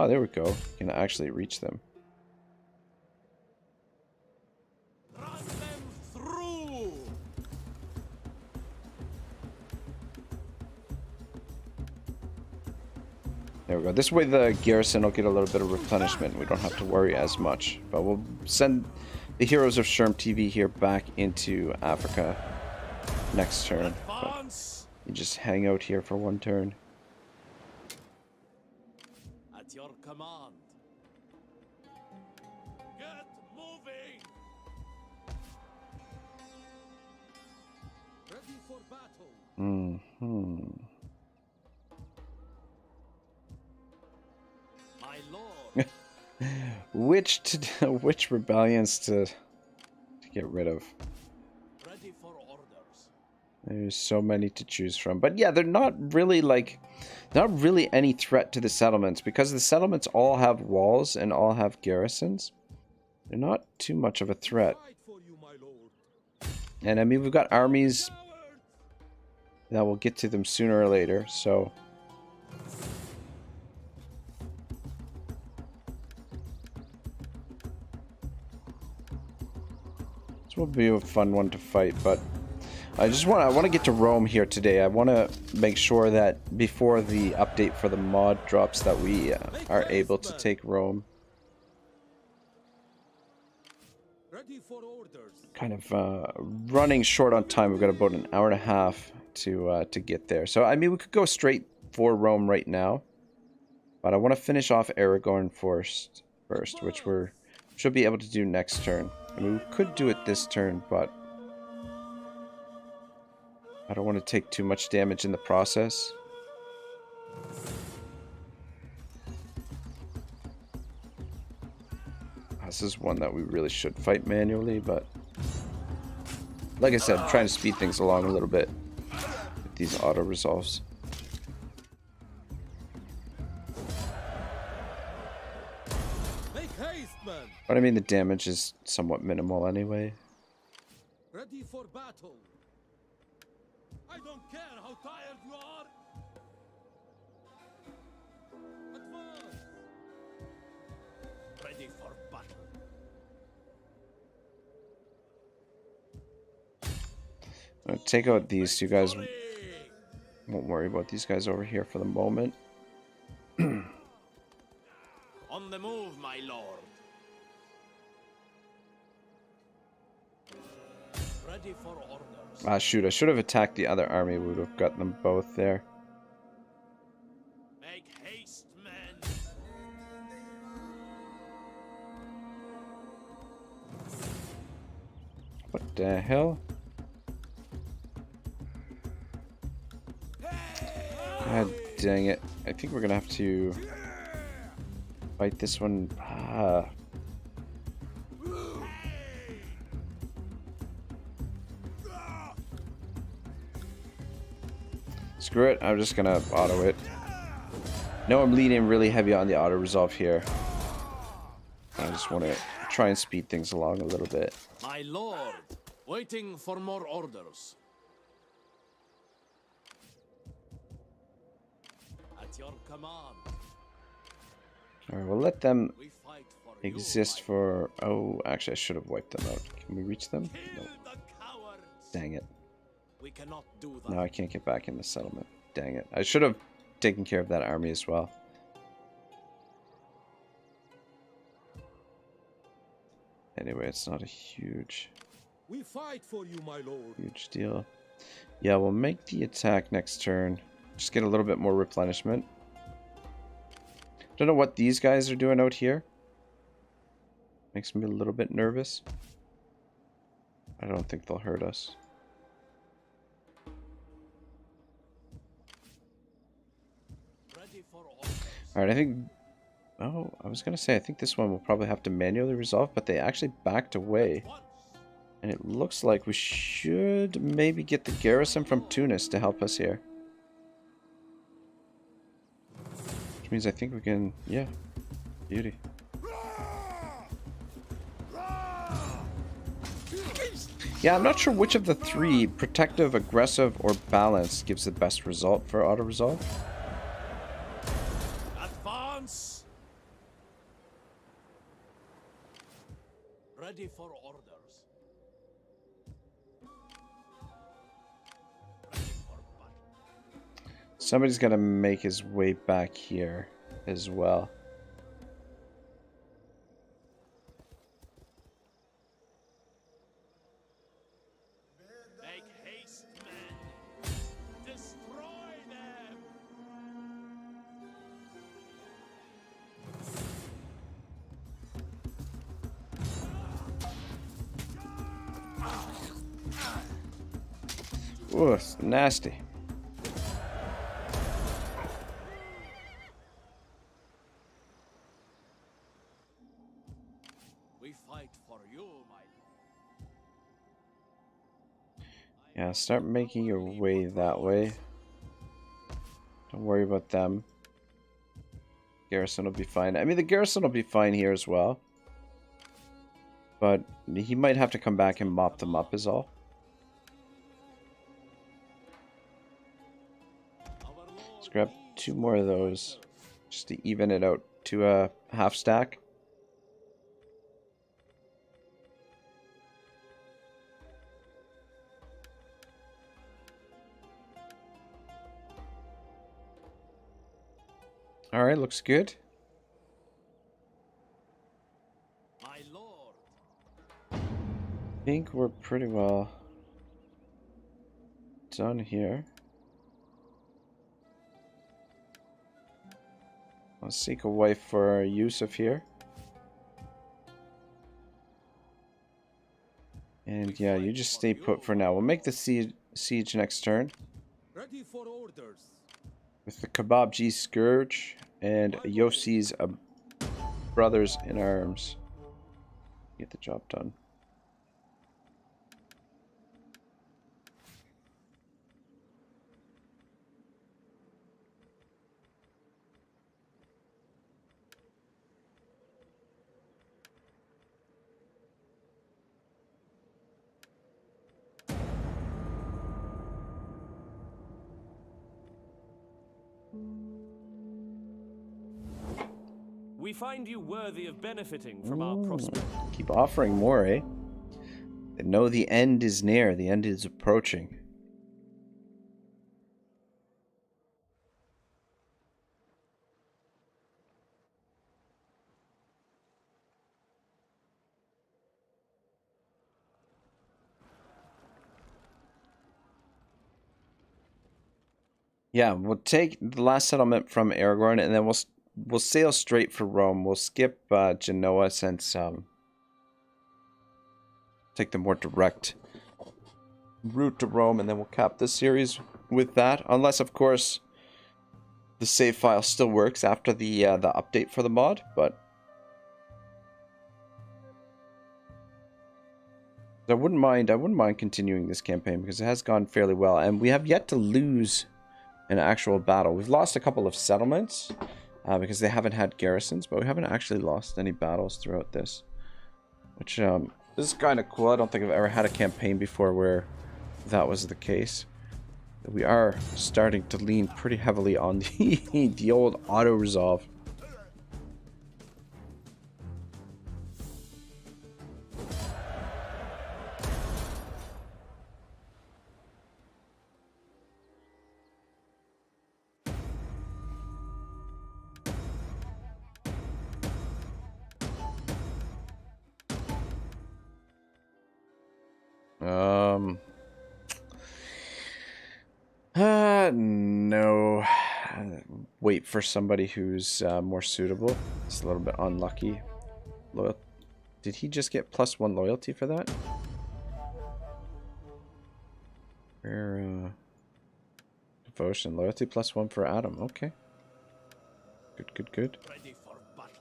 there we go. We can actually reach them. Run them through. There we go. This way the garrison will get a little bit of replenishment. We don't have to worry as much. But we'll send the heroes of Sherm TV here back into Africa next turn. But Advance! you just hang out here for one turn. At your command. Get moving! Ready for battle. Mm-hmm. My lord. Which rebellions to get rid of? Ready for orders. There's so many to choose from. But yeah, they're not really any threat to the settlements because the settlements all have walls and all have garrisons. They're not too much of a threat. Fight for you, my lord. And I mean, we've got armies that will get to them sooner or later, so this will be a fun one to fight, but I want to get to Rome here today. I want to make sure that before the update for the mod drops that we are able to take Rome. Ready for orders. Kind of running short on time. We've got about an hour and a half to get there. So I mean, we could go straight for Rome right now, but I want to finish off Aragorn first, which we should be able to do next turn. I mean, we could do it this turn, but I don't want to take too much damage in the process. This is one that we really should fight manually, but like I said, I'm trying to speed things along a little bit with these auto resolves. Make haste, man. But I mean, the damage is somewhat minimal anyway. Ready for battle. I don't care how tired you are. Advance. Ready for battle. Take out these two guys. Won't worry about these guys over here for the moment. On the move, my lord. Ready for orders. Ah, shoot, I should have attacked the other army. We would have got them both there. Make haste, men. What the hell? God dang it. I think we're gonna have to fight this one. Ah. Screw it, I'm just gonna auto it. No, I'm leaning really heavy on the auto resolve here. I just want to try and speed things along a little bit. My lord, waiting for more orders. At your command. Alright, we'll let them We fight for you, exist my for... Oh, actually, I should have wiped them out. Can we reach them? Kill No. the cowards. Dang it. We cannot do that. No, I can't get back in the settlement. Dang it. I should have taken care of that army as well. Anyway, it's not a huge We fight for you, my lord. deal. Yeah, we'll make the attack next turn. Just get a little bit more replenishment. Don't know what these guys are doing out here. Makes me a little bit nervous. I don't think they'll hurt us. Ready for orders. Alright, I think... Oh, I was going to say, I think this one will probably have to manually resolve, but they actually backed away. Once. And it looks like we should maybe get the garrison from Tunis to help us here. Which means I think we can... Yeah. Beauty. Yeah, I'm not sure which of the three, protective, aggressive, or balanced, gives the best result for auto-resolve. Advance. Ready for orders. Ready for battle. Somebody's got to make his way back here as well. Ooh, it's nasty. We fight for you, my Yeah, start making your way that way. Don't worry about them. Garrison will be fine. I mean, the garrison will be fine here as well. But he might have to come back and mop them up is all. Let's grab 2 more of those. Just to even it out to a half stack. Alright, looks good. lord. I think we're pretty well done here. I'll seek a wife for Yusuf here. And yeah, you just stay put for now. We'll make the siege next turn. Ready for orders. With the Kebabji Scourge and Yossi's brothers in arms. Get the job done. We find you worthy of benefiting from our prosperity. Keep offering more, eh? They know the end is near. The end is approaching. Yeah, we'll take the last settlement from Aragorn, and then we'll sail straight for Rome. We'll skip Genoa since take the more direct route to Rome, and then we'll cap this series with that. Unless, of course, the save file still works after the update for the mod, but I wouldn't mind continuing this campaign because it has gone fairly well, and we have yet to lose an actual battle. We've lost a couple of settlements because they haven't had garrisons, but we haven't actually lost any battles throughout this, which is kind of cool. I don't think I've ever had a campaign before where that was the case. We are starting to lean pretty heavily on the old auto resolve. No. Wait for somebody who's more suitable. It's a little bit unlucky. Loyal. Did he just get +1 loyalty for that? Where, devotion. Loyalty +1 for Adam. Okay. Good, good, good. Ready for battle.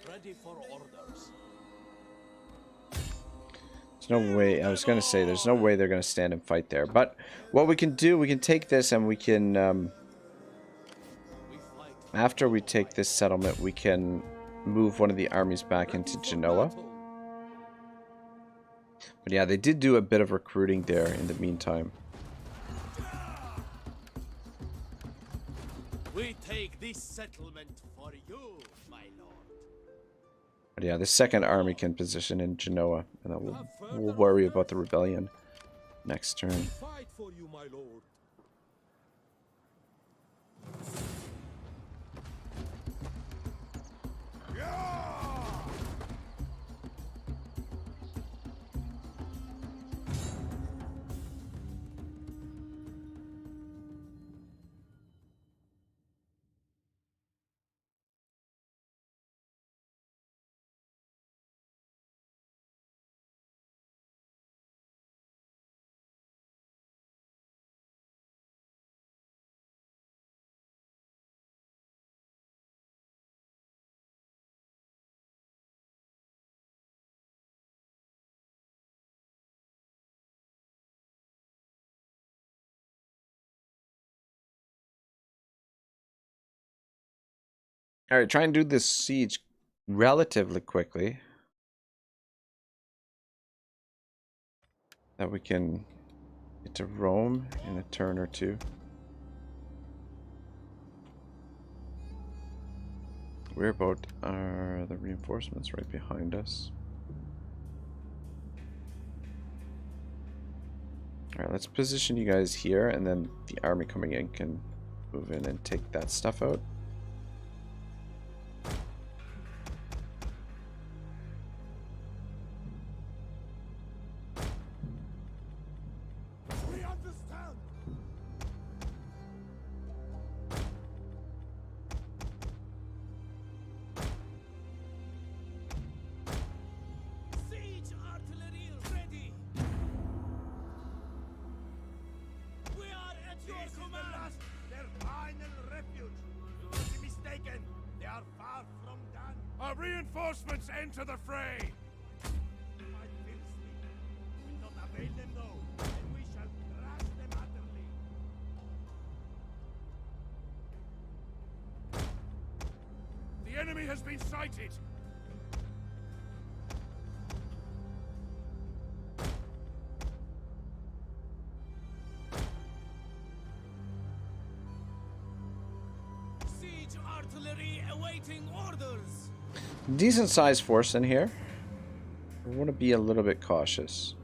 Ready for orders. There's no way. I was going to say, there's no way they're going to stand and fight there. But what we can do, we can take this and we can... after we take this settlement, we can move one of the armies back into Genoa. But yeah, they did do a bit of recruiting there in the meantime. We take this settlement for you, my lord. But yeah, the second army can position in Genoa, and then we'll worry about the rebellion next turn. Fight for you, my lord. Alright, try and do this siege relatively quickly. That we can get to Rome in a turn or two. Whereabout are the reinforcements? Right behind us. Alright, let's position you guys here, and then the army coming in can move in and take that stuff out. We understand. Siege artillery ready. We are at your This is the command. last, their final refuge. Do not be mistaken. They are far from done. Our reinforcements enter the fray! My filthy will not avail them though, and we shall crush them utterly. The enemy has been sighted! Siege artillery awaiting orders. Decent sized force in here. We want to be a little bit cautious.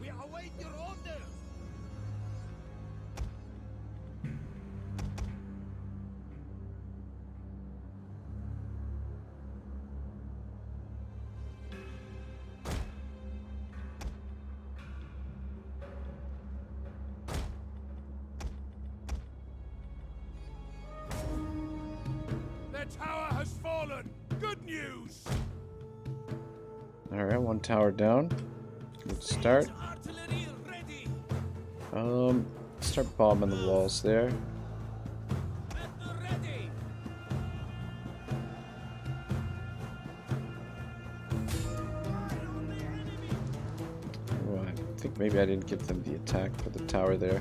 We await your orders. Their tower has fallen! Good news! Alright, one tower down. Good start. Siege artillery ready. Start bombing the walls there. At the ready. Oh, I think maybe I didn't give them the attack for the tower there.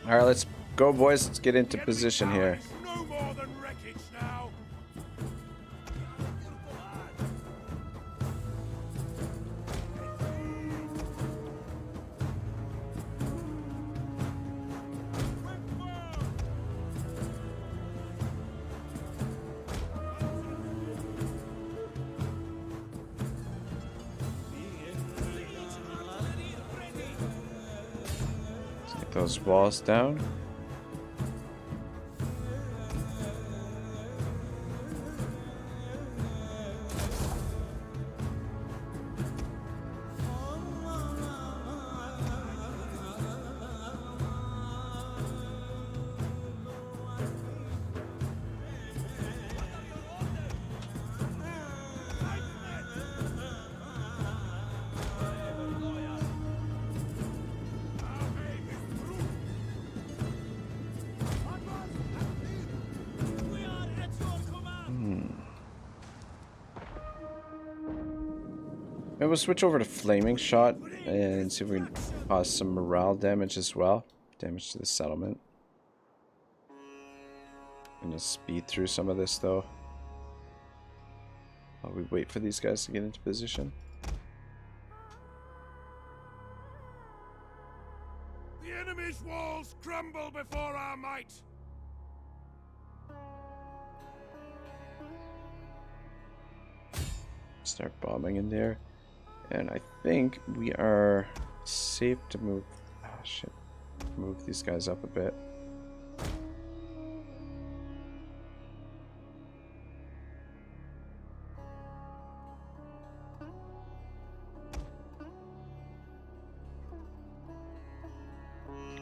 Alright, let's go, boys. Let's get into The enemy position tower here. is no more than wreckage now! Let's get those walls down. We are at your command. And we'll switch over to Flaming Shot and see if we can cause some morale damage as well. Damage to the settlement. I'm gonna speed through some of this though, while we wait for these guys to get into position. The enemy's walls crumble before our might! Start bombing in there. And I think we are safe to move. Oh shit. Move these guys up a bit.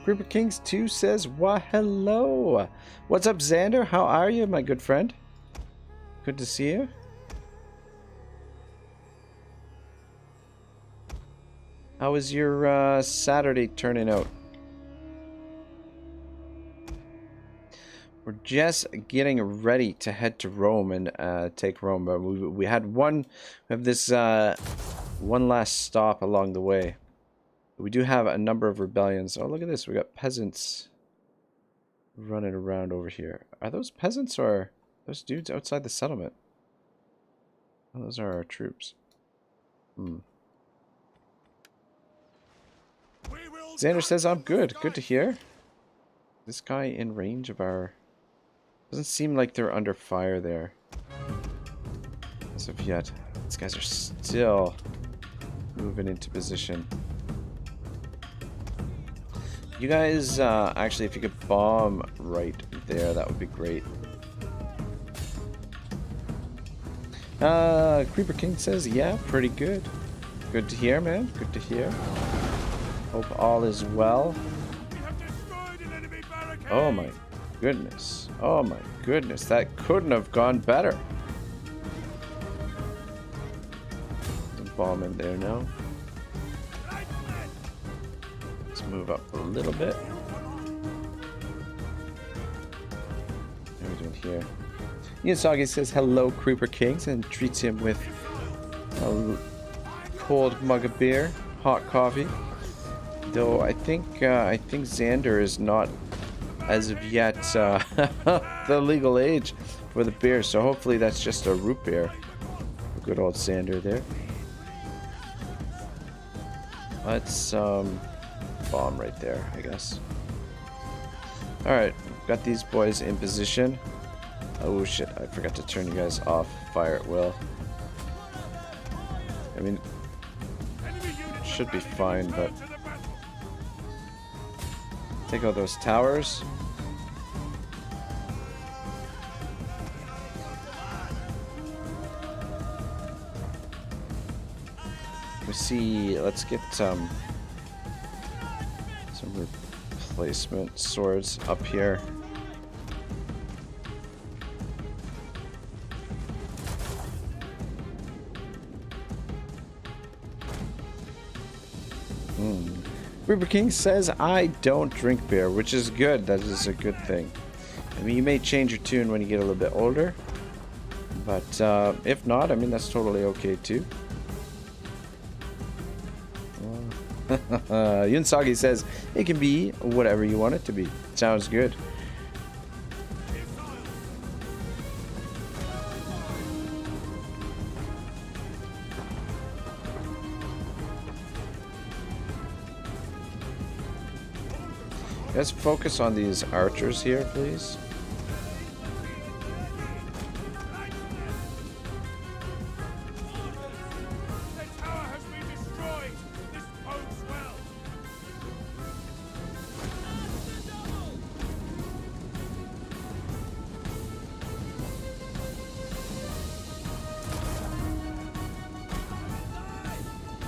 Group of Kings 2 says, "Why, hello. What's up, Xander? How are you, my good friend? Good to see you." How is your Saturday turning out? We're just getting ready to head to Rome and take Rome, but we have this one last stop along the way. We do have a number of rebellions. Oh, look at this. We got peasants running around over here. Are those peasants or are those dudes outside the settlement? Oh, those are our troops. Xander says I'm good. Good to hear. This guy in range of our... Doesn't seem like they're under fire there as of yet. These guys are still moving into position. You guys, actually, if you could bomb right there, that would be great. Creeper King says, yeah, pretty good. Good to hear, man. Good to hear. Hope all is well. Oh my goodness. Oh my goodness. That couldn't have gone better. There's a bomb in there now. Let's move up a little bit. What are we doing here? Yasagi says hello, Creeper Kings, and treats him with a cold mug of beer, hot coffee. Though I think Xander is not, as of yet, the legal age for the beer. So hopefully that's just a root beer. Good old Xander there. Let's bomb right there, I guess. All right, got these boys in position. Oh shit! I forgot to turn you guys off. Fire at will. I mean, it should be fine, but take out those towers. We see. Let's get some replacement swords up here. Creeper King says, I don't drink beer, which is good. That is a good thing. I mean, you may change your tune when you get a little bit older. But if not, I mean, that's totally okay too. Yunsagi says, it can be whatever you want it to be. Sounds good. Let's focus on these archers here, please. The tower has been destroyed. This bodes well.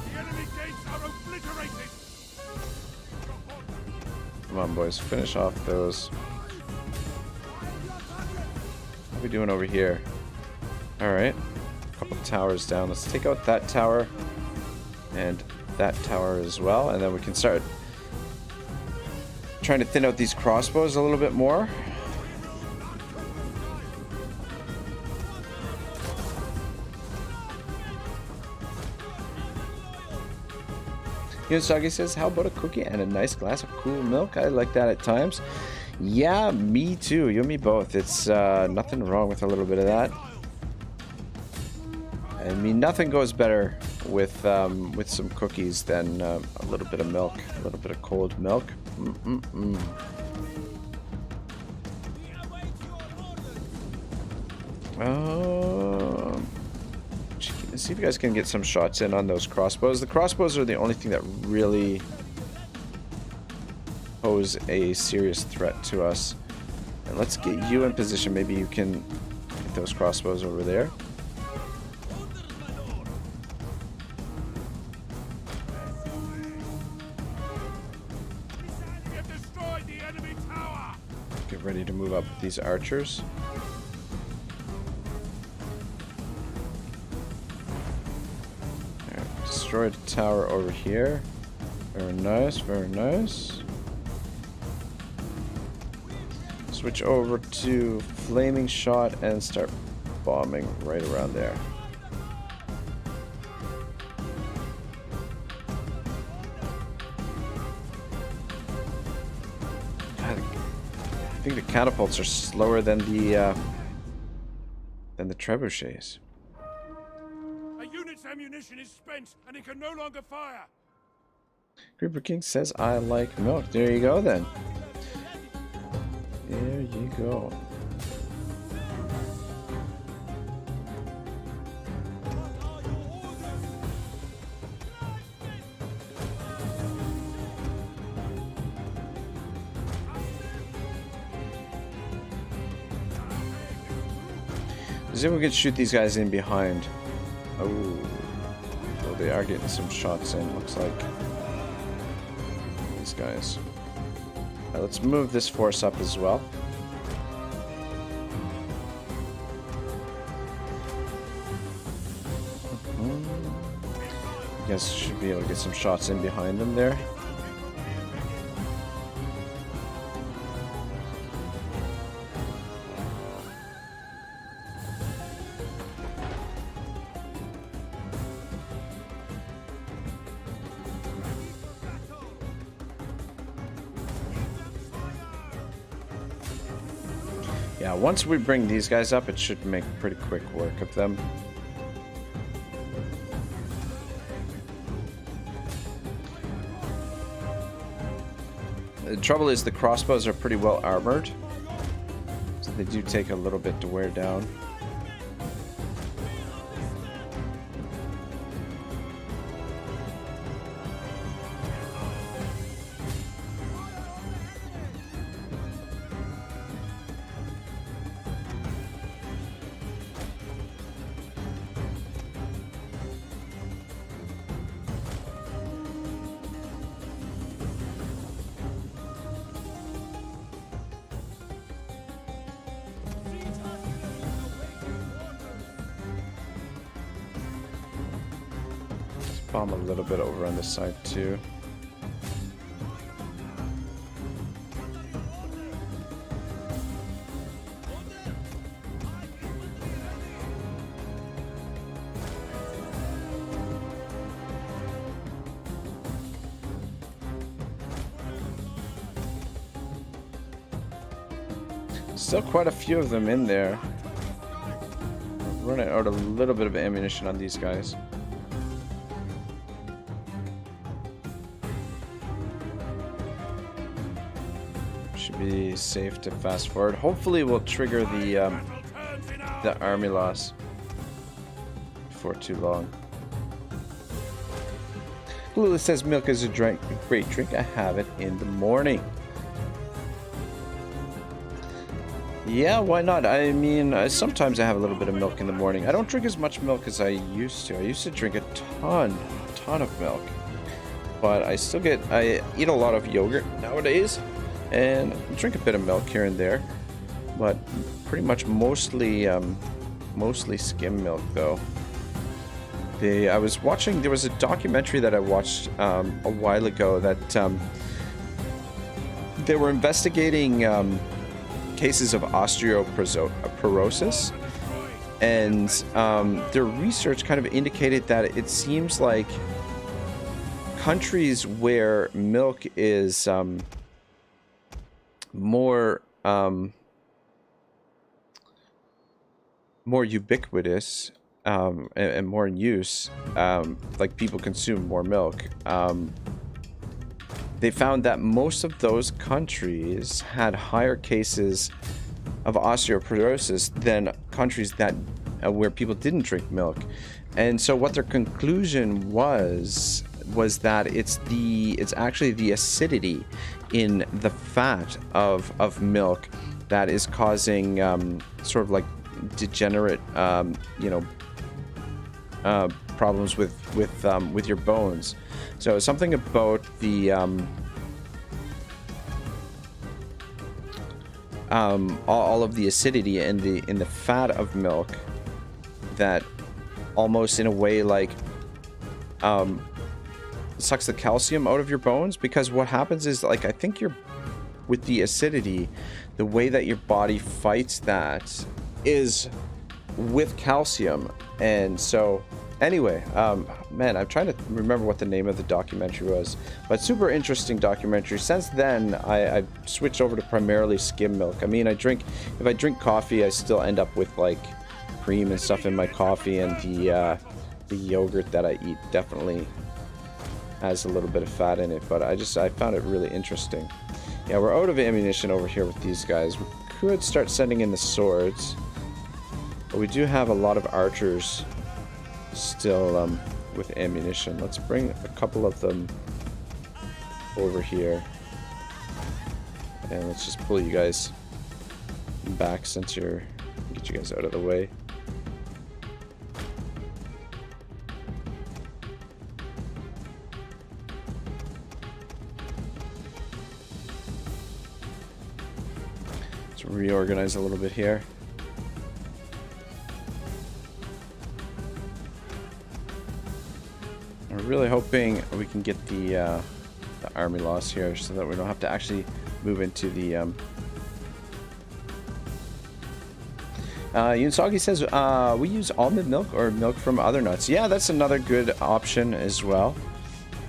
The enemy gates are obliterated. Come on, boys, finish off those. What are we doing over here? Alright, a couple towers down. Let's take out that tower and that tower as well, and then we can start trying to thin out these crossbows a little bit more. Yosagi says, how about a cookie and a nice glass of cool milk? I like that at times. Yeah, me too. You and me both. It's nothing wrong with a little bit of that. I mean, nothing goes better with some cookies than a little bit of milk, a little bit of cold milk. See if you guys can get some shots in on those crossbows. The crossbows are the only thing that really pose a serious threat to us. And let's get you in position. Maybe you can get those crossbows over there. We have destroyed the enemy tower. Get ready to move up with these archers. Destroyed a tower over here. Very nice, very nice. Switch over to flaming shot and start bombing right around there. God, I think the catapults are slower than the trebuchets. A unit's ammunition is spent, and it can no longer fire. Creeper King says I like milk. There you go then. There you go. Let's see if we can shoot these guys in behind. Oh, well, they are getting some shots in, looks like. These guys. Right, let's move this force up as well. I guess should be able to get some shots in behind them there. Yeah, once we bring these guys up, it should make pretty quick work of them. The trouble is the crossbows are pretty well armored, so they do take a little bit to wear down. Bomb a little bit over on this side too. Still quite a few of them in there. Running out a little bit of ammunition on these guys. Should be safe to fast forward. Hopefully we'll trigger the army loss before too long. Lula says milk is a great drink. I have it in the morning. Yeah, why not? I mean, sometimes I have a little bit of milk in the morning. I don't drink as much milk as I used to. I used to drink a ton of milk. But I eat a lot of yogurt nowadays. And drink a bit of milk here and there, but pretty much mostly skim milk though. I was watching. There was a documentary that I watched a while ago that they were investigating cases of osteoporosis, and their research kind of indicated that it seems like countries where milk is more ubiquitous and more in use, like people consume more milk. They found that most of those countries had higher cases of osteoporosis than countries that where people didn't drink milk. And so what their conclusion was that it's actually the acidity in the fat of milk that is causing sort of like degenerate problems with your bones. So something about the all of the acidity in the fat of milk that almost in a way like sucks the calcium out of your bones, because what happens is, like, I think you're with the acidity, the way that your body fights that is with calcium. And so anyway, man, I'm trying to remember what the name of the documentary was, but super interesting documentary. Since then, I switched over to primarily skim milk. I mean, if I drink coffee, I still end up with like cream and stuff in my coffee, and the yogurt that I eat definitely has a little bit of fat in it, but I found it really interesting. Yeah, we're out of ammunition over here with these guys. We could start sending in the swords, but we do have a lot of archers still with ammunition. Let's bring a couple of them over here, and let's just pull you guys back since get you guys out of the way. Let's reorganize a little bit here. We're really hoping we can get the army loss here so that we don't have to actually move into the Yunsagi says we use almond milk or milk from other nuts. Yeah, that's another good option as well.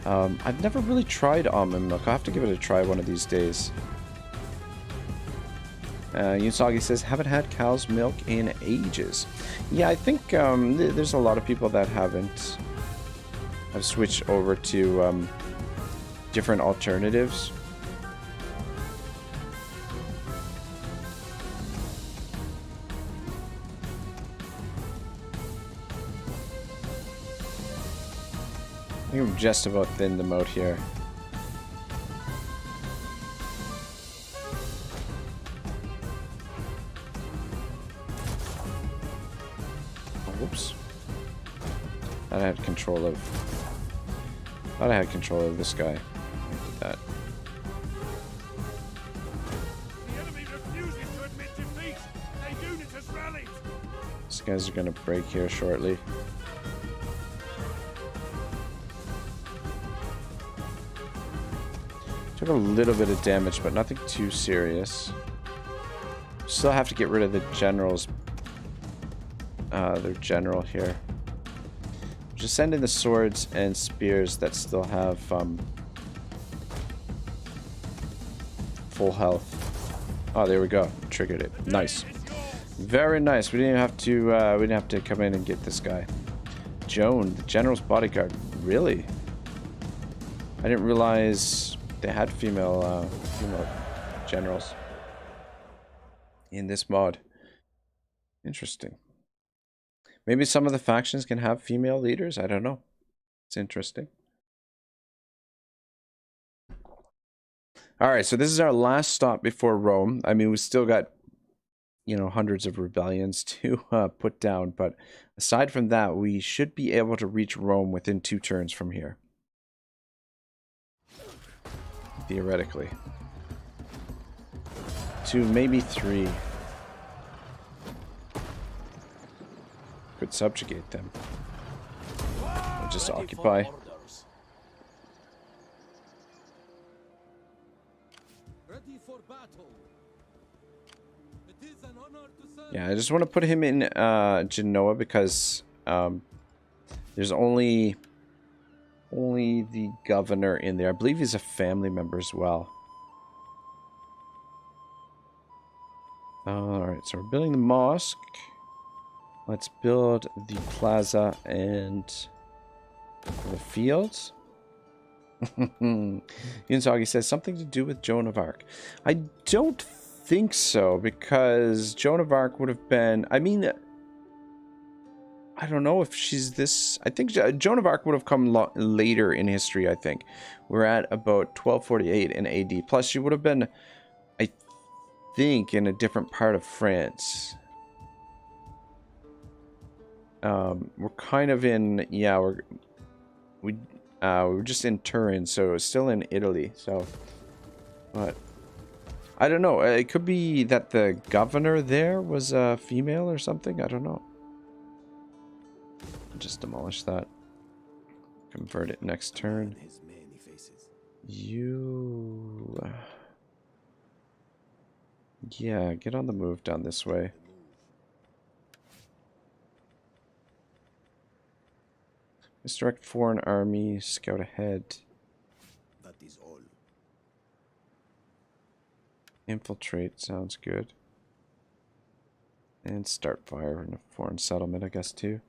I've never really tried almond milk. I'll have to give it a try one of these days. Yunsagi says, haven't had cow's milk in ages. Yeah, I think there's a lot of people that have switched over to different alternatives. I think I'm just about thinned them out here. Whoops. Thought I had control of this guy. I did that. The enemy refuses to admit defeat. Their unit has rallied. These guys are gonna break here shortly. Took a little bit of damage, but nothing too serious. Still have to get rid of the generals. Their general here. Just send in the swords and spears that still have full health. Oh, there we go. Triggered it. Nice. Very nice. We didn't have to come in and get this guy. Joan, the general's bodyguard. Really? I didn't realize they had female generals in this mod. Interesting. Maybe some of the factions can have female leaders. I don't know. It's interesting. All right, so this is our last stop before Rome. I mean, we still got, hundreds of rebellions to put down, but aside from that, we should be able to reach Rome within 2 turns from here. Theoretically. 2, maybe 3. Could subjugate them. Or just occupy. Ready for battle. It is an honor to serve. Yeah, I just want to put him in Genoa because there's only the governor in there. I believe he's a family member as well. Alright, so we're building the mosque. Let's build the plaza and the fields. Yunsagi says something to do with Joan of Arc. I don't think so, because Joan of Arc would have been... I mean, I don't know if she's this... I think Joan of Arc would have come later in history, I think. We're at about 1248 in AD. Plus, she would have been, I think, in a different part of France. We're kind of in, yeah, we're just in Turin, so it's still in Italy, so, but, I don't know, it could be that the governor there was a female or something, I don't know. Just demolish that. Convert it next turn. Has many faces. You... yeah, get on the move down this way. Misdirect foreign army, scout ahead. That is all. Infiltrate, sounds good. And start fire in a foreign settlement, I guess, too.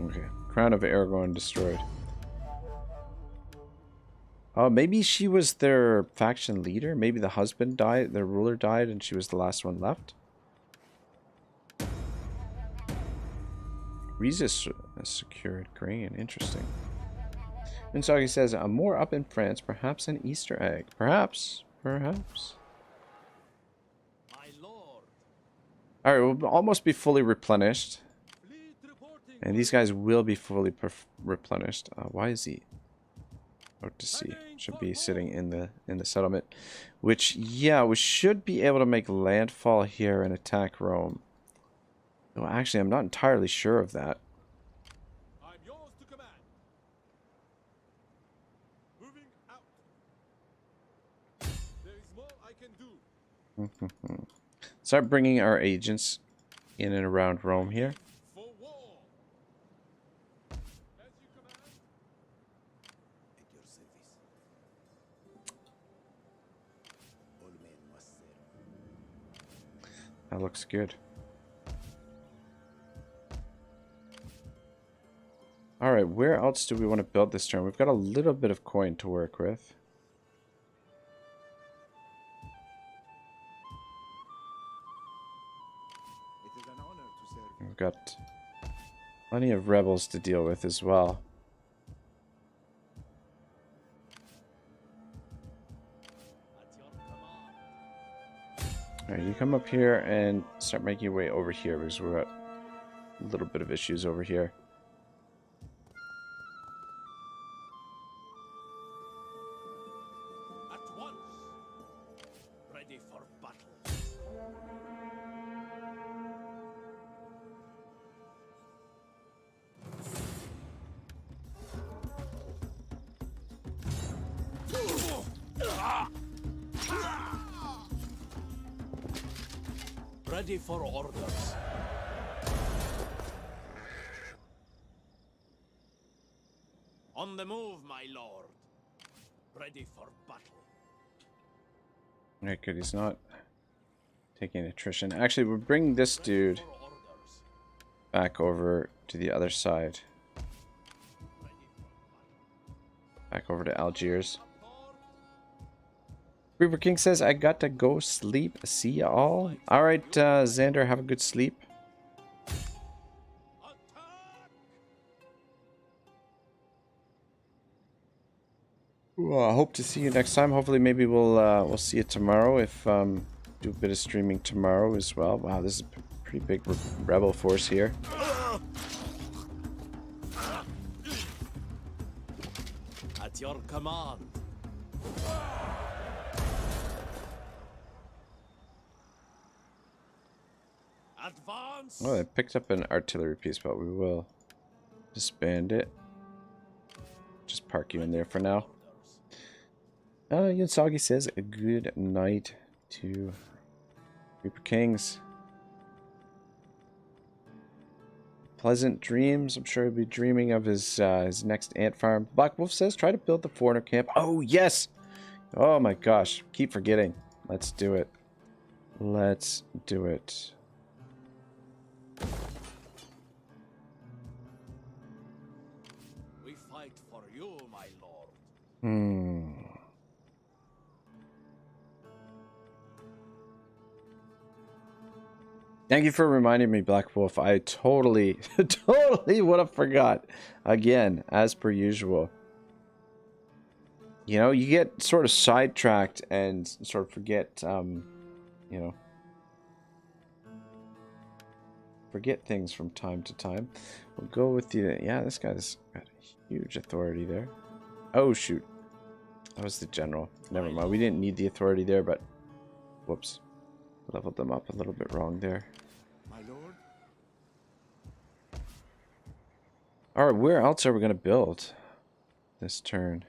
Okay, Crown of Aragorn destroyed. Oh, maybe she was their faction leader? Maybe the husband died, their ruler died, and she was the last one left? Resist secured grain. Interesting. Insagi says, I'm more up in France, perhaps an Easter egg. Perhaps. Perhaps. My lord. Alright, we'll almost be fully replenished. And these guys will be fully replenished. Why is he out to sea? Should be sitting in the settlement. Which, yeah, we should be able to make landfall here and attack Rome. No, actually, I'm not entirely sure of that. I'm yours to command. Moving out. There is more I can do. Start bringing our agents in and around Rome here. For war. As you command. At your service. All men must serve. That looks good. Alright, where else do we want to build this turn? We've got a little bit of coin to work with. It is an honor to serve. We've got plenty of rebels to deal with as well. At your command. Alright, you come up here and start making your way over here because we've got a little bit of issues over here. At once. Ready for battle. Ready for orders. On the move, my lord. Ready for battle. Alright, good. He's not taking attrition. Actually, we'll bring this dude For orders. back over to the other side. Ready for Back over to Algiers. Reaper King says, I got to go sleep. See ya all. Alright, Xander, have a good sleep. Well, I hope to see you next time. Hopefully, maybe we'll see you tomorrow. If do a bit of streaming tomorrow as well. Wow, this is a pretty big rebel force here. At your command. Advance. Oh, I picked up an artillery piece, but we will disband it. Just park you in there for now. Yunsagi says a good night to Reaper Kings. Pleasant dreams. I'm sure he'll be dreaming of his next ant farm. Black Wolf says try to build the foreigner camp. Oh, yes! Oh my gosh. Keep forgetting. Let's do it. Let's do it. We fight for you, my lord. Thank you for reminding me, Black Wolf. I totally, totally would have forgot. Again, as per usual. You know, you get sort of sidetracked and sort of forget, you know, forget things from time to time. We'll go with the, yeah, this guy's got a huge authority there. Oh, shoot. That was the general. Never mind. We didn't need the authority there, but whoops. Leveled them up a little bit wrong there. My lord? Alright, where else are we going to build this turn?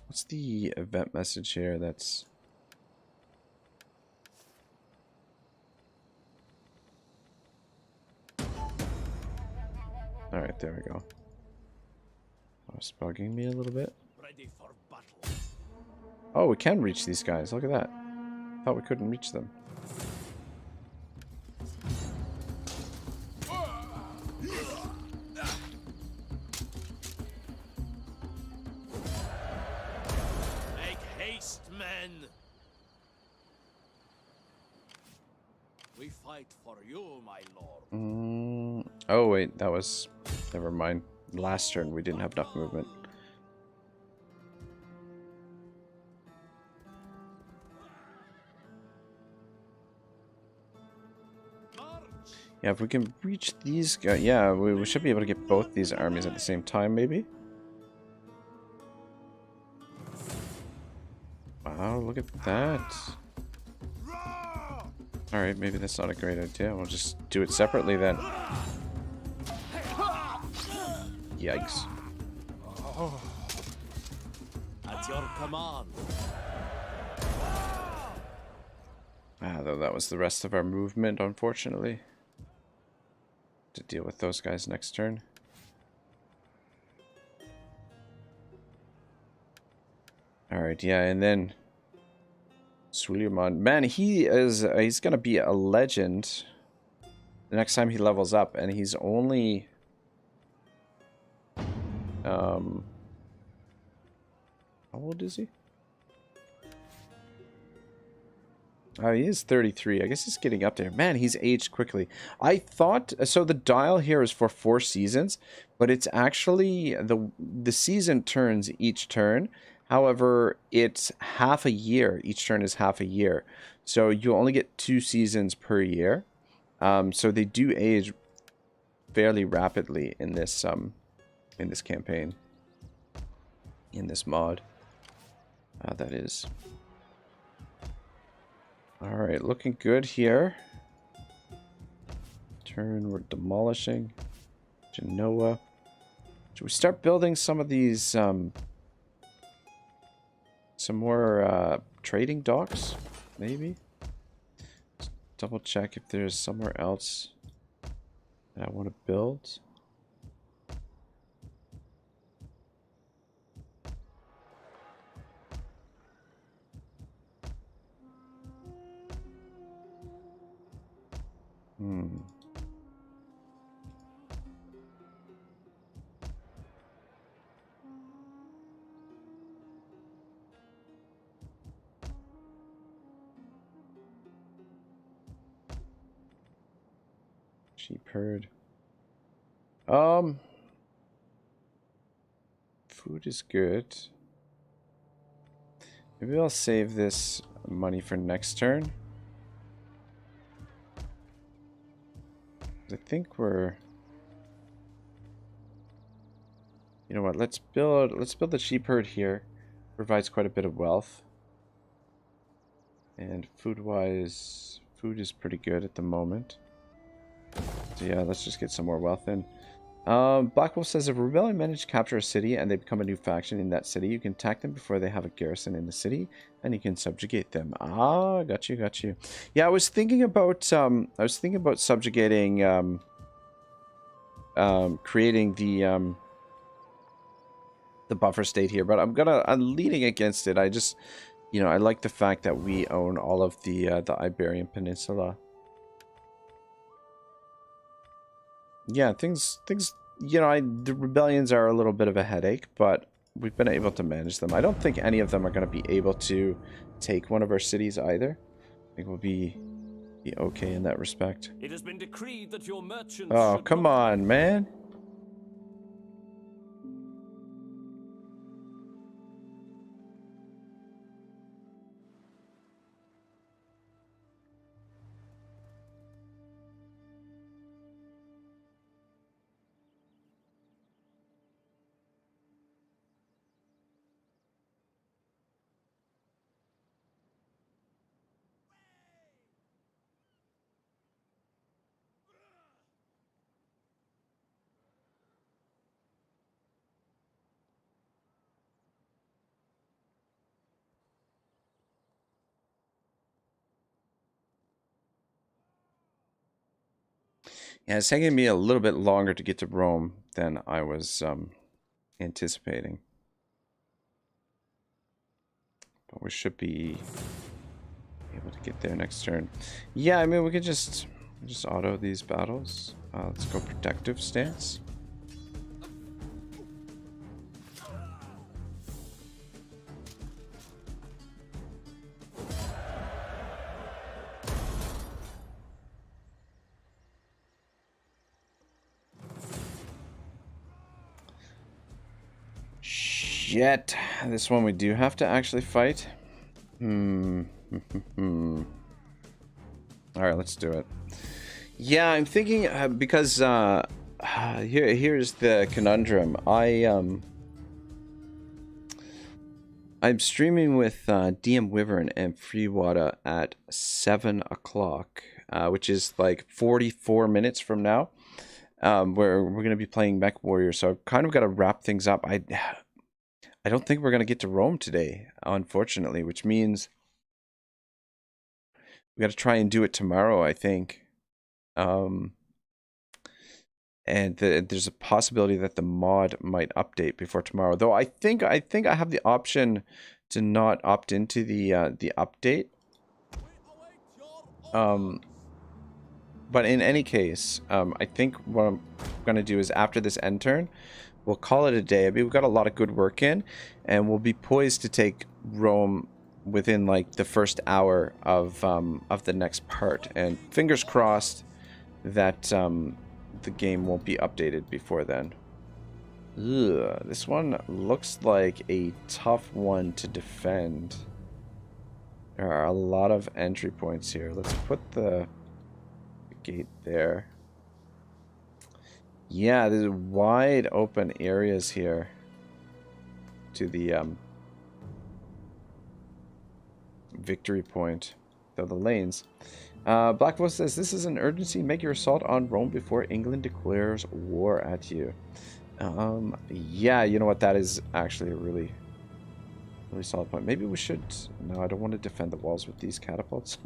What's the event message here that's... Alright, there we go. Oh, it's bugging me a little bit. Ready for battle. Oh, we can reach these guys. Look at that. Thought we couldn't reach them. Make haste, men! We fight for you, my lord. Oh, wait. That was... Never mind. Last turn, we didn't have enough movement. Yeah, if we can reach these guys... Yeah, we should be able to get both these armies at the same time, maybe? Wow, look at that. Alright, maybe that's not a great idea. We'll just do it separately then. Yikes. At your command. Ah, though that was the rest of our movement, unfortunately. To deal with those guys next turn. Alright, yeah, and then Suleiman. Man, he's gonna be a legend the next time he levels up, and he's only how old is he? Oh, he is 33. I guess he's getting up there. Man, he's aged quickly. I thought... So the dial here is for 4 seasons, but it's actually... The season turns each turn. However, it's half a year. Each turn is half a year. So you only get 2 seasons per year. So they do age fairly rapidly in this campaign. In this mod. That is... Alright, looking good here. Turn, we're demolishing. Genoa. Should we start building some of these, some more, trading docks? Maybe? Let's double check if there's somewhere else that I want to build. Sheep herd. Food is good. Maybe I'll save this money for next turn. I think we're... You know what? Let's build the sheep herd here. Provides quite a bit of wealth. And food-wise, food is pretty good at the moment. So yeah, let's just get some more wealth in. Black Wolf says, if a rebellion managed to capture a city and they become a new faction in that city, you can attack them before they have a garrison in the city, and you can subjugate them. Ah, got you, got you. Yeah, I was thinking about subjugating, creating the buffer state here, but I'm leaning against it. I just, you know, I like the fact that we own all of the Iberian Peninsula. Yeah, things, you know, the rebellions are a little bit of a headache, but we've been able to manage them. I don't think any of them are going to be able to take one of our cities either. I think we'll be okay in that respect. It has been decreed that your merchants Oh, come on, man. Yeah, it's taking me a little bit longer to get to Rome than I was anticipating. But we should be able to get there next turn. Yeah, I mean, we could just auto these battles. Let's go protective stance. Shit. This one we do have to actually fight. Alright, let's do it. Yeah, I'm thinking because here's the conundrum. I'm streaming with DM Wyvern and Freewater at 7 o'clock, which is like 44 minutes from now. Where we're going to be playing Mech Warrior, so I've kind of got to wrap things up. I don't think we're going to get to Rome today, unfortunately, which means we got to try and do it tomorrow, I think. And there's a possibility that the mod might update before tomorrow. Though I think I have the option to not opt into the update. But in any case, I think what I'm going to do is after this end turn, we'll call it a day. I mean, we've got a lot of good work in, and we'll be poised to take Rome within like the first hour of the next part. And fingers crossed that the game won't be updated before then. Ugh, this one looks like a tough one to defend. There are a lot of entry points here. Let's put the gate there. Yeah, there's wide open areas here to the victory point. Though the lanes. Black Wolf says, this is an urgency. Make your assault on Rome before England declares war at you. Yeah, you know what? That is actually a really solid point. Maybe we should... No, I don't want to defend the walls with these catapults.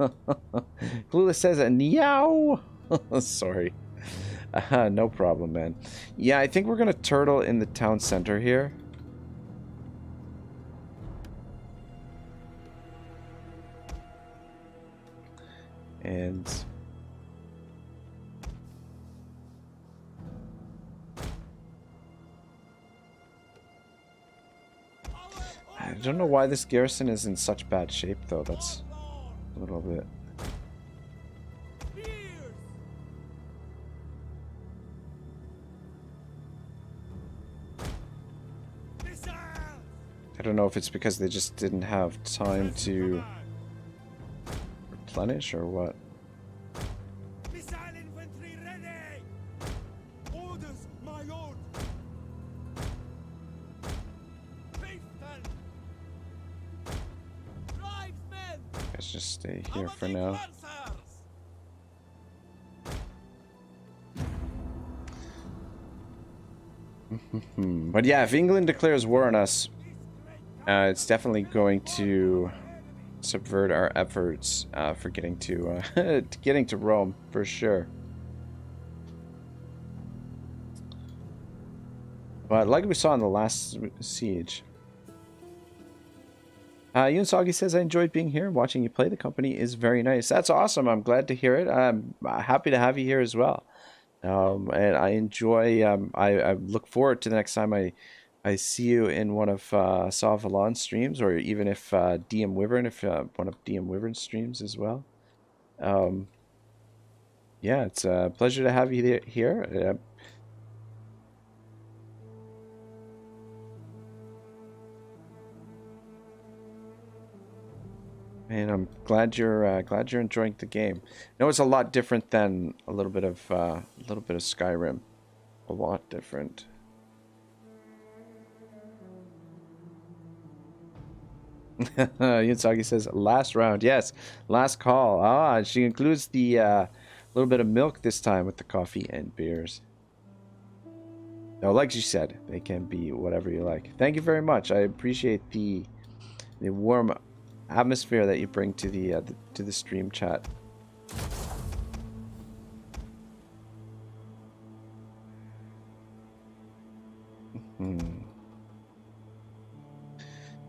Clueless says, meow! Sorry. No problem, man. Yeah, I think we're going to turtle in the town center here. And... I don't know why this garrison is in such bad shape, though. That's a little bit... I don't know if it's because they just didn't have time to replenish or what. Missile infantry ready! Orders, my lord! Chieftain! Tribesmen! Let's just stay here for now. But yeah, if England declares war on us, it's definitely going to subvert our efforts for getting to getting to Rome for sure. But like we saw in the last siege, Yunsagi says, I enjoyed being here and watching you play. The company is very nice. That's awesome. I'm glad to hear it. I'm happy to have you here as well. And I enjoy, I look forward to the next time I see you in one of Saw Valon's streams, or even if DM Wyvern, if one of DM Wyvern's streams as well. Yeah, it's a pleasure to have you here. And I'm glad you're enjoying the game. I know it's a lot different than a little bit of Skyrim, a lot different. Yunsagi says last round. Yes, last call. Ah, she includes the little bit of milk this time with the coffee and beers. Now, like she said, they can be whatever you like. Thank you very much. I appreciate the warm atmosphere that you bring to the stream chat.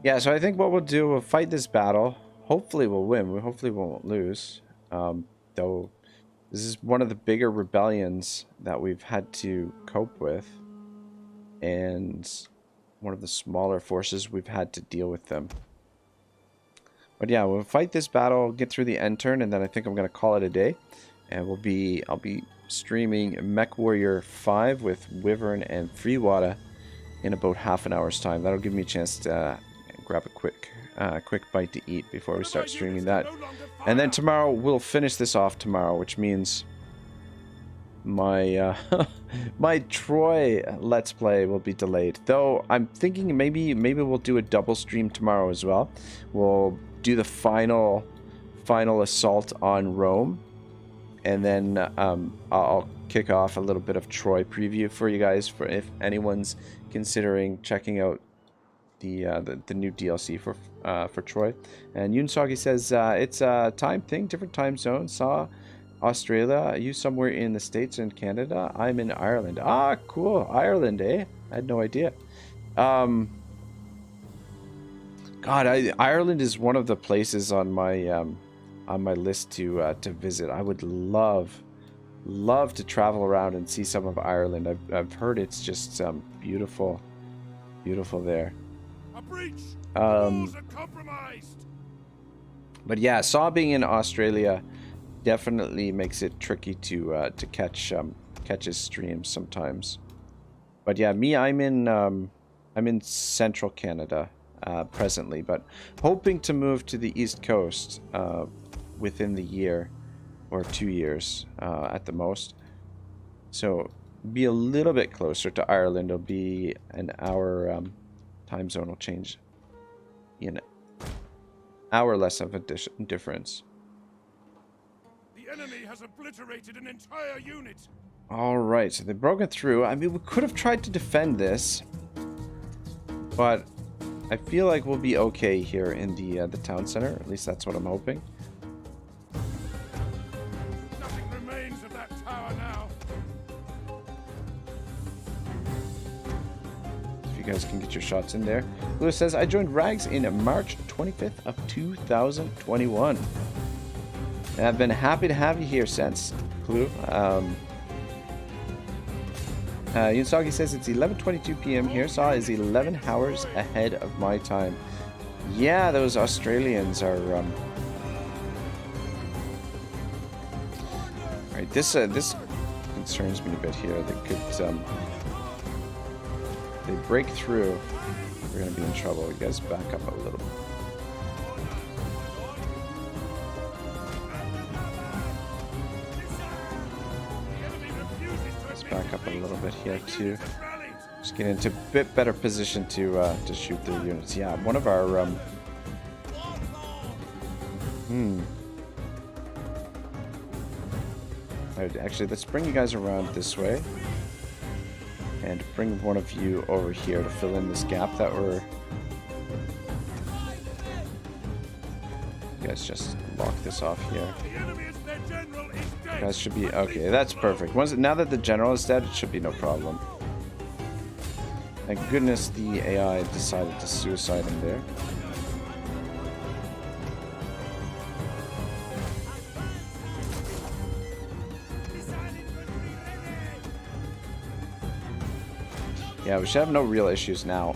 Yeah, so I think what we'll do, we'll fight this battle. Hopefully we'll win. We hopefully won't lose. Though this is one of the bigger rebellions that we've had to cope with. And one of the smaller forces we've had to deal with them. But yeah, we'll fight this battle, get through the end turn, and then I think I'm going to call it a day. And I'll be streaming Mech Warrior 5 with Wyvern and Freewater in about half an hour's time. That'll give me a chance to grab a quick bite to eat before we start streaming that. And then tomorrow we'll finish this off tomorrow, which means my my Troy Let's Play will be delayed. Though I'm thinking maybe we'll do a double stream tomorrow as well. We'll do the final assault on Rome, and then I'll kick off a little bit of Troy preview for you guys, for if anyone's considering checking out the new DLC for Troy. And Yunsagi says it's a time thing, different time zone. Saw Australia. Are you somewhere in the States and Canada? I'm in Ireland. Ah, cool. Ireland, eh? I had no idea. God, Ireland is one of the places on my list to visit. I would love to travel around and see some of Ireland. I've heard it's just beautiful there. A breach. Walls are compromised. But yeah, Saw being in Australia definitely makes it tricky to catch his streams sometimes. But yeah, I'm in central Canada presently, but hoping to move to the East Coast within the year or 2 years at the most. So be a little bit closer to Ireland. It'll be an hour time zone will change in an hour less of a difference. The enemy has obliterated an entire unit. Alright, so they've broken through. I mean, we could have tried to defend this, but I feel like we'll be okay here in the town center. At least that's what I'm hoping. Nothing remains of that tower now. If you guys can get your shots in there. Lewis says, I joined Rags in March 25th of 2021. And I've been happy to have you here since, Clue. Yunsagi says it's 11:22 p.m. here. Saw is 11 hours ahead of my time. Yeah, those Australians are. Right, this concerns me a bit here. They could, they break through. We're gonna be in trouble. You guys back up a little bit. Back up a little bit here too. Just get into a bit better position to shoot their units. Yeah, one of our Alright, actually, let's bring you guys around this way and bring one of you over here to fill in this gap that we're. You guys just lock this off here. You guys should be okay. That's perfect. Now that the general is dead, it should be no problem. Thank goodness the AI decided to suicide him there. Yeah, we should have no real issues now.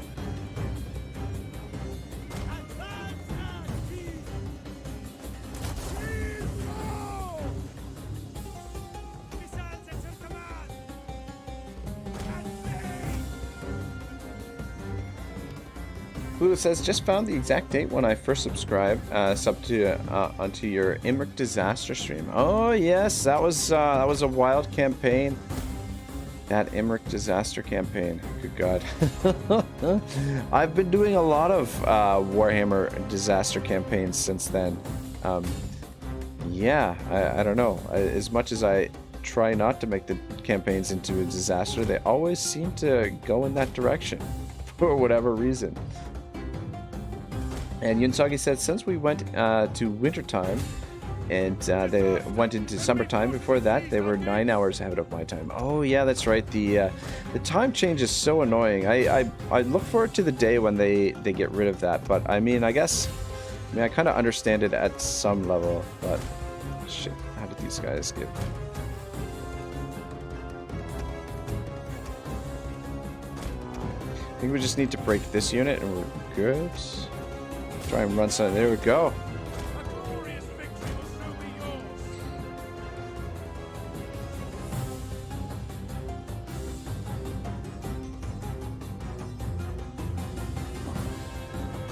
Blue says, just found the exact date when I first subscribed, onto your Imric disaster stream. Oh yes, that was a wild campaign. That Imric disaster campaign. Good God. I've been doing a lot of Warhammer disaster campaigns since then. Yeah, I don't know. As much as I try not to make the campaigns into a disaster, they always seem to go in that direction for whatever reason. And Yunsagi said, since we went to wintertime, And they went into summertime. Before that, they were 9 hours ahead of my time. Oh yeah, that's right. The time change is so annoying. I look forward to the day when they get rid of that. But I mean, I kind of understand it at some level. But shit, how did these guys get? I think we just need to break this unit and we're good. Try and run something. There we go. A glorious victory will soon be yours.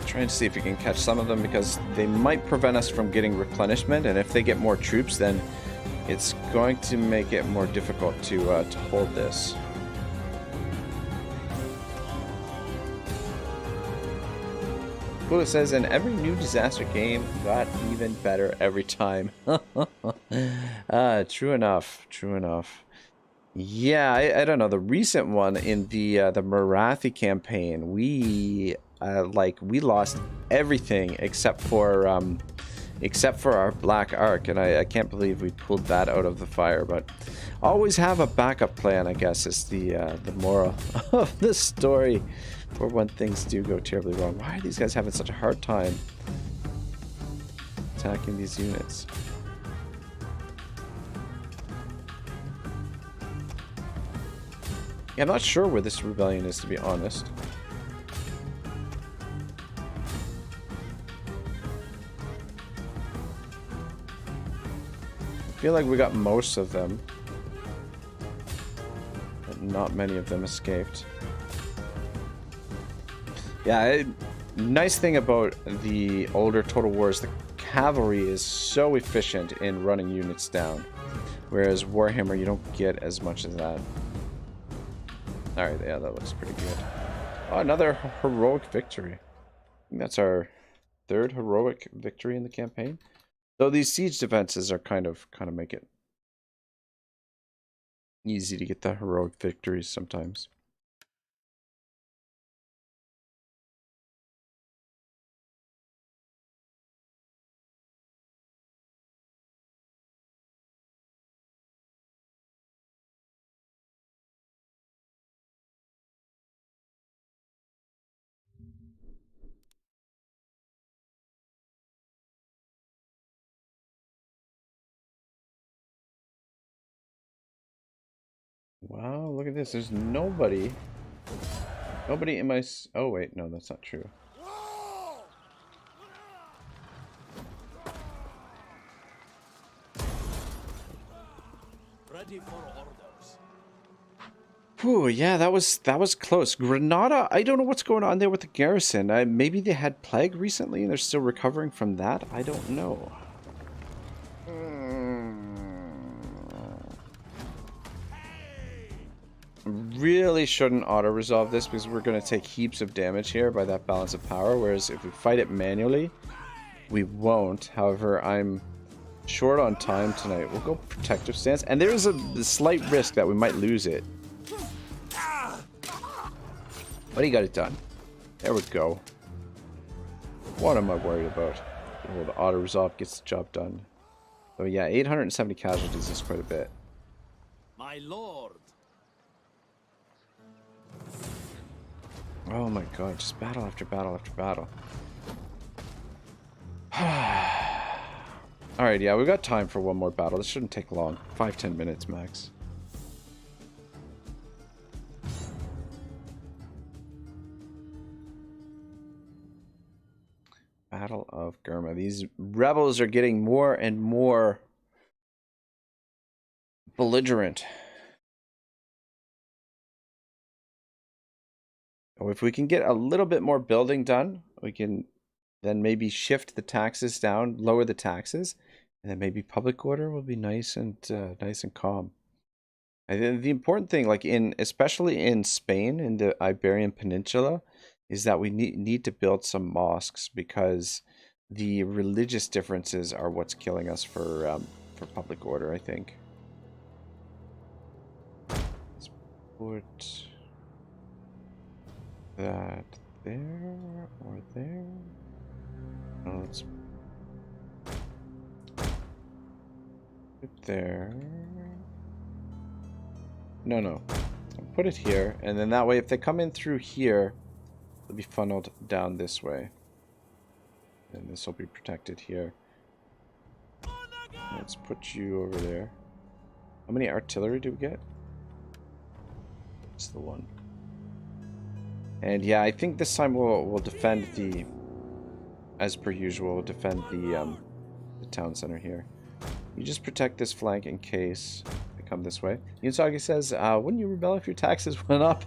Trying to see if we can catch some of them because they might prevent us from getting replenishment, and if they get more troops, then it's going to make it more difficult to hold this. Cool, says, and every new disaster game got even better every time. True enough. True enough. Yeah, I don't know. The recent one in the Marathi campaign, we lost everything except for our Black Ark, and I can't believe we pulled that out of the fire. But always have a backup plan, I guess, is the moral of the story. For when things do go terribly wrong. Why are these guys having such a hard time attacking these units? Yeah, I'm not sure where this rebellion is, to be honest. I feel like we got most of them, but not many of them escaped. Yeah, nice thing about the older Total Wars, the cavalry is so efficient in running units down. Whereas Warhammer, you don't get as much as that. Alright, yeah, that looks pretty good. Oh, another heroic victory. I think that's our third heroic victory in the campaign. Though these siege defenses are kind of make it easy to get the heroic victories sometimes. Wow, look at this. There's nobody. Nobody in my... Oh, wait. No, that's not true. Ready for orders. Whew, yeah, that was close. Granada, I don't know what's going on there with the garrison. Maybe they had plague recently and they're still recovering from that. I don't know. Really shouldn't auto-resolve this because we're going to take heaps of damage here by that balance of power, whereas if we fight it manually, we won't. However, I'm short on time tonight. We'll go protective stance, and there is a slight risk that we might lose it. But he got it done. There we go. What am I worried about? Oh, the auto-resolve gets the job done. So yeah, 870 casualties is quite a bit. My lord. Oh my god, just battle after battle after battle. Alright, yeah, we've got time for one more battle. This shouldn't take long. 5-10 minutes max. Battle of Gurma. These rebels are getting more and more belligerent. Oh, if we can get a little bit more building done, we can then maybe shift the taxes down, lower the taxes, and then maybe public order will be nice and calm. I think the important thing, like especially in Spain, in the Iberian Peninsula, is that we need to build some mosques because the religious differences are what's killing us for public order, I think. Let's put that there, or there. Oh, let's Right there. No, no. I'll put it here, and then that way, if they come in through here, they'll be funneled down this way. And this will be protected here. Let's put you over there. How many artillery do we get? It's the one. And yeah, I think this time we'll defend the, as per usual, defend the town center here. You just protect this flank in case they come this way. Yunsagi says, wouldn't you rebel if your taxes went up?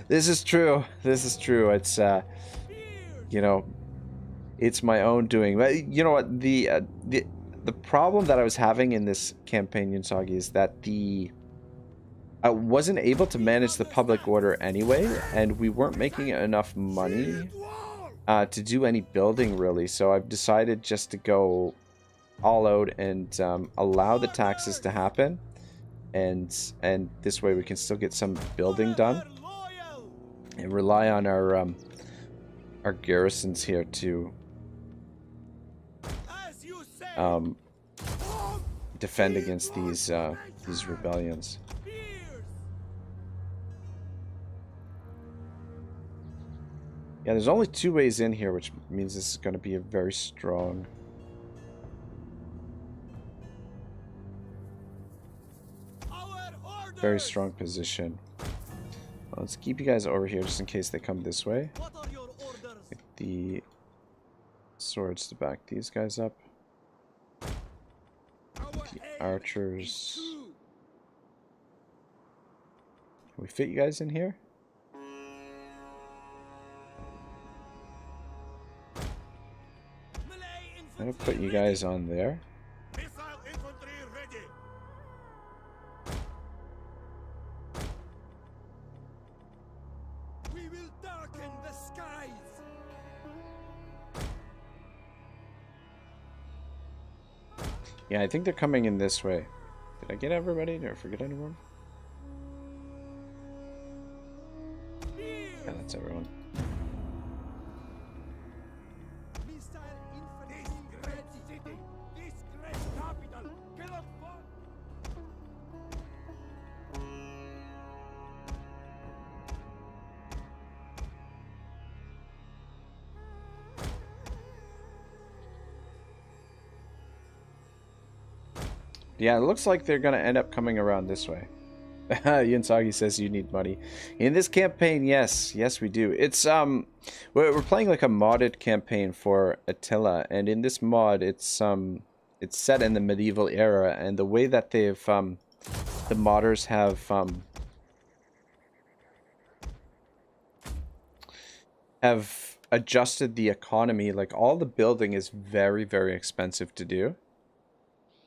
This is true. This is true. It's, you know, it's my own doing. But you know what? The problem that I was having in this campaign, Yunsagi, is that I wasn't able to manage the public order anyway, and we weren't making enough money to do any building, really. So I've decided just to go all out and allow the taxes to happen, and this way we can still get some building done and rely on our garrisons here to defend against these rebellions. Yeah, there's only 2 ways in here, which means this is going to be a very strong position. Let's keep you guys over here just in case they come this way. Get the swords to back these guys up. The archers. Can we fit you guys in here? I'm gonna put you guys on there. Missile infantry ready. We will darken the skies. Yeah, I think they're coming in this way. Did I get everybody? Did I forget anyone? Yeah, that's everyone. Yeah, it looks like they're going to end up coming around this way. Yunsagi says you need money. In this campaign, yes. Yes, we do. It's, we're playing like a modded campaign for Attila. And in this mod, it's set in the medieval era. And the way that they've, the modders have adjusted the economy. Like, all the building is very, very expensive to do.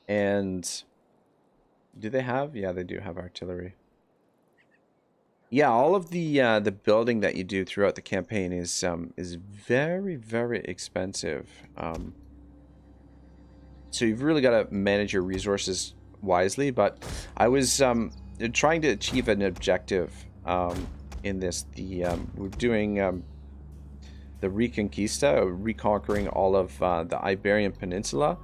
And do they have? Yeah, they do have artillery. Yeah, all of the building that you do throughout the campaign is very, very expensive. So you've really got to manage your resources wisely. But I was trying to achieve an objective in this. We're doing the Reconquista, reconquering all of the Iberian Peninsula.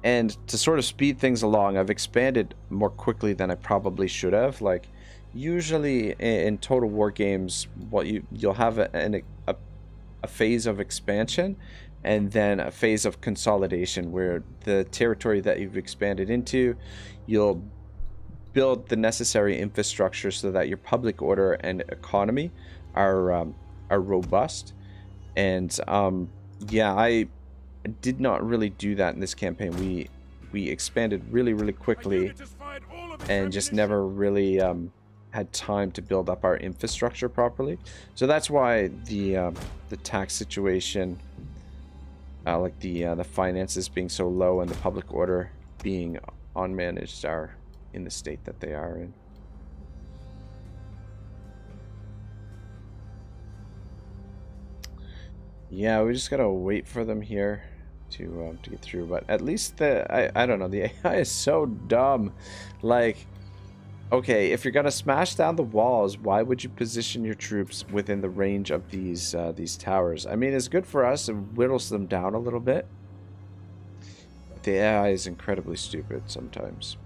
And to sort of speed things along, I've expanded more quickly than I probably should have. Like, usually in Total War games, what you'll have a phase of expansion and then a phase of consolidation, where the territory that you've expanded into, you'll build the necessary infrastructure so that your public order and economy are robust. And yeah, I did not really do that in this campaign. We expanded really, really quickly and just never really had time to build up our infrastructure properly. So that's why the tax situation, like the finances being so low and the public order being unmanaged, are in the state that they are in. Yeah, we just gotta wait for them here to get through. But at least I don't know, the AI is so dumb. Like, okay, if you're gonna smash down the walls, why would you position your troops within the range of these towers? I mean, it's good for us. It whittles them down a little bit. The AI is incredibly stupid sometimes.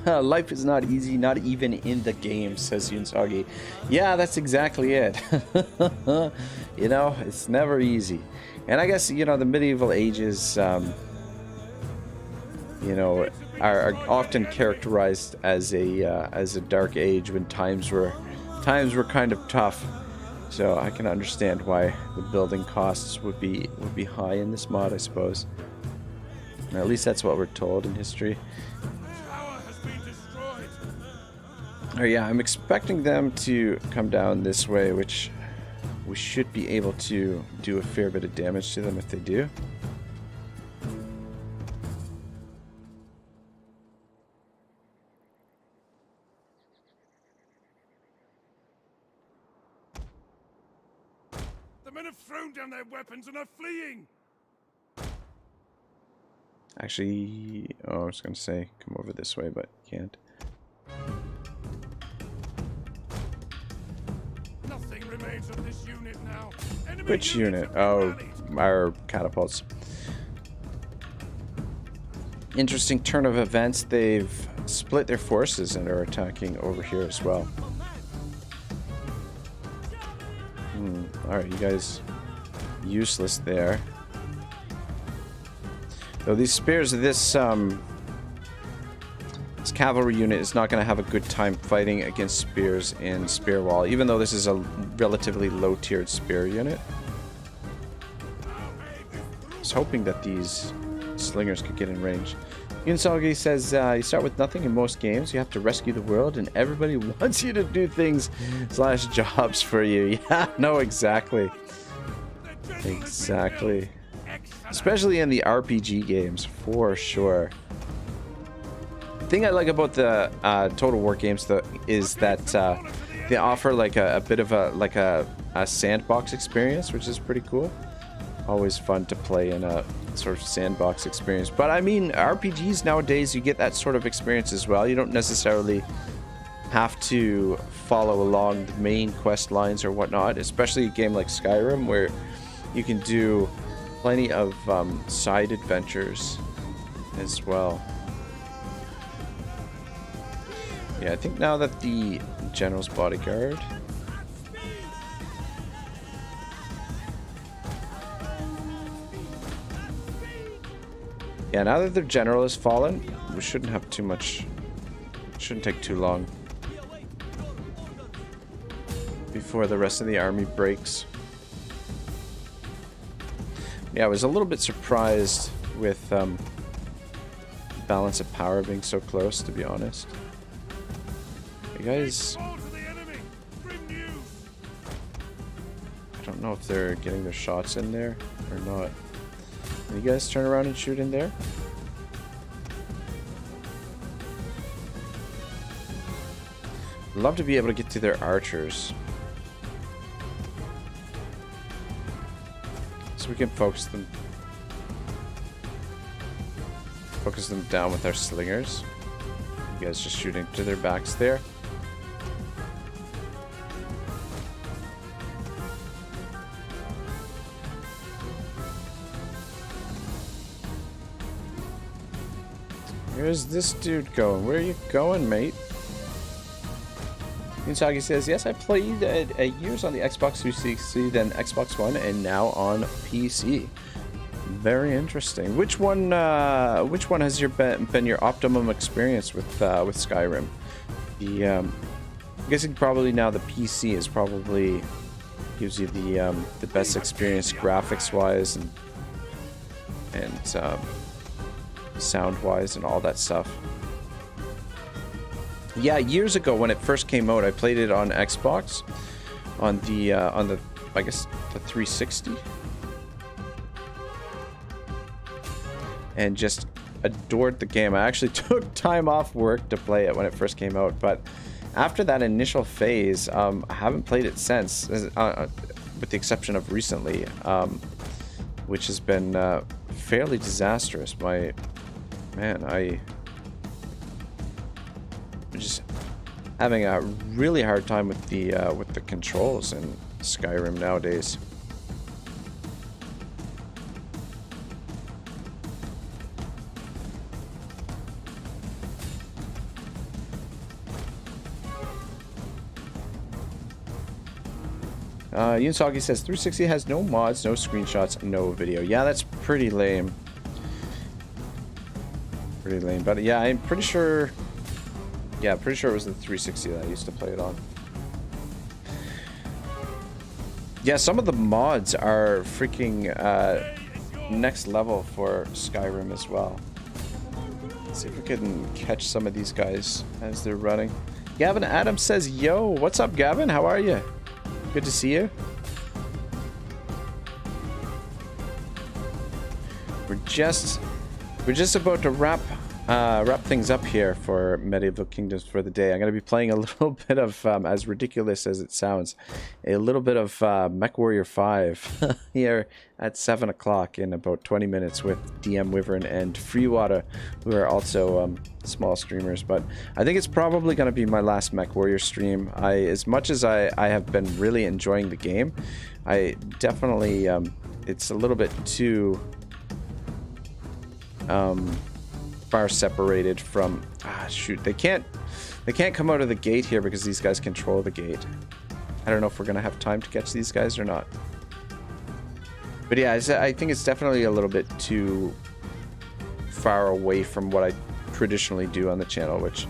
Life is not easy, not even in the game, says Yunsagi. Yeah, that's exactly it. You know, it's never easy. And I guess, you know, the medieval ages, you know, are often characterized as a dark age when times were kind of tough. So I can understand why the building costs would be high in this mod, I suppose. Or at least that's what we're told in history. Oh yeah, I'm expecting them to come down this way, which we should be able to do a fair bit of damage to them if they do. The men have thrown down their weapons and are fleeing. Actually, oh, I was going to say come over this way, but can't. Nothing remains of this unit now. Enemy Which unit? units have Oh, rallied. our catapults. Interesting turn of events. They've split their forces and are attacking over here as well. Alright, you guys useless there. Though these spears, this cavalry unit is not going to have a good time fighting against spears in spear wall, even though this is a relatively low-tiered spear unit. I was hoping that these slingers could get in range. Yunsagi says, you start with nothing in most games. You have to rescue the world, and everybody wants you to do things / jobs for you. Yeah, no, exactly. Exactly. Especially in the RPG games, for sure. The thing I like about the Total War games, though, is that they offer like a bit of a sandbox experience, which is pretty cool. Always fun to play in a sort of sandbox experience. But I mean, RPGs nowadays, you get that sort of experience as well. You don't necessarily have to follow along the main quest lines or whatnot, especially a game like Skyrim, where you can do plenty of side adventures as well. Yeah, I think now that the general's bodyguard... Yeah, now that their general has fallen, we shouldn't have too much... Shouldn't take too long before the rest of the army breaks. Yeah, I was a little bit surprised with balance of power being so close, to be honest. You guys... Fall to the enemy. Grim news. I don't know if they're getting their shots in there or not. Can you guys turn around and shoot in there? I'd love to be able to get to their archers, so we can focus them down with our slingers. You guys just shooting to their backs there. Where's this dude going? Where are you going, mate? Insagi says, yes, I played years on the Xbox 360, then Xbox One, and now on PC. Very interesting. Which one has been your optimum experience with Skyrim? I'm guessing probably now the PC is probably gives you the best experience graphics wise and sound wise and all that stuff. Yeah, years ago when it first came out, I played it on Xbox, on the I guess the 360, and just adored the game. I actually took time off work to play it when it first came out, but after that initial phase, I haven't played it since, with the exception of recently, which has been fairly disastrous. I'm just having a really hard time with the controls in Skyrim nowadays. Yunsagi says 360 has no mods, no screenshots, no video. Yeah, that's pretty lame. Pretty lame, but yeah, I'm pretty sure. Yeah, pretty sure it was the 360 that I used to play it on. Yeah, some of the mods are freaking next level for Skyrim as well. Let's see if we can catch some of these guys as they're running. Gavin Adams says, yo, what's up, Gavin? How are you? Good to see you. We're just about to wrap things up here for Medieval Kingdoms for the day. I'm going to be playing a little bit of, as ridiculous as it sounds, a little bit of MechWarrior 5 here at 7 o'clock in about 20 minutes with DM Wyvern and Freewater, who are also small streamers. But I think it's probably going to be my last MechWarrior stream. As much as I have been really enjoying the game, I definitely, it's a little bit too far separated from shoot, they can't come out of the gate here because these guys control the gate. I don't know if we're gonna have time to catch these guys or not, but yeah, I think it's definitely a little bit too far away from what I traditionally do on the channel, which,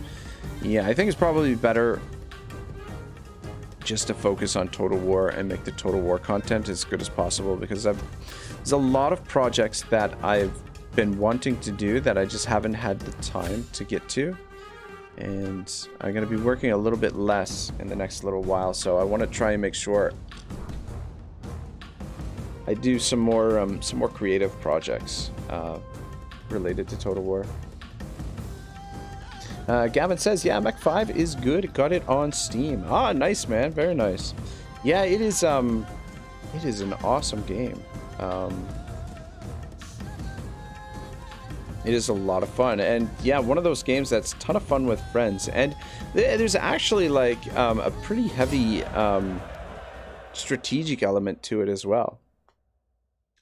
yeah, I think it's probably better just to focus on Total War and make the Total War content as good as possible, because there's a lot of projects that I've been wanting to do that I just haven't had the time to get to, and I'm going to be working a little bit less in the next little while, so I want to try and make sure I do some more creative projects related to Total War. Gavin says, yeah, Mech 5 is good, got it on Steam. Ah, nice, man, very nice. Yeah, it is an awesome game. It is a lot of fun, and yeah, one of those games that's a ton of fun with friends. And there's actually like a pretty heavy strategic element to it as well.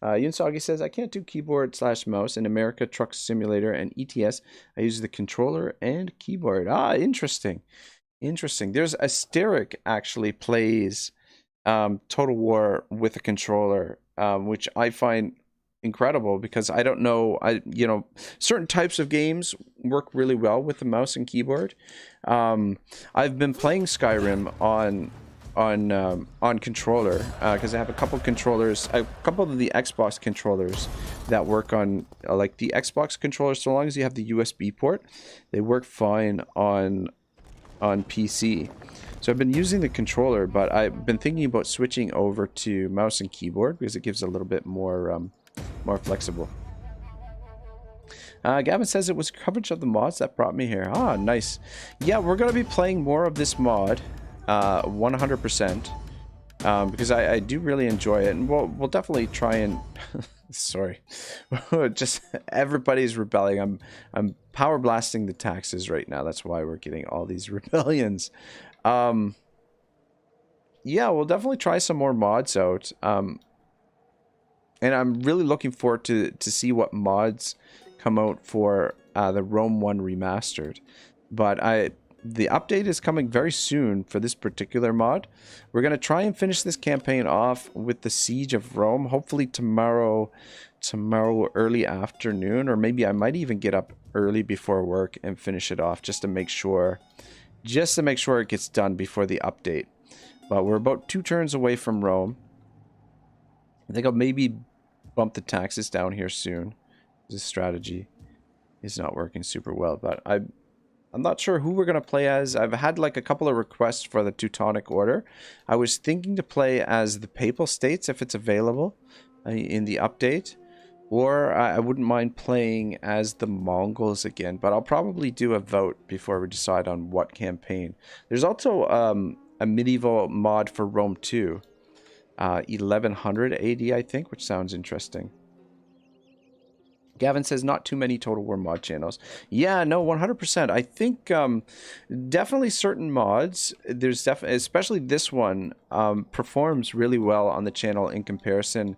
Yunsagi says, I can't do keyboard/mouse in America Truck Simulator and ETS. I use the controller and keyboard. Ah, interesting. There's Asteric actually plays Total War with a controller, which I find incredible, because I don't know, certain types of games work really well with the mouse and keyboard. I've been playing Skyrim on controller, because I have a couple controllers, a couple of the Xbox controllers that work on like the Xbox controllers. So long as you have the USB port, they work fine on PC. So I've been using the controller, but I've been thinking about switching over to mouse and keyboard because it gives a little bit more flexible. Gavin says it was coverage of the mods that brought me here. Ah, nice. Yeah, we're going to be playing more of this mod, 100%, because I do really enjoy it, and we'll definitely try and Sorry. Just everybody's rebelling. I'm power blasting the taxes right now. That's why we're getting all these rebellions. Yeah, we'll definitely try some more mods out. And I'm really looking forward to see what mods come out for the Rome 1 Remastered. But the update is coming very soon for this particular mod. We're going to try and finish this campaign off with the Siege of Rome. Hopefully tomorrow early afternoon, or maybe I might even get up early before work and finish it off just to make sure it gets done before the update. But we're about 2 turns away from Rome. I think I'll maybe bump the taxes down here soon. This strategy is not working super well, but I'm not sure who we're going to play as. I've had like a couple of requests for the Teutonic Order. I was thinking to play as the Papal States if it's available in the update. Or I wouldn't mind playing as the Mongols again. But I'll probably do a vote before we decide on what campaign. There's also a medieval mod for Rome 2. 1100 AD, I think, which sounds interesting. Gavin says not too many Total War mod channels. Yeah, no, 100%. I think definitely certain mods, there's definitely, especially this one, performs really well on the channel in comparison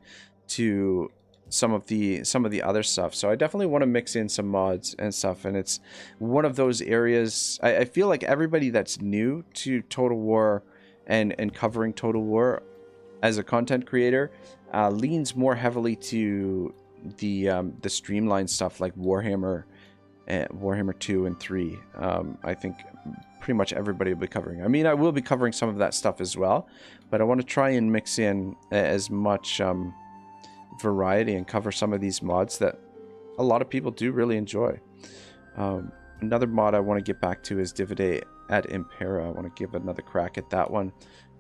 to some of the other stuff. So I definitely want to mix in some mods and stuff, and it's one of those areas. I feel like everybody that's new to Total War and covering Total War as a content creator leans more heavily to the streamlined stuff like Warhammer 2 and 3. I think pretty much everybody will be covering. I mean, I will be covering some of that stuff as well, but I want to try and mix in as much variety and cover some of these mods that a lot of people do really enjoy. Another mod I want to get back to is Divide et Impera. I want to give another crack at that one.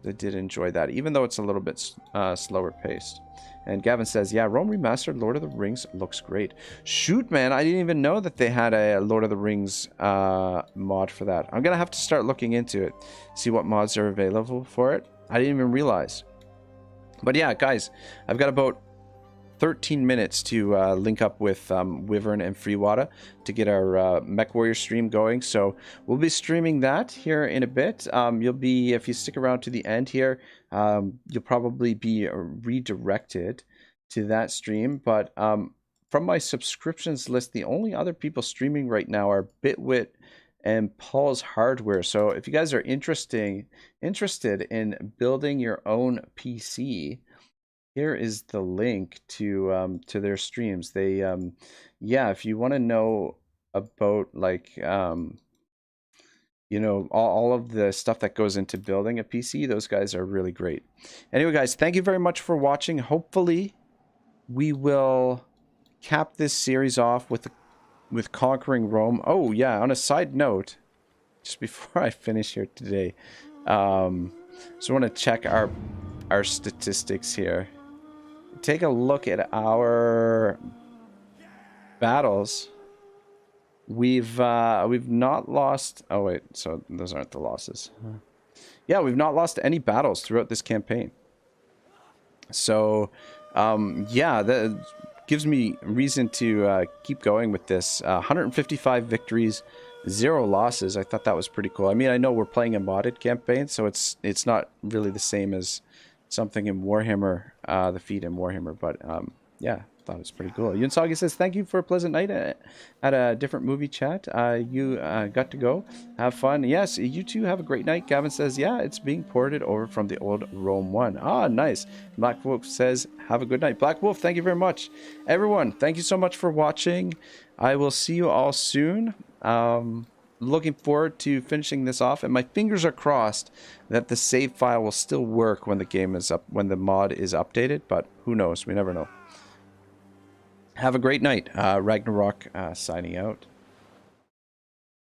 I did enjoy that, even though it's a little bit slower paced. And Gavin says, yeah, Rome Remastered Lord of the Rings looks great. Shoot, man, I didn't even know that they had a Lord of the Rings mod for that. I'm going to have to start looking into it, see what mods are available for it. I didn't even realize. But yeah, guys, I've got about 13 minutes to link up with Wyvern and Freewater to get our Mech Warrior stream going. So we'll be streaming that here in a bit. You'll be, if you stick around to the end here, you'll probably be redirected to that stream. But from my subscriptions list, the only other people streaming right now are Bitwit and Paul's Hardware. So if you guys are interested in building your own PC, here is the link to their streams. They yeah, if you want to know about like you know, all of the stuff that goes into building a PC, those guys are really great. Anyway, guys, thank you very much for watching. Hopefully we will cap this series off with conquering Rome. Oh yeah, on a side note, just before I finish here today, just want to check our statistics here. Take a look at our battles. We've not lost. Oh wait, so those aren't the losses. Yeah, we've not lost any battles throughout this campaign. So, yeah, that gives me reason to keep going with this. 155 victories, 0 losses. I thought that was pretty cool. I mean, I know we're playing a modded campaign, so it's not really the same as something in Warhammer, the feat in Warhammer, but yeah, thought it was pretty cool. Yunsagi says, thank you for a pleasant night at a different movie chat. You got to go. Have fun. Yes, you too have a great night. Gavin says, yeah, it's being ported over from the old Rome 1. Ah, nice. Black Wolf says, have a good night. Black Wolf, thank you very much. Everyone, thank you so much for watching. I will see you all soon. Looking forward to finishing this off, and my fingers are crossed that the save file will still work when the game is up, when the mod is updated, but who knows? We never know. Have a great night. Ragnarok signing out.